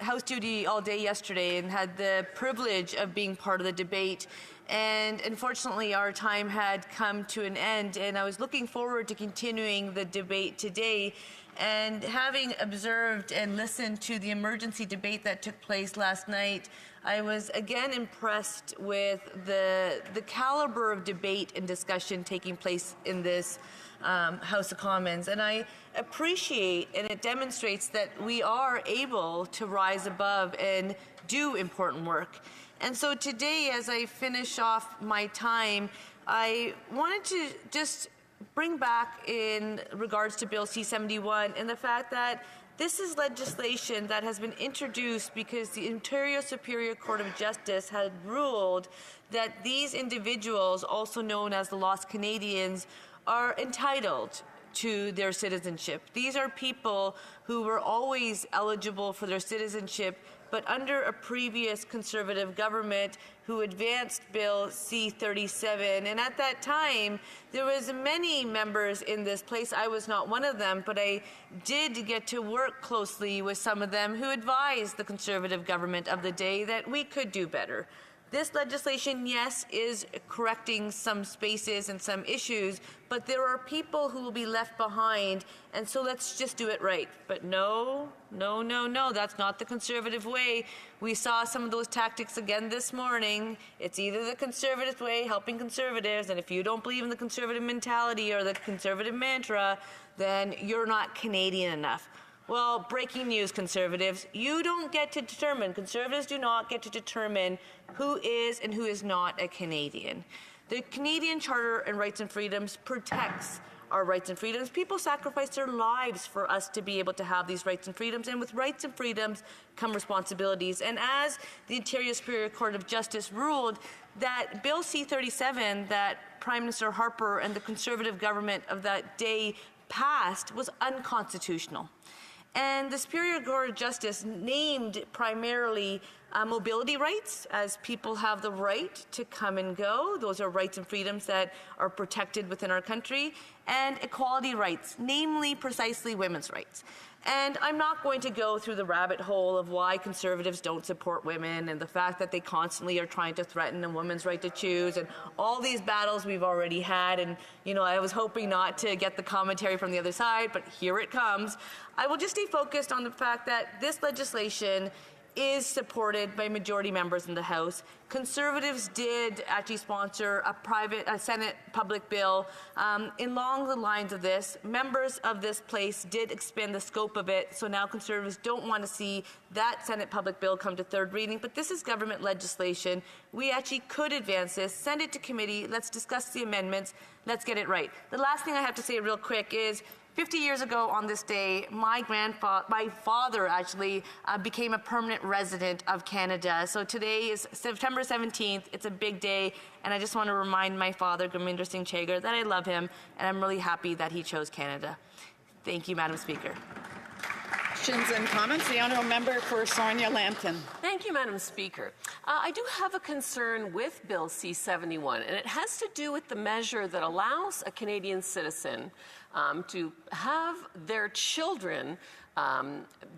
House duty all day yesterday and had the privilege of being part of the debate. And unfortunately, our time had come to an end, and I was looking forward to continuing the debate today. And having observed and listened to the emergency debate that took place last night, I was again impressed with the caliber of debate and discussion taking place in this House of Commons. And I appreciate, and it demonstrates that we are able to rise above and do important work. And so today, as I finish off my time, I wanted to just bring back in regards to Bill C-71 and the fact that this is legislation that has been introduced because the Ontario Superior Court of Justice had ruled that these individuals, also known as the Lost Canadians, are entitled to their citizenship. These are people who were always eligible for their citizenship, but under a previous Conservative government who advanced Bill C-37. And at that time, there was many members in this place. I was not one of them, but I did get to work closely with some of them who advised the Conservative government of the day that we could do better. This legislation, yes, is correcting some spaces and some issues, but there are people who will be left behind, and so let's just do it right. But no, that's not the Conservative way. We saw some of those tactics again this morning. It's either the Conservative way, helping Conservatives, and if you don't believe in the Conservative mentality or the Conservative mantra, then you're not Canadian enough. Well, breaking news, Conservatives. You don't get to determine, Conservatives do not get to determine who is and who is not a Canadian. The Canadian Charter and Rights and Freedoms protects our rights and freedoms. People sacrifice their lives for us to be able to have these rights and freedoms, and with rights and freedoms come responsibilities. And as the Ontario Superior Court of Justice ruled that Bill C-37 that Prime Minister Harper and the Conservative government of that day passed was unconstitutional. And the Superior Court of Justice named primarily mobility rights, as people have the right to come and go. Those are rights and freedoms that are protected within our country. And equality rights, namely precisely women's rights. And I'm not going to go through the rabbit hole of why Conservatives don't support women and the fact that they constantly are trying to threaten a woman's right to choose and all these battles we've already had. And, I was hoping not to get the commentary from the other side, but here it comes. I will just stay focused on the fact that this legislation is supported by majority members in the House. Conservatives did actually sponsor a Senate public bill. Along the lines of this, members of this place did expand the scope of it, so now Conservatives don't want to see that Senate public bill come to third reading, but this is government legislation. We actually could advance this, send it to committee, let's discuss the amendments, let's get it right. The last thing I have to say real quick is 50 years ago on this day, my father actually became a permanent resident of Canada. So today is September 17th. It's a big day, and I just want to remind my father, Gurminder Singh Chagar, that I love him, and I'm really happy that he chose Canada. Thank you, Madam Speaker. Questions and comments? The honourable member for Sarnia-Lambton. Thank you, Madam Speaker. I do have a concern with Bill C-71, and it has to do with the measure that allows a Canadian citizen to have their children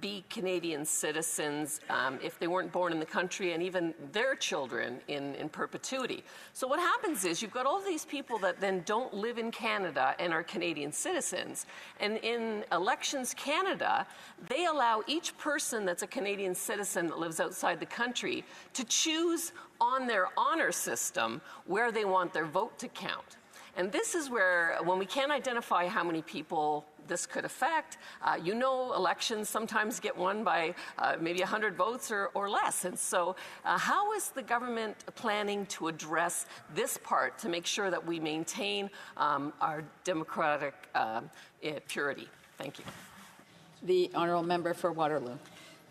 be Canadian citizens if they weren't born in the country, and even their children in perpetuity. So what happens is you've got all these people that then don't live in Canada and are Canadian citizens. And in Elections Canada, they allow each person that's a Canadian citizen that lives outside the country to choose on their honor system where they want their vote to count. And this is where, when we can't identify how many people this could affect, elections sometimes get won by maybe 100 votes or less. And so how is the government planning to address this part to make sure that we maintain our democratic purity? Thank you. The honourable member for Waterloo.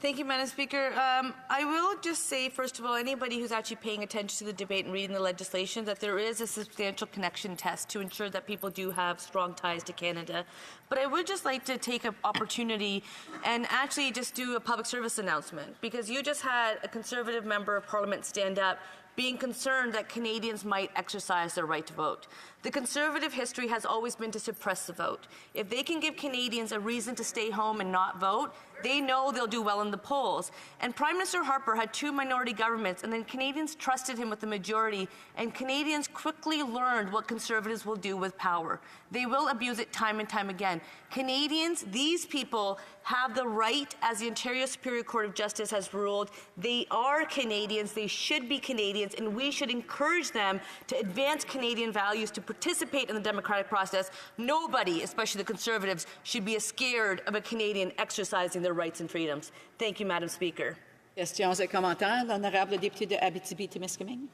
Thank you, Madam Speaker. I will just say, first of all, anybody who's actually paying attention to the debate and reading the legislation, that there is a substantial connection test to ensure that people do have strong ties to Canada. But I would just like to take an opportunity and actually just do a public service announcement, because you just had a Conservative member of Parliament stand up being concerned that Canadians might exercise their right to vote. The Conservative history has always been to suppress the vote. If they can give Canadians a reason to stay home and not vote, they know they'll do well in the polls. And Prime Minister Harper had two minority governments, and then Canadians trusted him with the majority, and Canadians quickly learned what Conservatives will do with power. They will abuse it time and time again. Canadians, these people, have the right, as the Ontario Superior Court of Justice has ruled, they are Canadians, they should be Canadians, and we should encourage them to advance Canadian values, to participate in the democratic process. Nobody, especially the Conservatives, should be scared of a Canadian exercising their rights and freedoms. Thank you, Madam Speaker. Questions et commentaires. L'honorable député de Abitibi-Témiscamingue.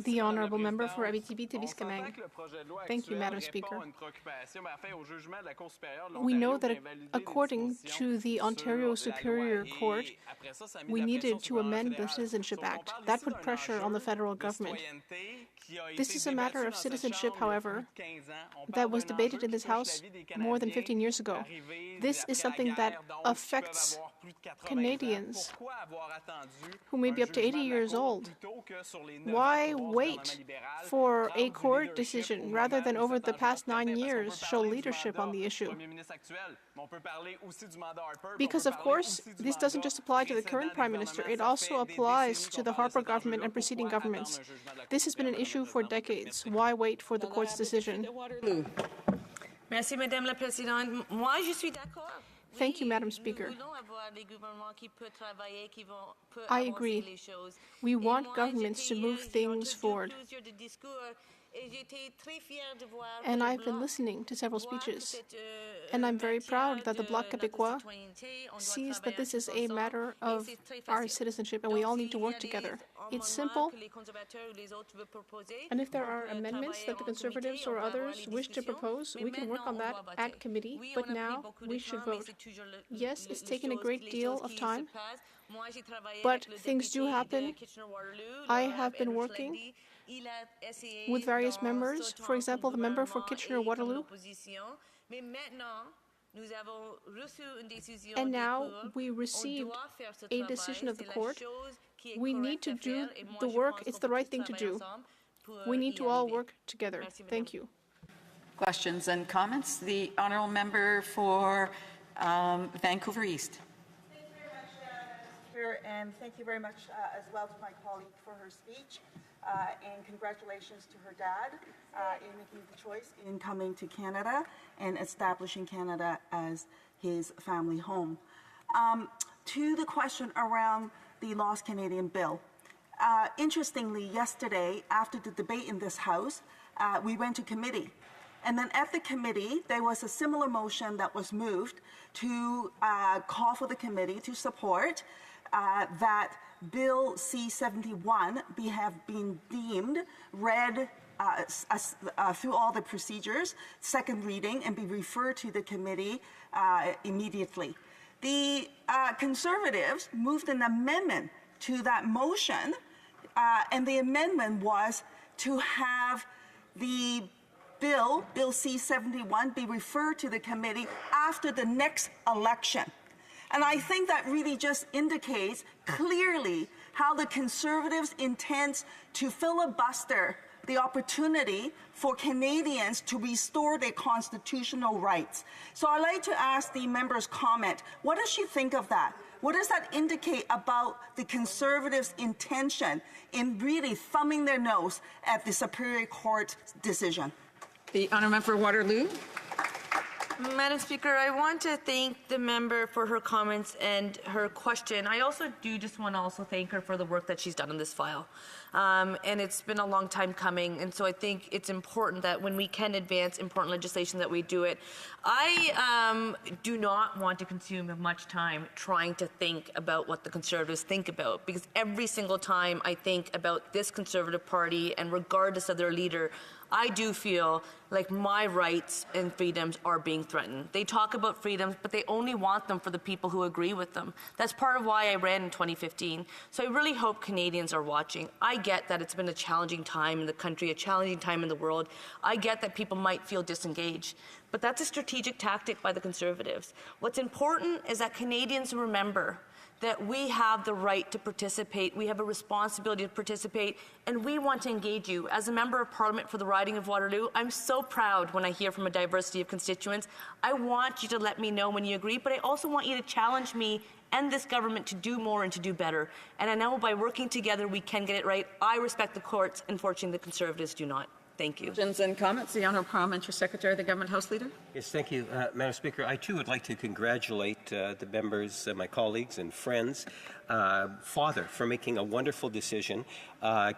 The honourable member for Abitibi-Témiscamingue. Thank you, Madam Speaker. We know that according to the Ontario Superior Court, we needed to amend the Citizenship Act. That put pressure on the federal government. This is a matter of citizenship, however, that was debated in this House more than 15 years ago. This is something that affects Canadians who may be up to 80 years old. Why wait for a court decision rather than over the past 9 years show leadership on the issue? Because, of course, this doesn't just apply to the current Prime Minister, it also applies to the Harper government and preceding governments. This has been an issue for decades. Why wait for the court's decision? Merci, Madame la Présidente. Moi, je suis d'accord. Thank you, Madam Speaker. I agree. We want governments to move things forward. And I've been listening to several speeches, and I'm very proud that the Bloc Québécois sees that this is a matter of our citizenship, and we all need to work together. It's simple, and if there are amendments that the Conservatives or others wish to propose, we can work on that at committee, but now we should vote. Yes, it's taken a great deal of time, but things do happen. I have been working with various members, for example, the member for Kitchener-Waterloo. And now we received a decision of the court. We need to do the work. It's the right thing to do. We need to all work together. Thank you. Questions and comments? The honourable member for Vancouver East. Thank you very much, Speaker, and thank you very much as well to my colleague for her speech. And congratulations to her dad in making the choice in coming to Canada and establishing Canada as his family home. To the question around the Lost Canadian Bill. Interestingly, yesterday, after the debate in this House, we went to committee. And then at the committee, there was a similar motion that was moved to call for the committee to support that Bill C-71 have been deemed read through all the procedures, second reading, and be referred to the committee immediately. The Conservatives moved an amendment to that motion, and the amendment was to have the Bill C-71, be referred to the committee after the next election. And I think that really just indicates clearly how the Conservatives intend to filibuster the opportunity for Canadians to restore their constitutional rights. So I'd like to ask the member's comment. What does she think of that? What does that indicate about the Conservatives' intention in really thumbing their nose at the Superior Court decision? The honourable member for Waterloo. Madam Speaker, I want to thank the member for her comments and her question. I also do just want to thank her for the work that she's done on this file. And it's been a long time coming, and so I think it's important that when we can advance important legislation that we do it. I do not want to consume much time trying to think about what the Conservatives think about, because every single time I think about this Conservative Party, and regardless of their leader, I do feel like my rights and freedoms are being threatened. They talk about freedoms, but they only want them for the people who agree with them. That's part of why I ran in 2015. So I really hope Canadians are watching. I get that it's been a challenging time in the country, a challenging time in the world. I get that people might feel disengaged. But that's a strategic tactic by the Conservatives. What's important is that Canadians remember that we have the right to participate, we have a responsibility to participate, and we want to engage you. As a member of Parliament for the riding of Waterloo, I'm so proud when I hear from a diversity of constituents. I want you to let me know when you agree, but I also want you to challenge me and this government to do more and to do better. And I know by working together we can get it right. I respect the courts, unfortunately the Conservatives do not. Thank you. Questions and comments. The Honourable Parliamentary Secretary, the Government House Leader. Yes, thank you, Madam Speaker. I too would like to congratulate the members, my colleagues and friends, Father, for making a wonderful decision.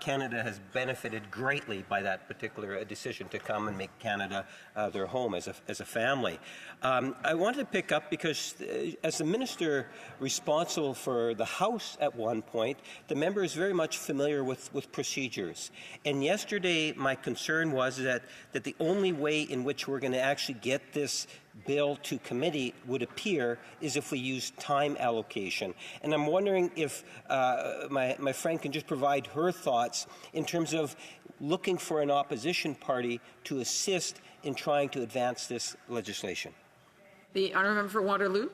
Canada has benefited greatly by that particular decision to come and make Canada their home as a family. I wanted to pick up because as the minister responsible for the House at one point, the member is very much familiar with procedures. And yesterday my concern was that the only way in which we're going to actually get this bill to committee would appear is if we use time allocation. And I'm wondering if my friend can just provide her thoughts in terms of looking for an opposition party to assist in trying to advance this legislation. The honourable member for Waterloo.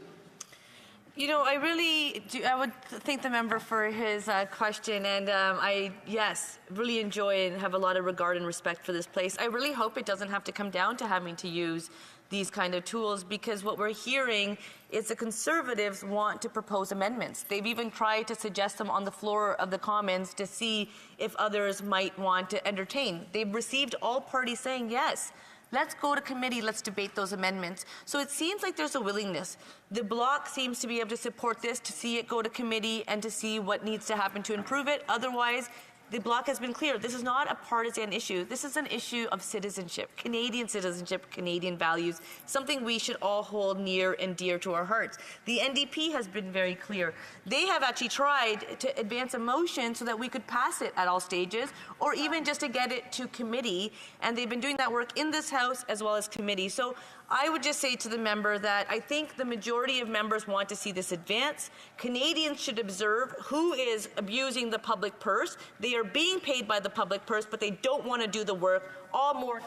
You know, I really do. I would thank the member for his question, and I, yes, really enjoy and have a lot of regard and respect for this place. I really hope it doesn't have to come down to having to use these kind of tools, because what we're hearing is the Conservatives want to propose amendments. They've even tried to suggest them on the floor of the Commons to see if others might want to entertain. They've received all parties saying yes. Let's go to committee, let's debate those amendments. So it seems like there's a willingness. The Bloc seems to be able to support this, to see it go to committee and to see what needs to happen to improve it. Otherwise, the Bloc has been clear. This is not a partisan issue. This is an issue of citizenship, Canadian values, something we should all hold near and dear to our hearts. The NDP has been very clear. They have actually tried to advance a motion so that we could pass it at all stages, or even just to get it to committee, and they've been doing that work in this House as well as committee. So I would just say to the member that I think the majority of members want to see this advance. Canadians should observe who is abusing the public purse. They are being paid by the public purse, but they don't want to do the work. All more.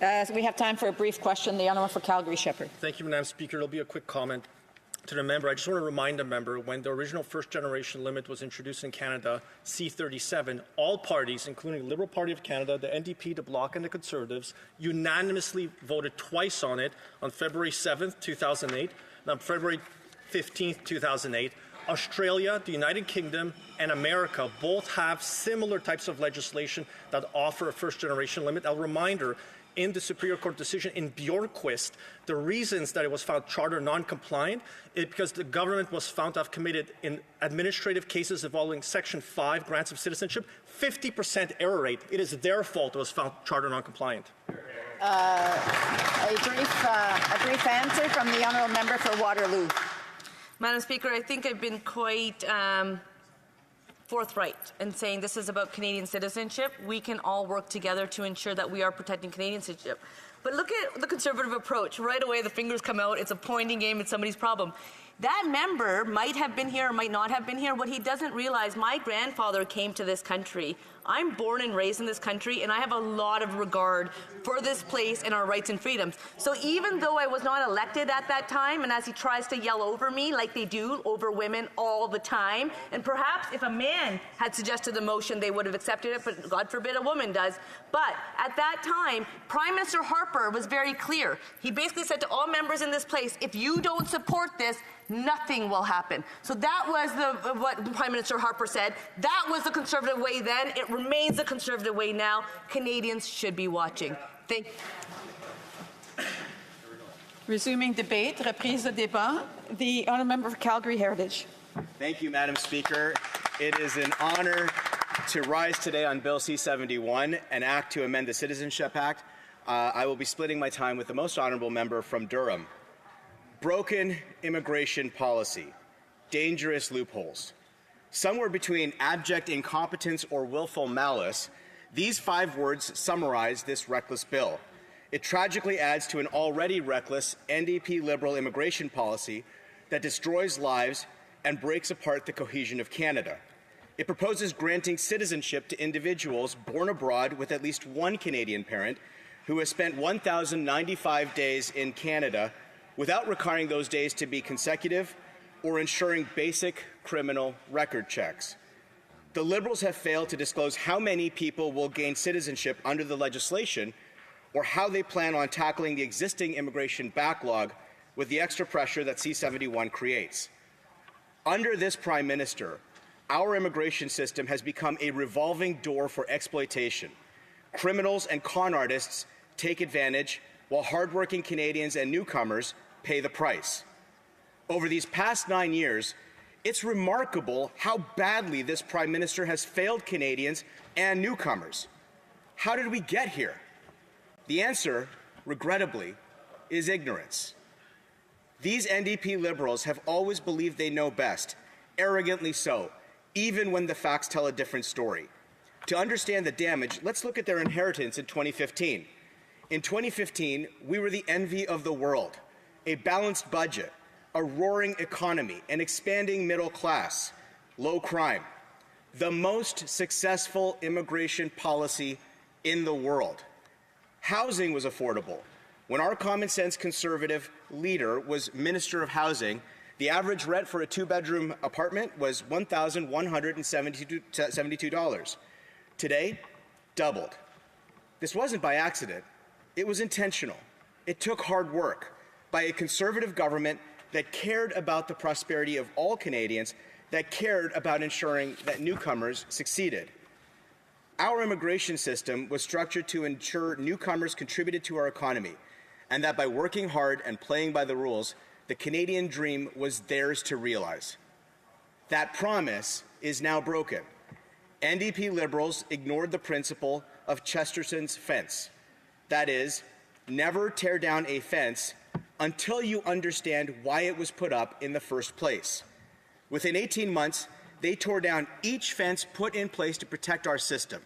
So we have time for a brief question. The honourable for Calgary Shepherd. Thank you, Madam Speaker. It'll be a quick comment to the member. I just want to remind the member, when the original first-generation limit was introduced in Canada, C-37, all parties, including the Liberal Party of Canada, the NDP, the Bloc, and the Conservatives, unanimously voted twice on it on February 7th, 2008, and on February 15th, 2008. Australia, the United Kingdom, and America both have similar types of legislation that offer a first-generation limit. A reminder, in the Superior Court decision in Bjorkquist, the reasons that it was found charter non-compliant is because the government was found to have committed in administrative cases involving Section 5 grants of citizenship 50% error rate. It is their fault it was found charter non-compliant. A brief answer from the honourable member for Waterloo. Madam Speaker, I think I've been quite forthright in saying this is about Canadian citizenship. We can all work together to ensure that we are protecting Canadian citizenship. But look at the Conservative approach. Right away, the fingers come out. It's a pointing game. It's somebody's problem. That member might have been here or might not have been here. What he doesn't realize, my grandfather came to this country. I'm born and raised in this country, and I have a lot of regard for this place and our rights and freedoms. So even though I was not elected at that time, and as he tries to yell over me like they do over women all the time, and perhaps if a man had suggested the motion, they would have accepted it, but God forbid a woman does. But at that time, Prime Minister Harper was very clear. He basically said to all members in this place, if you don't support this, nothing will happen. So that was what Prime Minister Harper said. That was the Conservative way then. It remains the Conservative way now. Canadians should be watching. Thank you. Resuming debate, reprise de débat. The honourable member for Calgary Heritage. Thank you, Madam Speaker. It is an honour to rise today on Bill C-71, an act to amend the Citizenship Act. I will be splitting my time with the most honourable member from Durham. Broken immigration policy, dangerous loopholes. Somewhere between abject incompetence or willful malice, these 5 words summarize this reckless bill. It tragically adds to an already reckless NDP Liberal immigration policy that destroys lives and breaks apart the cohesion of Canada. It proposes granting citizenship to individuals born abroad with at least one Canadian parent who has spent 1,095 days in Canada without requiring those days to be consecutive or ensuring basic criminal record checks. The Liberals have failed to disclose how many people will gain citizenship under the legislation or how they plan on tackling the existing immigration backlog with the extra pressure that C-71 creates. Under this Prime Minister, our immigration system has become a revolving door for exploitation. Criminals and con artists take advantage, while hardworking Canadians and newcomers pay the price. Over these past 9 years, it's remarkable how badly this Prime Minister has failed Canadians and newcomers. How did we get here? The answer, regrettably, is ignorance. These NDP Liberals have always believed they know best, arrogantly so, even when the facts tell a different story. To understand the damage, let's look at their inheritance in 2015. In 2015, we were the envy of the world. A balanced budget, a roaring economy, an expanding middle class, low crime, the most successful immigration policy in the world. Housing was affordable. When our common-sense Conservative leader was Minister of Housing, the average rent for a 2-bedroom apartment was $1,172. Today, doubled. This wasn't by accident. It was intentional. It took hard work by a Conservative government that cared about the prosperity of all Canadians, that cared about ensuring that newcomers succeeded. Our immigration system was structured to ensure newcomers contributed to our economy, and that by working hard and playing by the rules, the Canadian dream was theirs to realize. That promise is now broken. NDP Liberals ignored the principle of Chesterton's fence. That is, never tear down a fence until you understand why it was put up in the first place. Within 18 months, they tore down each fence put in place to protect our system.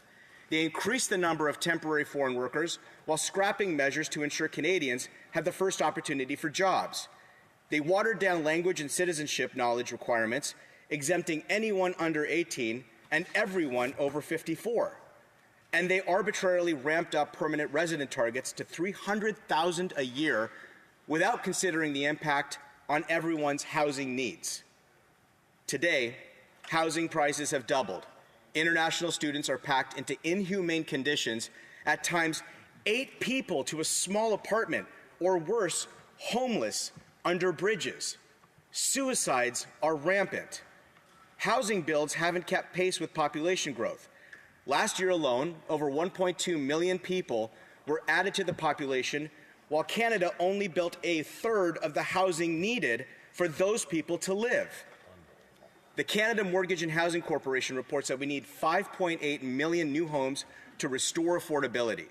They increased the number of temporary foreign workers while scrapping measures to ensure Canadians have the first opportunity for jobs. They watered down language and citizenship knowledge requirements, exempting anyone under 18 and everyone over 54. And they arbitrarily ramped up permanent resident targets to 300,000 a year without considering the impact on everyone's housing needs. Today, housing prices have doubled. International students are packed into inhumane conditions, at times 8 people to a small apartment, or worse, homeless under bridges. Suicides are rampant. Housing builds haven't kept pace with population growth. Last year alone, over 1.2 million people were added to the population, while Canada only built a third of the housing needed for those people to live. The Canada Mortgage and Housing Corporation reports that we need 5.8 million new homes to restore affordability.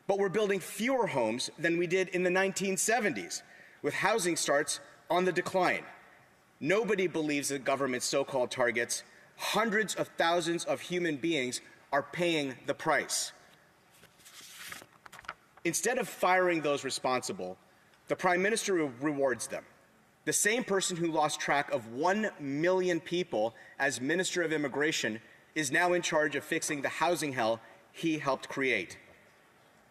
But we're building fewer homes than we did in the 1970s, with housing starts on the decline. Nobody believes the government's so-called targets. Hundreds of thousands of human beings are paying the price. Instead of firing those responsible, the Prime Minister rewards them. The same person who lost track of 1 million people as Minister of Immigration is now in charge of fixing the housing hell he helped create.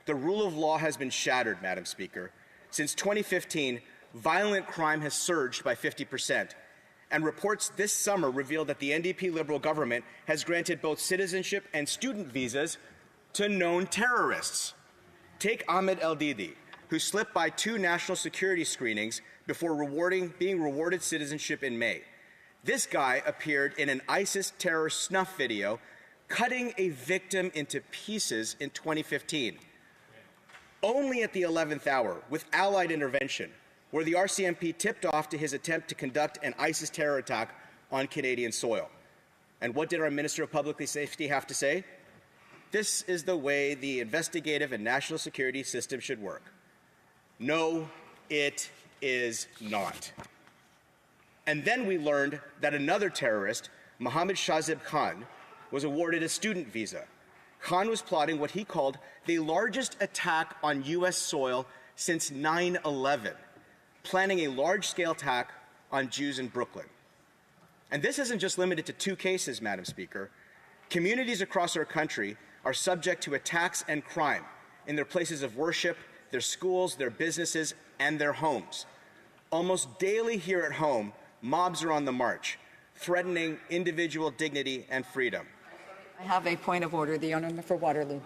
The rule of law has been shattered, Madam Speaker. Since 2015, violent crime has surged by 50%, and reports this summer revealed that the NDP Liberal government has granted both citizenship and student visas to known terrorists. Take Ahmed El-Didi, who slipped by 2 national security screenings before being rewarded citizenship in May. This guy appeared in an ISIS terror snuff video, cutting a victim into pieces in 2015. Only at the 11th hour, with Allied intervention, were the RCMP tipped off to his attempt to conduct an ISIS terror attack on Canadian soil. And what did our Minister of Public Safety have to say? This is the way the investigative and national security system should work. No, it is not. And then we learned that another terrorist, Mohammed Shahzeb Khan, was awarded a student visa. Khan was plotting what he called the largest attack on U.S. soil since 9/11, planning a large-scale attack on Jews in Brooklyn. And this isn't just limited to 2 cases, Madam Speaker. Communities across our country are subject to attacks and crime in their places of worship, their schools, their businesses, and their homes. Almost daily here at home, mobs are on the march, threatening individual dignity and freedom. I have a point of order. The honour for Waterloo.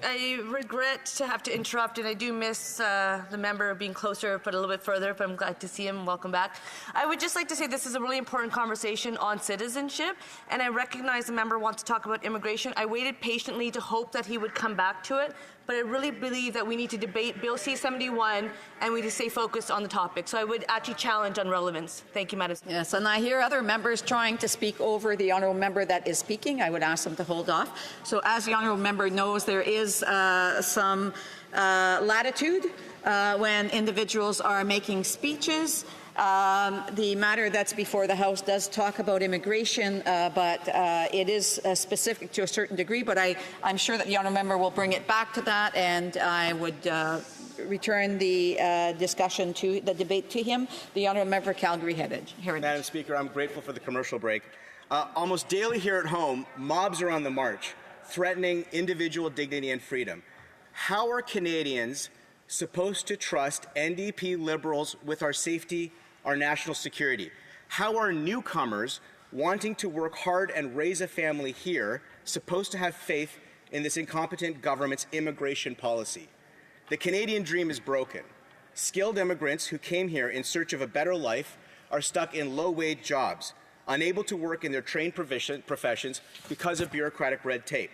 I regret to have to interrupt, and I do miss the member being closer but a little bit further, but I'm glad to see him. Welcome back. I would just like to say this is a really important conversation on citizenship, and I recognize the member wants to talk about immigration. I waited patiently to hope that he would come back to it, but I really believe that we need to debate Bill C-71 and we need to stay focused on the topic. So I would actually challenge on relevance. Thank you, Madam Speaker. Yes, and I hear other members trying to speak over the honourable member that is speaking. I would ask them to hold off. So as the honourable member knows, there is some latitude when individuals are making speeches. The matter that's before the House does talk about immigration, but it is specific to a certain degree, but I'm sure that the honourable member will bring it back to that, and I would return the discussion to the debate to him. The honourable member for Calgary Heritage. Madam Speaker, I'm grateful for the commercial break. Almost daily here at home, mobs are on the march, threatening individual dignity and freedom. How are Canadians supposed to trust NDP Liberals with our safety, our national security? How are newcomers wanting to work hard and raise a family here supposed to have faith in this incompetent government's immigration policy? The Canadian dream is broken. Skilled immigrants who came here in search of a better life are stuck in low-wage jobs, unable to work in their trained professions because of bureaucratic red tape.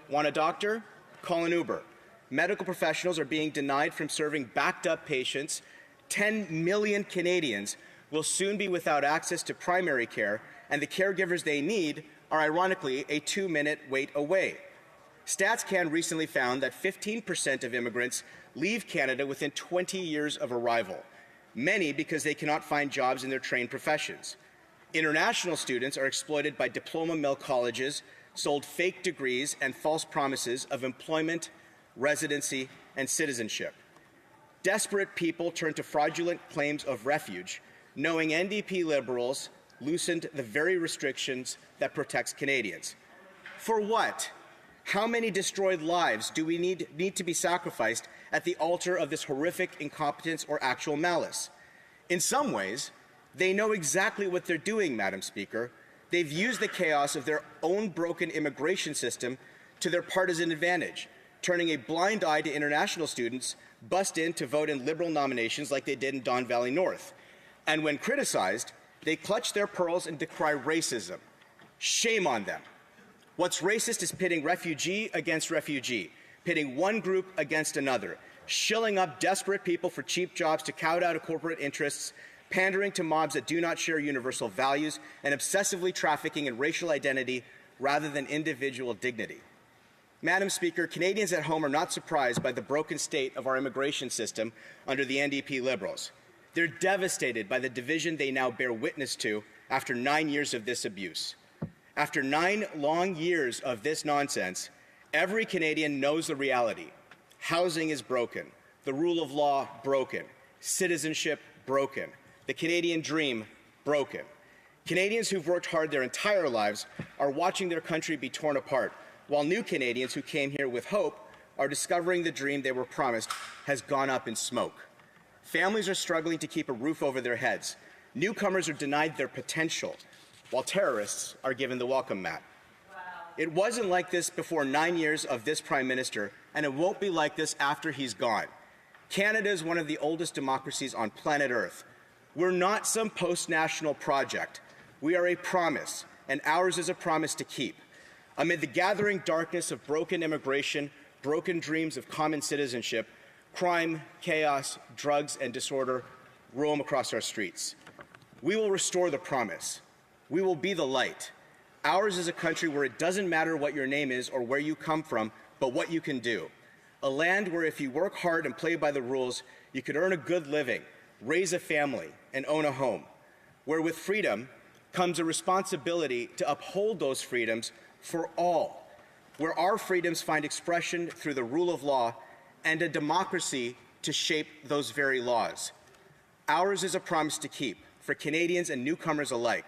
Want a doctor? Call an Uber. Medical professionals are being denied from serving backed-up patients. 10 million Canadians will soon be without access to primary care, and the caregivers they need are ironically a 2-minute wait away. StatsCan recently found that 15% of immigrants leave Canada within 20 years of arrival, many because they cannot find jobs in their trained professions. International students are exploited by diploma mill colleges, sold fake degrees and false promises of employment, residency, and citizenship. Desperate people turn to fraudulent claims of refuge, knowing NDP Liberals loosened the very restrictions that protects Canadians. For what? How many destroyed lives do we need to be sacrificed at the altar of this horrific incompetence or actual malice? In some ways, they know exactly what they're doing, Madam Speaker. They've used the chaos of their own broken immigration system to their partisan advantage, turning a blind eye to international students bussed in to vote in Liberal nominations like they did in Don Valley North. And when criticized, they clutch their pearls and decry racism. Shame on them. What's racist is pitting refugee against refugee, pitting one group against another, shilling up desperate people for cheap jobs to kowtow to corporate interests, pandering to mobs that do not share universal values, and obsessively trafficking in racial identity rather than individual dignity. Madam Speaker, Canadians at home are not surprised by the broken state of our immigration system under the NDP Liberals. They're devastated by the division they now bear witness to after 9 years of this abuse. After 9 long years of this nonsense, every Canadian knows the reality. Housing is broken, the rule of law broken, citizenship broken, the Canadian dream broken. Canadians who've worked hard their entire lives are watching their country be torn apart, while new Canadians who came here with hope are discovering the dream they were promised has gone up in smoke. Families are struggling to keep a roof over their heads. Newcomers are denied their potential, while terrorists are given the welcome mat. It wasn't like this before 9 years of this Prime Minister, and it won't be like this after he's gone. Canada is one of the oldest democracies on planet Earth. We're not some post-national project. We are a promise, and ours is a promise to keep. Amid the gathering darkness of broken immigration, broken dreams of common citizenship, crime, chaos, drugs, and disorder roam across our streets. We will restore the promise. We will be the light. Ours is a country where it doesn't matter what your name is or where you come from, but what you can do. A land where if you work hard and play by the rules, you could earn a good living, raise a family, and own a home. Where with freedom comes a responsibility to uphold those freedoms for all. Where our freedoms find expression through the rule of law and a democracy to shape those very laws. Ours is a promise to keep for Canadians and newcomers alike,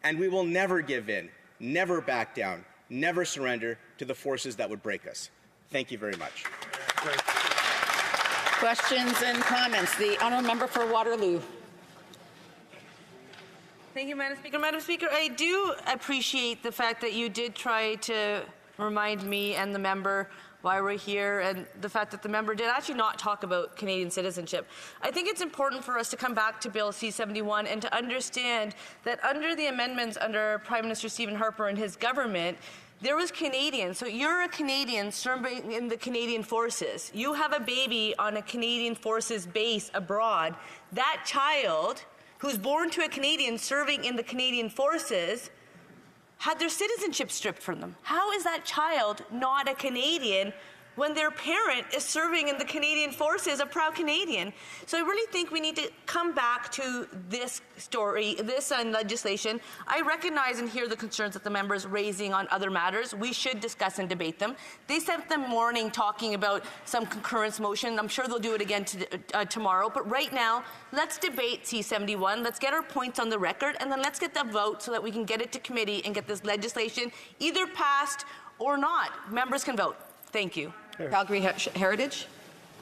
and we will never give in, never back down, never surrender to the forces that would break us. Thank you very much. Questions and comments. The honourable member for Waterloo. Thank you, Madam Speaker. Madam Speaker, I do appreciate the fact that you did try to remind me and the member why we're here, and the fact that the member did actually not talk about Canadian citizenship. I think it's important for us to come back to Bill C-71 and to understand that under the amendments under Prime Minister Stephen Harper and his government, there was Canadians. So you're a Canadian serving in the Canadian Forces. You have a baby on a Canadian Forces base abroad. That child, who's born to a Canadian serving in the Canadian Forces, had their citizenship stripped from them. How is that child not a Canadian when their parent is serving in the Canadian Forces, a proud Canadian? So I really think we need to come back to this story, this legislation. I recognize and hear the concerns that the members raising on other matters. We should discuss and debate them. They sent them warning talking about some concurrence motion. I'm sure they'll do it again tomorrow. But right now, let's debate C-71. Let's get our points on the record, and then let's get the vote so that we can get it to committee and get this legislation either passed or not. Members can vote. Thank you. Calgary Heritage.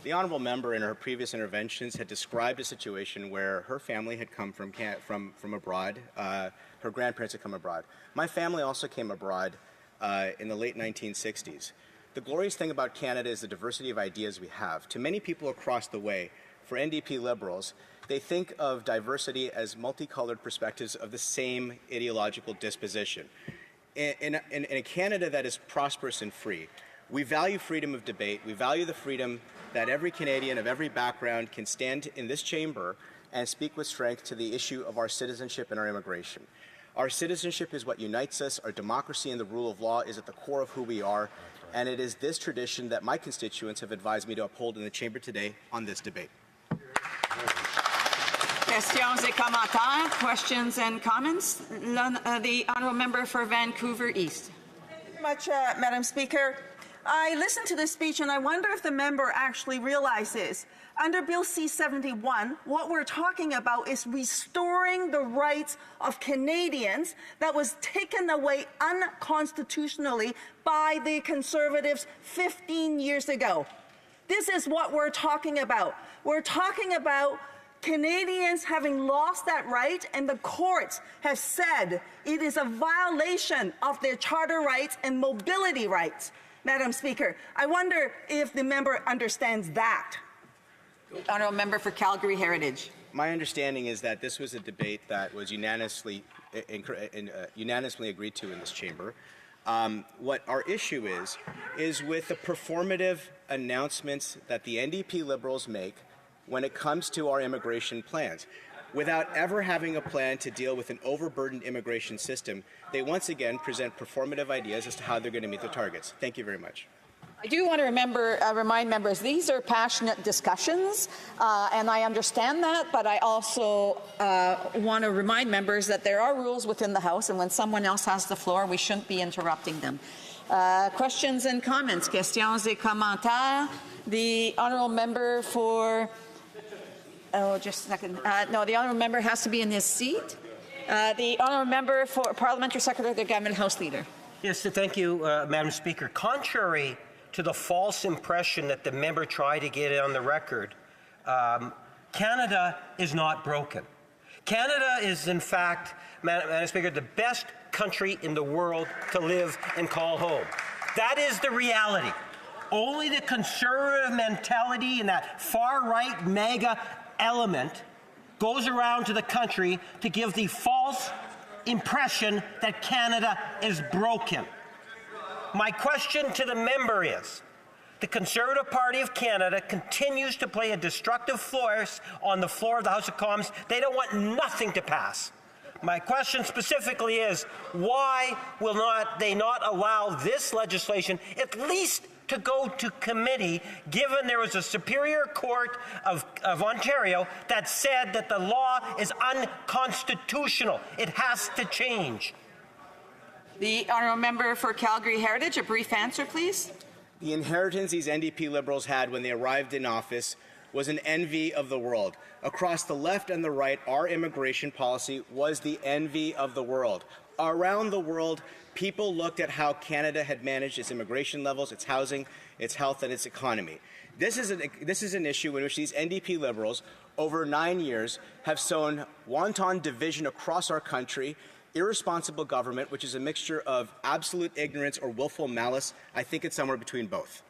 The honourable member in her previous interventions had described a situation where her family had come from abroad. Her grandparents had come abroad. My family also came abroad in the late 1960s. The glorious thing about Canada is the diversity of ideas we have. To many people across the way, for NDP Liberals, they think of diversity as multicolored perspectives of the same ideological disposition. In a Canada that is prosperous and free, we value freedom of debate. We value the freedom that every Canadian of every background can stand in this chamber and speak with strength to the issue of our citizenship and our immigration. Our citizenship is what unites us. Our democracy and the rule of law is at the core of who we are. And it is this tradition that my constituents have advised me to uphold in the chamber today on this debate. Questions et commentaires. Questions and comments. The honourable member for Vancouver East. Thank you very much, Madam Speaker. I listened to this speech and I wonder if the member actually realizes under Bill C-71, what we're talking about is restoring the rights of Canadians that was taken away unconstitutionally by the Conservatives 15 years ago. This is what we're talking about. We're talking about Canadians having lost that right, and the courts have said it is a violation of their charter rights and mobility rights. Madam Speaker, I wonder if the member understands that. Honourable member for Calgary Heritage. My understanding is that this was a debate that was unanimously agreed to in this chamber. What our issue is with the performative announcements that the NDP Liberals make when it comes to our immigration plans. Without ever having a plan to deal with an overburdened immigration system, they once again present performative ideas as to how they're going to meet the targets. Thank you very much. I do want to remind members, these are passionate discussions, and I understand that, but I also want to remind members that there are rules within the House, and when someone else has the floor, we shouldn't be interrupting them. Questions and comments? Questions et commentaires? The honourable member for... Oh, just a second. No, the honourable member has to be in his seat. The honourable member for Parliamentary Secretary of the Government House Leader. Yes, thank you, Madam Speaker. Contrary to the false impression that the member tried to get on the record, Canada is not broken. Canada is, in fact, Madam Speaker, the best country in the world to live and call home. That is the reality. Only the conservative mentality and that far-right MAGA element goes around to the country to give the false impression that Canada is broken. My question to the member is, the Conservative Party of Canada continues to play a destructive force on the floor of the House of Commons. They don't want nothing to pass. My question specifically is, why will they not allow this legislation at least to go to committee, given there was a Superior Court of Ontario that said that the law is unconstitutional? It has to change. The honourable member for Calgary Heritage, a brief answer, please. The inheritance these NDP Liberals had when they arrived in office was an envy of the world. Across the left and the right, our immigration policy was the envy of the world. Around the world, people looked at how Canada had managed its immigration levels, its housing, its health, and its economy. This is an issue in which these NDP Liberals, over 9 years, have sown wanton division across our country, irresponsible government, which is a mixture of absolute ignorance or willful malice. I think it's somewhere between both.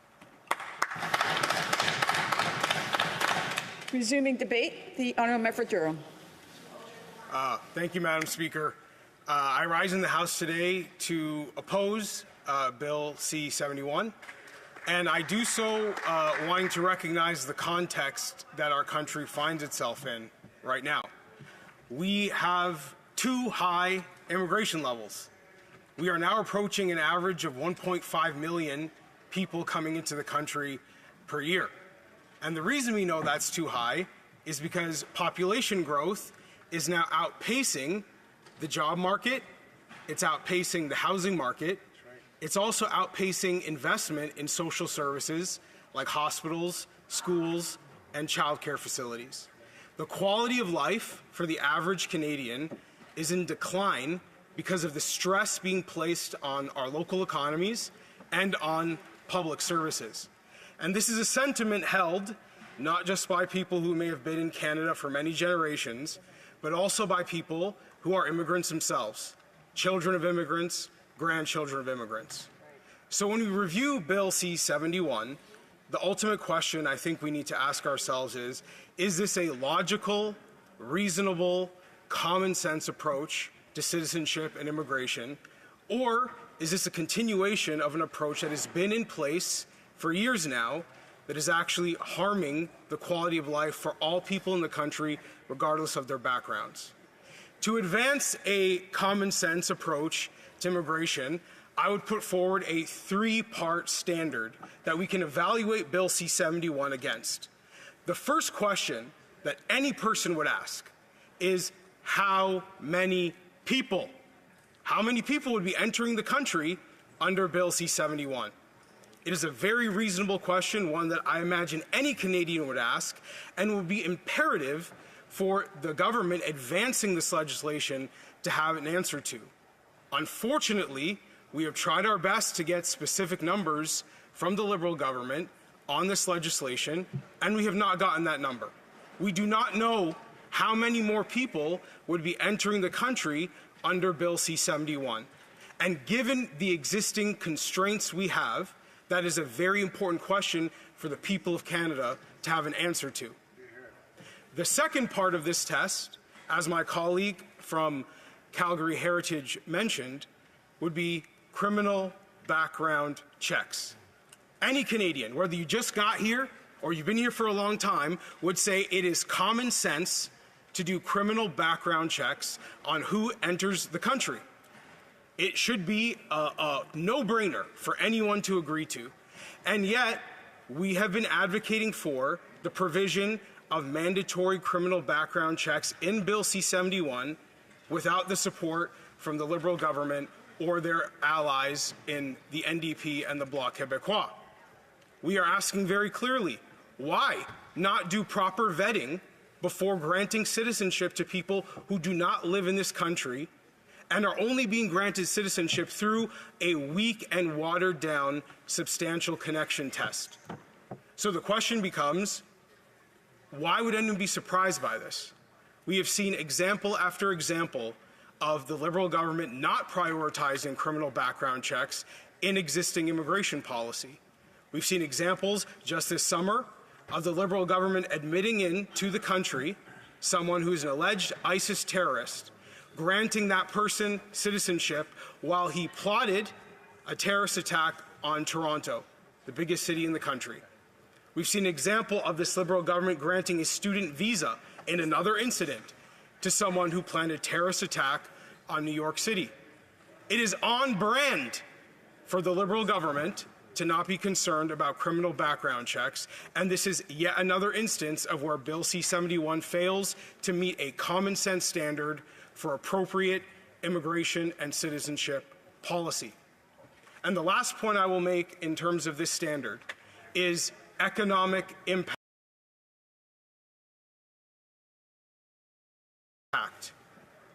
Resuming debate, the honourable member for Durham. Thank you, Madam Speaker. I rise in the House today to oppose Bill C-71, and I do so wanting to recognize the context that our country finds itself in right now. We have too high immigration levels. We are now approaching an average of 1.5 million people coming into the country per year. And the reason we know that's too high is because population growth is now outpacing the job market, it's outpacing the housing market, it's also outpacing investment in social services like hospitals, schools, and childcare facilities. The quality of life for the average Canadian is in decline because of the stress being placed on our local economies and on public services. And this is a sentiment held not just by people who may have been in Canada for many generations, but also by people who are immigrants themselves, children of immigrants, grandchildren of immigrants. So when we review Bill C-71, the ultimate question I think we need to ask ourselves is this a logical, reasonable, common sense approach to citizenship and immigration, or is this a continuation of an approach that has been in place for years now that is actually harming the quality of life for all people in the country, regardless of their backgrounds? To advance a common sense approach to immigration, I would put forward a three-part standard that we can evaluate Bill C-71 against. The first question that any person would ask is how many people? How many people would be entering the country under Bill C-71? It is a very reasonable question, one that I imagine any Canadian would ask, and would be imperative for the government advancing this legislation to have an answer to. Unfortunately, we have tried our best to get specific numbers from the Liberal government on this legislation, and we have not gotten that number. We do not know how many more people would be entering the country under Bill C-71. And given the existing constraints we have, that is a very important question for the people of Canada to have an answer to. The second part of this test, as my colleague from Calgary Heritage mentioned, would be criminal background checks. Any Canadian, whether you just got here or you've been here for a long time, would say it is common sense to do criminal background checks on who enters the country. It should be a no-brainer for anyone to agree to. And yet, we have been advocating for the provision of mandatory criminal background checks in Bill C-71 without the support from the Liberal government or their allies in the NDP and the Bloc Québécois. We are asking very clearly, why not do proper vetting before granting citizenship to people who do not live in this country and are only being granted citizenship through a weak and watered-down substantial connection test? So the question becomes, why would anyone be surprised by this? We have seen example after example of the Liberal government not prioritizing criminal background checks in existing immigration policy. We've seen examples just this summer of the Liberal government admitting into the country someone who's an alleged ISIS terrorist, granting that person citizenship while he plotted a terrorist attack on Toronto, the biggest city in the country. We've seen an example of this Liberal government granting a student visa in another incident to someone who planned a terrorist attack on New York City. It is on brand for the Liberal government to not be concerned about criminal background checks, and this is yet another instance of where Bill C-71 fails to meet a common sense standard for appropriate immigration and citizenship policy. And the last point I will make in terms of this standard is economic impact.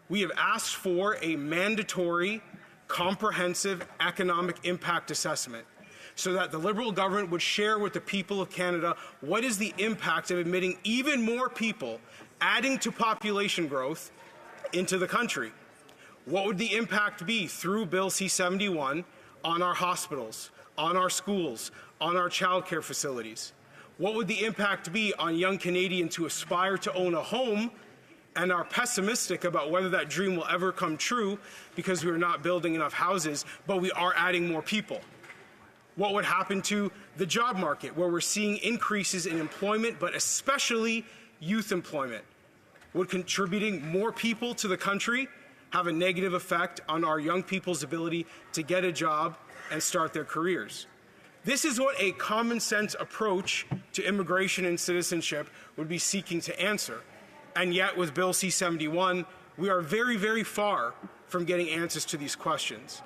We have asked for a mandatory, comprehensive economic impact assessment so that the Liberal government would share with the people of Canada what is the impact of admitting even more people, adding to population growth into the country. What would the impact be through Bill C-71 on our hospitals, on our schools, on our childcare facilities? What would the impact be on young Canadians who aspire to own a home and are pessimistic about whether that dream will ever come true because we are not building enough houses, but we are adding more people? What would happen to the job market, where we're seeing increases in employment, but especially youth employment? Would contributing more people to the country have a negative effect on our young people's ability to get a job and start their careers? This is what a common sense approach to immigration and citizenship would be seeking to answer. And yet, with Bill C-71, we are very, very far from getting answers to these questions.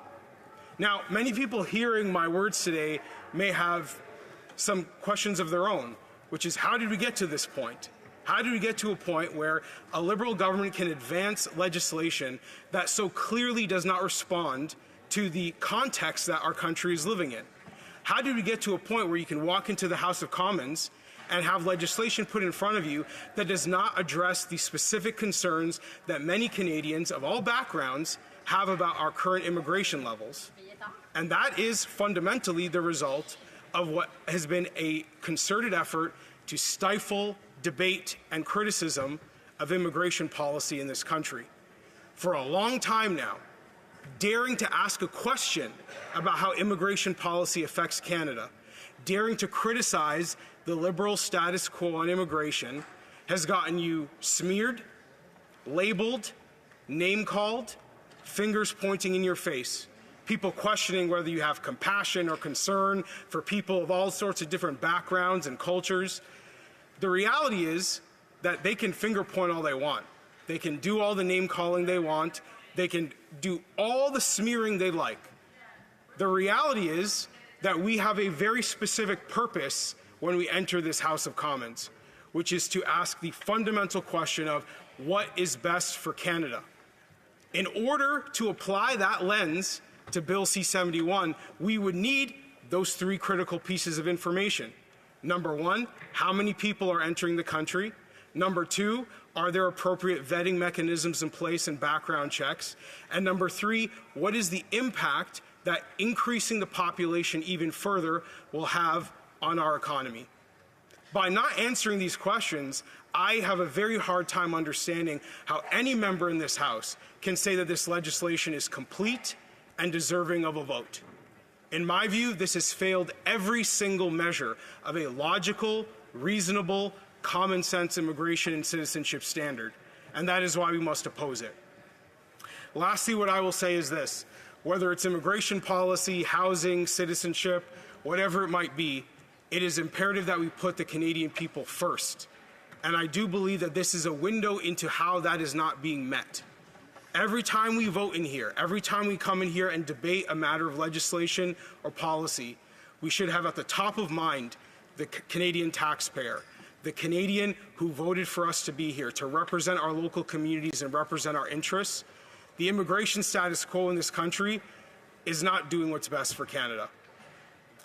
Now, many people hearing my words today may have some questions of their own, which is, how did we get to this point? How did we get to a point where a Liberal government can advance legislation that so clearly does not respond to the context that our country is living in? How did we get to a point where you can walk into the House of Commons and have legislation put in front of you that does not address the specific concerns that many Canadians of all backgrounds have about our current immigration levels? And that is fundamentally the result of what has been a concerted effort to stifle debate and criticism of immigration policy in this country. For a long time now, daring to ask a question about how immigration policy affects Canada, daring to criticize the Liberal status quo on immigration, has gotten you smeared, labeled, name-called, fingers pointing in your face, people questioning whether you have compassion or concern for people of all sorts of different backgrounds and cultures. The reality is that they can finger point all they want. They can do all the name-calling they want. They can do all the smearing they like. The reality is that we have a very specific purpose when we enter this House of Commons, which is to ask the fundamental question of what is best for Canada. In order to apply that lens to Bill C-71, we would need those three critical pieces of information. Number one, how many people are entering the country? Number two, are there appropriate vetting mechanisms in place and background checks? And number three, what is the impact that increasing the population even further will have on our economy? By not answering these questions, I have a very hard time understanding how any member in this House can say that this legislation is complete, and deserving of a vote. In my view, this has failed every single measure of a logical, reasonable, common sense immigration and citizenship standard, and that is why we must oppose it. Lastly, what I will say is this: whether it's immigration policy, housing, citizenship, whatever it might be, it is imperative that we put the Canadian people first. And I do believe that this is a window into how that is not being met. Every time we vote in here, every time we come in here and debate a matter of legislation or policy, we should have at the top of mind the Canadian taxpayer, the Canadian who voted for us to be here, to represent our local communities and represent our interests. The immigration status quo in this country is not doing what's best for Canada.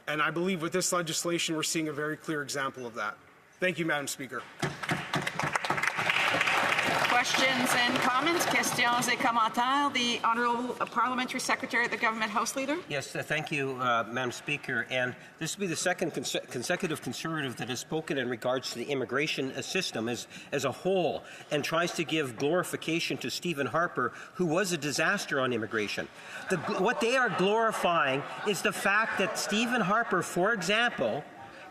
And I believe with this legislation, we're seeing a very clear example of that. Thank you, Madam Speaker. Questions and comments? Questions et commentaires? The Honourable Parliamentary Secretary at the Government House Leader. Yes, thank you, Madam Speaker. And this will be the second consecutive Conservative that has spoken in regards to the immigration system as a whole and tries to give glorification to Stephen Harper, who was a disaster on immigration. What they are glorifying is the fact that Stephen Harper, for example,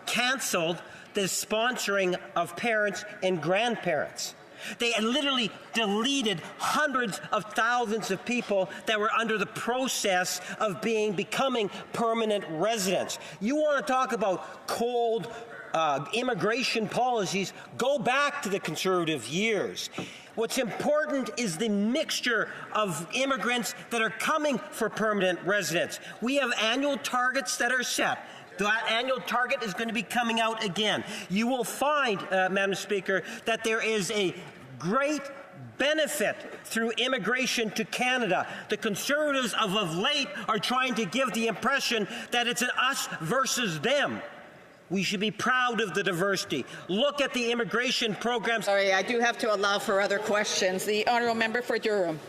cancelled the sponsoring of parents and grandparents. They literally deleted hundreds of thousands of people that were under the process of becoming permanent residents. You want to talk about cold immigration policies, go back to the Conservative years. What's important is the mixture of immigrants that are coming for permanent residence. We have annual targets that are set. That annual target is going to be coming out again. You will find, Madam Speaker, that there is a great benefit through immigration to Canada. The Conservatives of late are trying to give the impression that it's an us versus them. We should be proud of the diversity. Look at the immigration programs. Sorry, I do have to allow for other questions. The Honourable Member for Durham.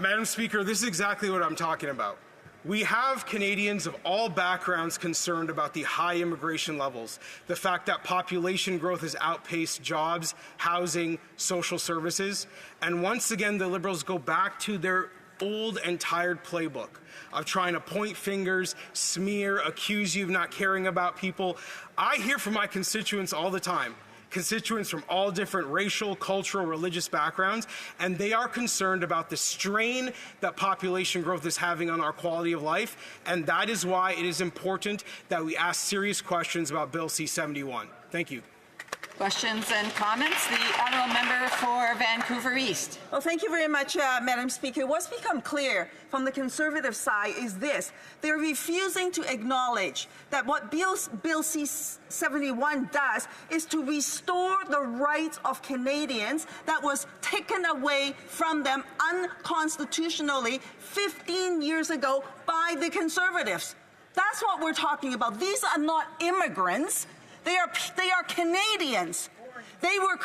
Madam Speaker, this is exactly what I'm talking about. We have Canadians of all backgrounds concerned about the high immigration levels, the fact that population growth has outpaced jobs, housing, social services, and once again the Liberals go back to their old and tired playbook of trying to point fingers, smear, accuse you of not caring about people. I hear from my constituents all the time. Constituents from all different racial, cultural, religious backgrounds, and they are concerned about the strain that population growth is having on our quality of life, and that is why it is important that we ask serious questions about Bill C-71. Thank you. Questions and comments? The Honourable Member for Vancouver East. Well, thank you very much, Madam Speaker. What's become clear from the Conservative side is this. They're refusing to acknowledge that what Bill C-71 does is to restore the rights of Canadians that was taken away from them unconstitutionally 15 years ago by the Conservatives. That's what we're talking about. These are not immigrants. They are Canadians. They were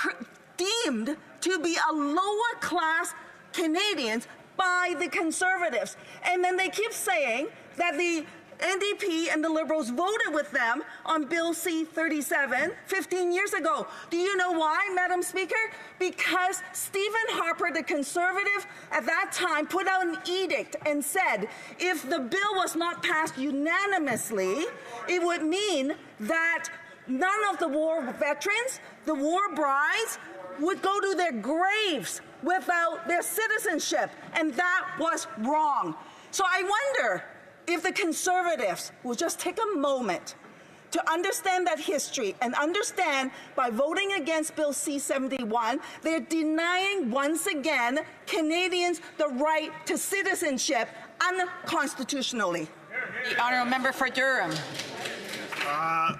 deemed to be a lower class Canadians by the Conservatives. And then they keep saying that the NDP and the Liberals voted with them on Bill C-37 15 years ago. Do you know why, Madam Speaker? Because Stephen Harper, the Conservative at that time, put out an edict and said if the bill was not passed unanimously, it would mean that none of the war veterans, the war brides, would go to their graves without their citizenship. And that was wrong. So I wonder if the Conservatives will just take a moment to understand that history and understand by voting against Bill C-71, they're denying once again Canadians the right to citizenship unconstitutionally. The Honourable Member for Durham.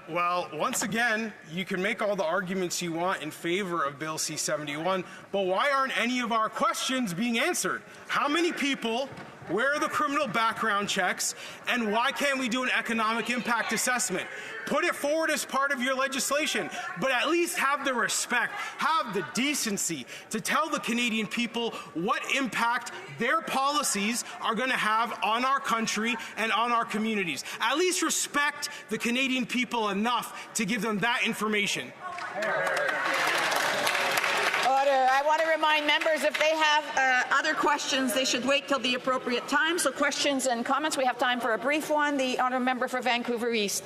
Well, once again, you can make all the arguments you want in favor of Bill C-71, but why aren't any of our questions being answered? How many people? Where are the criminal background checks? And why can't we do an economic impact assessment? Put it forward as part of your legislation, but at least have the respect, have the decency to tell the Canadian people what impact their policies are going to have on our country and on our communities. At least respect the Canadian people enough to give them that information. Order. I want to remind members if they have other questions, they should wait till the appropriate time. So questions and comments, we have time for a brief one. The honourable member for Vancouver East.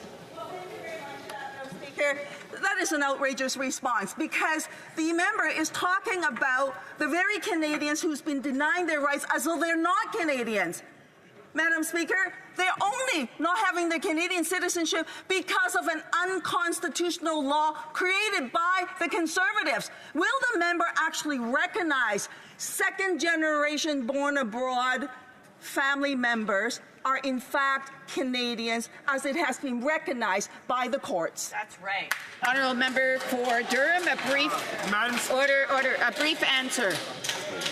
Speaker, that is an outrageous response because the member is talking about the very Canadians who's been denying their rights as though they're not Canadians. Madam Speaker, they're only not having their Canadian citizenship because of an unconstitutional law created by the Conservatives. Will the member actually recognize second-generation born abroad family members are in fact Canadians as it has been recognized by the courts? That's right. Honourable member for Durham, a brief a brief answer.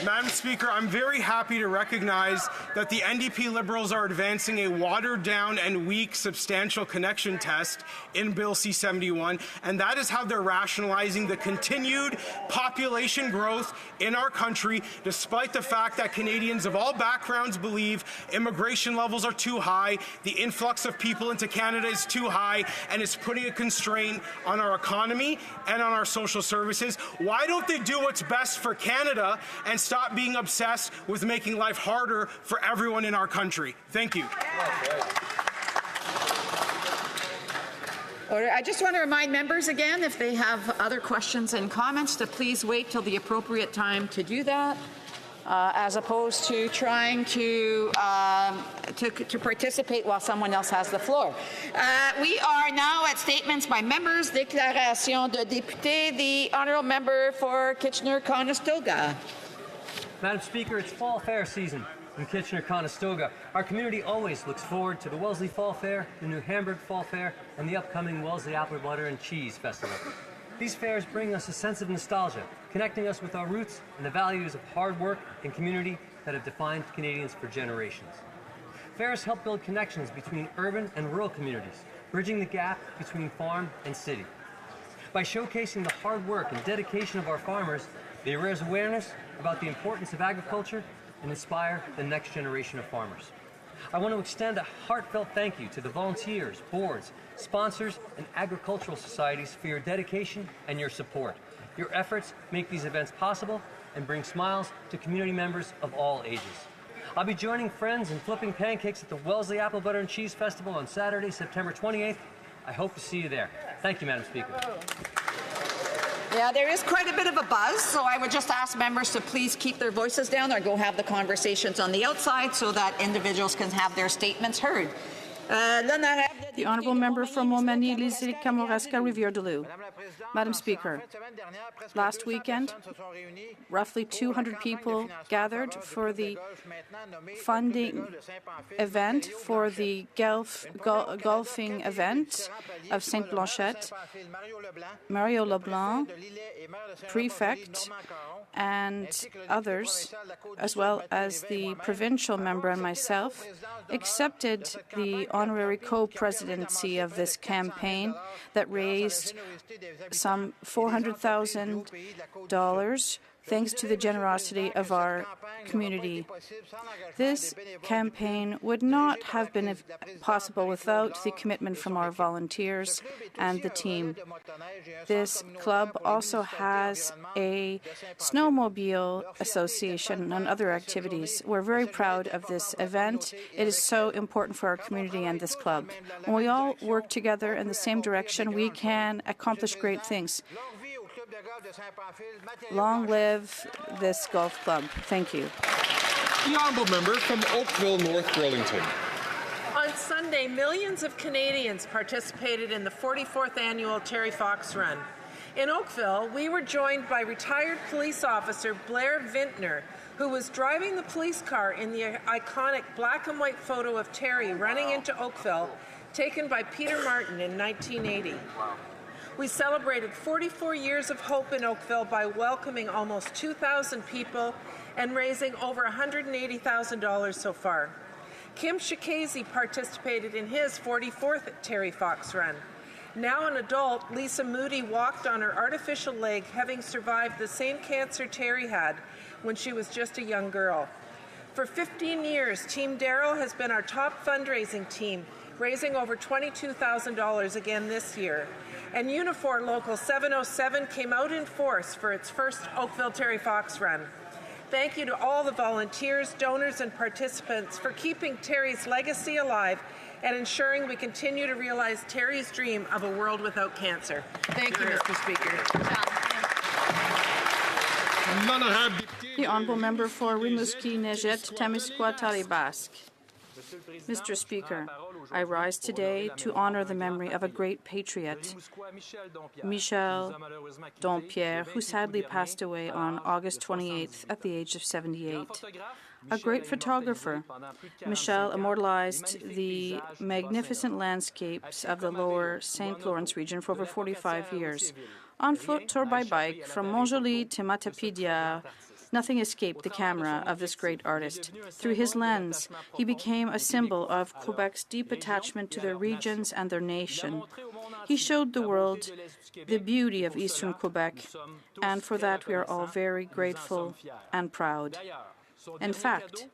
Madam Speaker, I'm very happy to recognize that the NDP Liberals are advancing a watered-down and weak substantial connection test in Bill C-71, and that is how they're rationalizing the continued population growth in our country, despite the fact that Canadians of all backgrounds believe immigration levels are too high, the influx of people into Canada is too high, and it's putting a constraint on our economy and on our social services. Why don't they do what's best for Canada and stop being obsessed with making life harder for everyone in our country? Thank you. I just want to remind members again, if they have other questions and comments, to please wait till the appropriate time to do that, as opposed to trying to participate while someone else has the floor. We are now at statements by members. Déclaration de député. The honourable member for Kitchener-Conestoga. Madam Speaker, it's Fall Fair season in Kitchener-Conestoga. Our community always looks forward to the Wellesley Fall Fair, the New Hamburg Fall Fair, and the upcoming Wellesley Apple Butter and Cheese Festival. These fairs bring us a sense of nostalgia, connecting us with our roots and the values of hard work and community that have defined Canadians for generations. Fairs help build connections between urban and rural communities, bridging the gap between farm and city. By showcasing the hard work and dedication of our farmers, they raise awareness about the importance of agriculture and inspire the next generation of farmers. I want to extend a heartfelt thank you to the volunteers, boards, sponsors, and agricultural societies for your dedication and your support. Your efforts make these events possible and bring smiles to community members of all ages. I'll be joining friends in flipping pancakes at the Wellesley Apple Butter and Cheese Festival on Saturday, September 28th. I hope to see you there. Thank you, Madam Speaker. Yeah, there is quite a bit of a buzz, so I would just ask members to please keep their voices down or go have the conversations on the outside so that individuals can have their statements heard. The honourable member from Montmagny-Lisée Kamouraska Rivière-du-Loup. Madam Speaker, last weekend, roughly 200 people gathered for the funding event for the golfing event of Saint Blanchette. Mario Leblanc, prefect, and others, as well as the provincial member and myself, accepted the honorary co-presidency of this campaign that raised some $400,000 thanks to the generosity of our community. This campaign would not have been possible without the commitment from our volunteers and the team. This club also has a snowmobile association and other activities. We're very proud of this event. It is so important for our community and this club. When we all work together in the same direction, we can accomplish great things. Long live this golf club. Thank you. The honourable member from Oakville, North Burlington. On Sunday, millions of Canadians participated in the 44th annual Terry Fox Run. In Oakville, we were joined by retired police officer Blair Vintner, who was driving the police car in the iconic black and white photo of Terry running into Oakville, taken by Peter Martin in 1980. We celebrated 44 years of hope in Oakville by welcoming almost 2,000 people and raising over $180,000 so far. Kim Shikazy participated in his 44th Terry Fox Run. Now an adult, Lisa Moody walked on her artificial leg, having survived the same cancer Terry had when she was just a young girl. For 15 years, Team Darryl has been our top fundraising team, raising over $22,000 again this year. and Unifor Local 707 came out in force for its first Oakville Terry Fox run. Thank you to all the volunteers, donors, and participants for keeping Terry's legacy alive and ensuring we continue to realize Terry's dream of a world without cancer. Thank you, Mr. Speaker. The Honourable Member for Rimouski-Nejet-Témiscouat-Basque. Mr. Speaker, I rise today to honour the memory of a great patriot, Michel Dompierre, who sadly passed away on August 28th at the age of 78. A great photographer, Michel immortalized the magnificent landscapes of the lower St. Lawrence region for over 45 years. On foot or by bike, from Montjoly to Matapidia, nothing escaped the camera of this great artist. Through his lens, he became a symbol of Quebec's deep attachment to their regions and their nation. He showed the world the beauty of Eastern Quebec, and for that we are all very grateful and proud. In fact,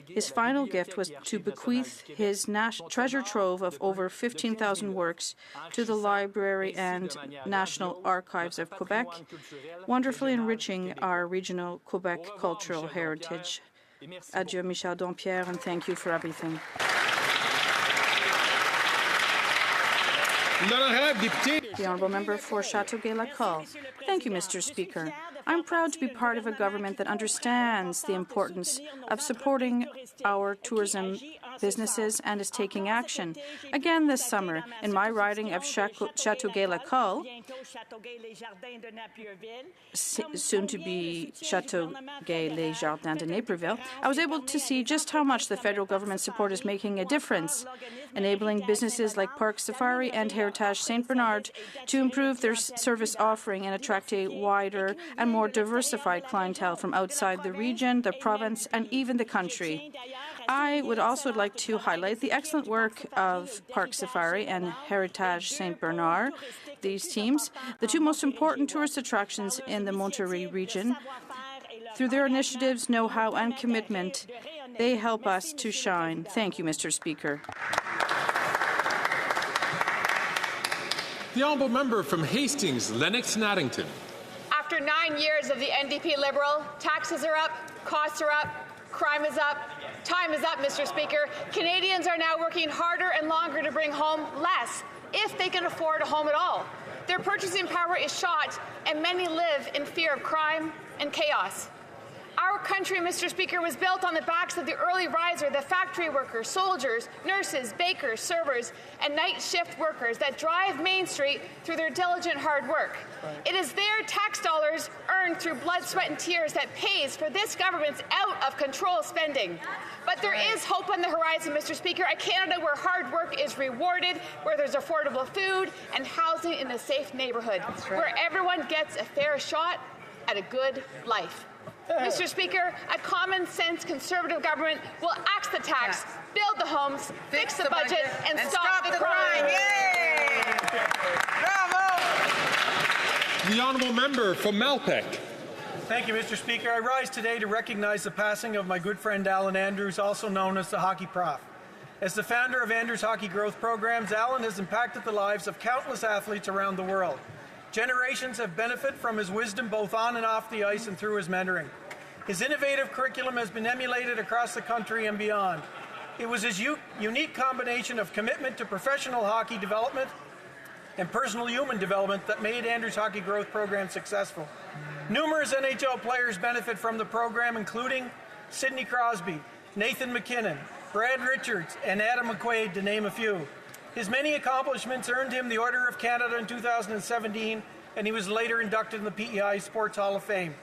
his final gift was to bequeath his treasure trove of over 15,000 works to the Library and National Archives of Quebec, wonderfully enriching our regional Quebec cultural heritage. Adieu, Michel Dompierre, and thank you for everything. The Honourable Member for Châteauguay-Lacolle. Thank you, Mr. Speaker. I'm proud to be part of a government that understands the importance of supporting our tourism businesses and is taking action. Again this summer, in my riding of Châteauguay-Lacolle, soon to be Châteauguay-les-Jardins de Naperville, I was able to see just how much the federal government support is making a difference, enabling businesses like Parc Safari and Heritage St. Bernard to improve their service offering and attract a wider and more diversified clientele from outside the region, the province, and even the country. I would also like to highlight the excellent work of Parc Safari and Heritage St. Bernard, these teams, the two most important tourist attractions in the Monterey region. Through their initiatives, know-how, and commitment, they help us to shine. Thank you, Mr. Speaker. The Honourable Member from Hastings, Lennox and Addington. After 9 years of the NDP Liberal, taxes are up, costs are up, crime is up. Time is up, Mr. Speaker. Canadians are now working harder and longer to bring home less, if they can afford a home at all. Their purchasing power is shot, and many live in fear of crime and chaos. Our country, Mr. Speaker, was built on the backs of the early riser, the factory workers, soldiers, nurses, bakers, servers, and night shift workers that drive Main Street through their diligent hard work. It is their tax dollars earned through blood, sweat, and tears that pays for this government's out-of-control spending. But there is hope on the horizon, Mr. Speaker, a Canada where hard work is rewarded, where there's affordable food and housing in a safe neighborhood, where everyone gets a fair shot at a good life. Mr. Speaker, a common-sense Conservative government will axe the tax, build the homes, fix the budget, and stop the crime. Yay! Bravo! The Honourable Member from Malpeque. Thank you, Mr. Speaker. I rise today to recognize the passing of my good friend Alan Andrews, also known as the Hockey Prof. As the founder of Andrews Hockey Growth Programs, Alan has impacted the lives of countless athletes around the world. Generations have benefited from his wisdom both on and off the ice and through his mentoring. His innovative curriculum has been emulated across the country and beyond. It was his unique combination of commitment to professional hockey development and personal human development that made Andrews Hockey Growth Program successful. Numerous NHL players benefit from the program, including Sidney Crosby, Nathan McKinnon, Brad Richards, and Adam McQuaid, to name a few. His many accomplishments earned him the Order of Canada in 2017, and he was later inducted in the PEI Sports Hall of Fame.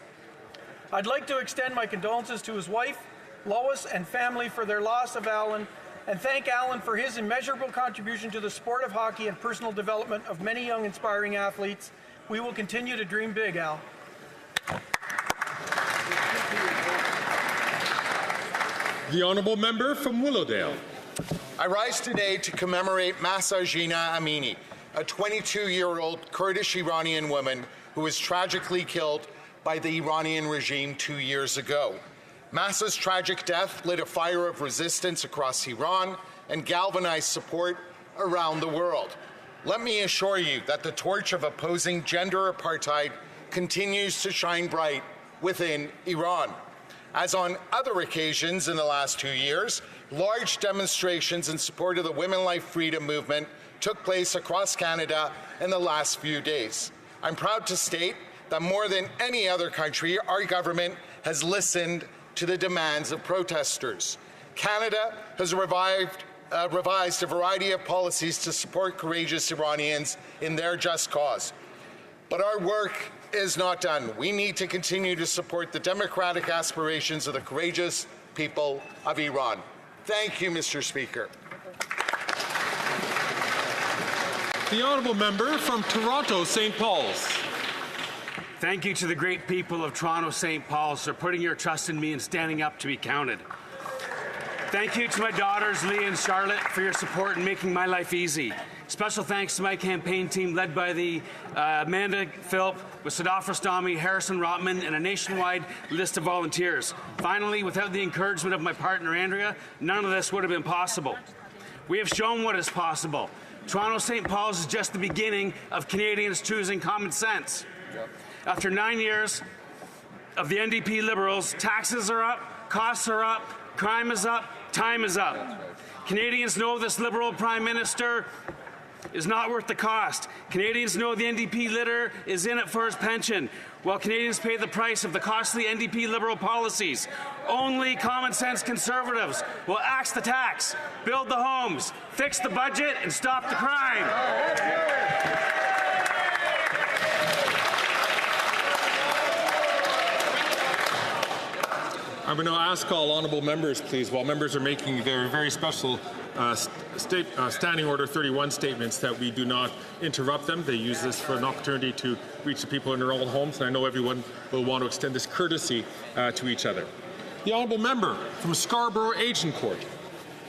I'd like to extend my condolences to his wife, Lois, and family for their loss of Alan, and thank Alan for his immeasurable contribution to the sport of hockey and personal development of many young, inspiring athletes. We will continue to dream big, Al. The Honourable Member from Willowdale. I rise today to commemorate Mahsa Jina Amini, a 22-year-old Kurdish-Iranian woman who was tragically killed by the Iranian regime 2 years ago. Mahsa's tragic death lit a fire of resistance across Iran and galvanized support around the world. let me assure you that the torch of opposing gender apartheid continues to shine bright within Iran. As on other occasions in the last 2 years, large demonstrations in support of the Women Life Freedom movement took place across Canada in the last few days. I'm proud to state that more than any other country, our government has listened to the demands of protesters. Canada has revised a variety of policies to support courageous Iranians in their just cause. But our work is not done. We need to continue to support the democratic aspirations of the courageous people of Iran. Thank you, Mr. Speaker. The honourable member from Toronto St. Paul's. Thank you to the great people of Toronto St. Paul's for putting your trust in me and standing up to be counted. Thank you to my daughters, Leah and Charlotte, for your support in making my life easy. Special thanks to my campaign team led by the Amanda Philp, with Sadaf Rastami, Harrison Rotman, and a nationwide list of volunteers. Finally, without the encouragement of my partner, Andrea, none of this would have been possible. We have shown what is possible. Toronto St. Paul's is just the beginning of Canadians choosing common sense. After 9 years of the NDP Liberals, taxes are up, costs are up, crime is up, time is up. Canadians know this Liberal Prime Minister is not worth the cost. Canadians know the NDP leader is in it for his pension, while Canadians pay the price of the costly NDP Liberal policies. Only common sense Conservatives will axe the tax, build the homes, fix the budget, and stop the crime. I would now ask all honourable members, please, while members are making their very special Standing Order 31 statements, that we do not interrupt them. They use this for an opportunity to reach the people in their own homes, and I know everyone will want to extend this courtesy to each other. The honourable member from Scarborough Agincourt.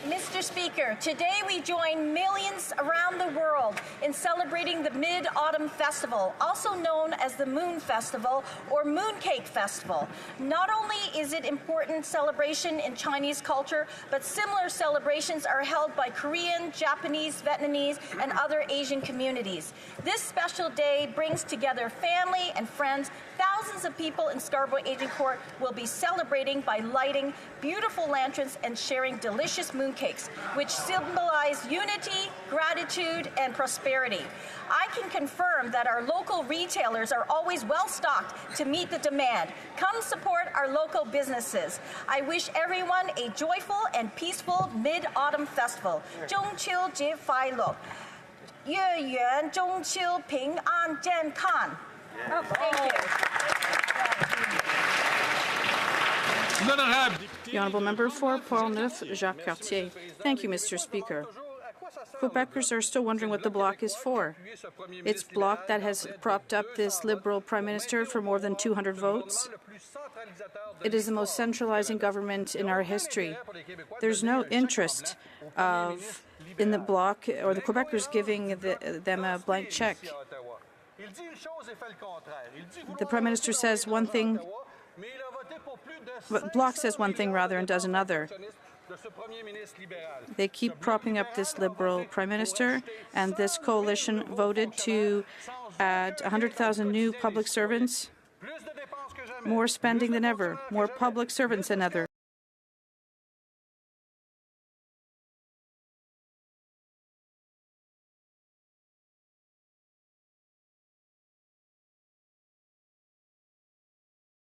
Mr. Speaker, today we join millions around the world in celebrating the Mid-Autumn Festival, also known as the Moon Festival or Mooncake Festival. Not only is it an important celebration in Chinese culture, but similar celebrations are held by Korean, Japanese, Vietnamese, and other Asian communities. This special day brings together family and friends. Thousands of people in Scarborough Agincourt will be celebrating by lighting beautiful lanterns and sharing delicious mooncakes, which symbolize unity, gratitude, and prosperity. I can confirm that our local retailers are always well stocked to meet the demand. Come support our local businesses. I wish everyone a joyful and peaceful Mid-Autumn Festival. 中秋节快乐，月圆中秋平安健康。Thank you. The Honourable Member for Portneuf, Jacques Cartier. Thank you, Mr. Speaker. Quebecers are still wondering what the Bloc is for. It's Bloc that has propped up this Liberal Prime Minister for more than 200 votes. It is the most centralizing government in our history. There's no interest in the Bloc or the Quebecers giving them a blank check. The Prime Minister says one thing, but Bloc says one thing rather and does another. They keep propping up this Liberal Prime Minister, and this coalition voted to add 100,000 new public servants, more spending than ever, more public servants than ever.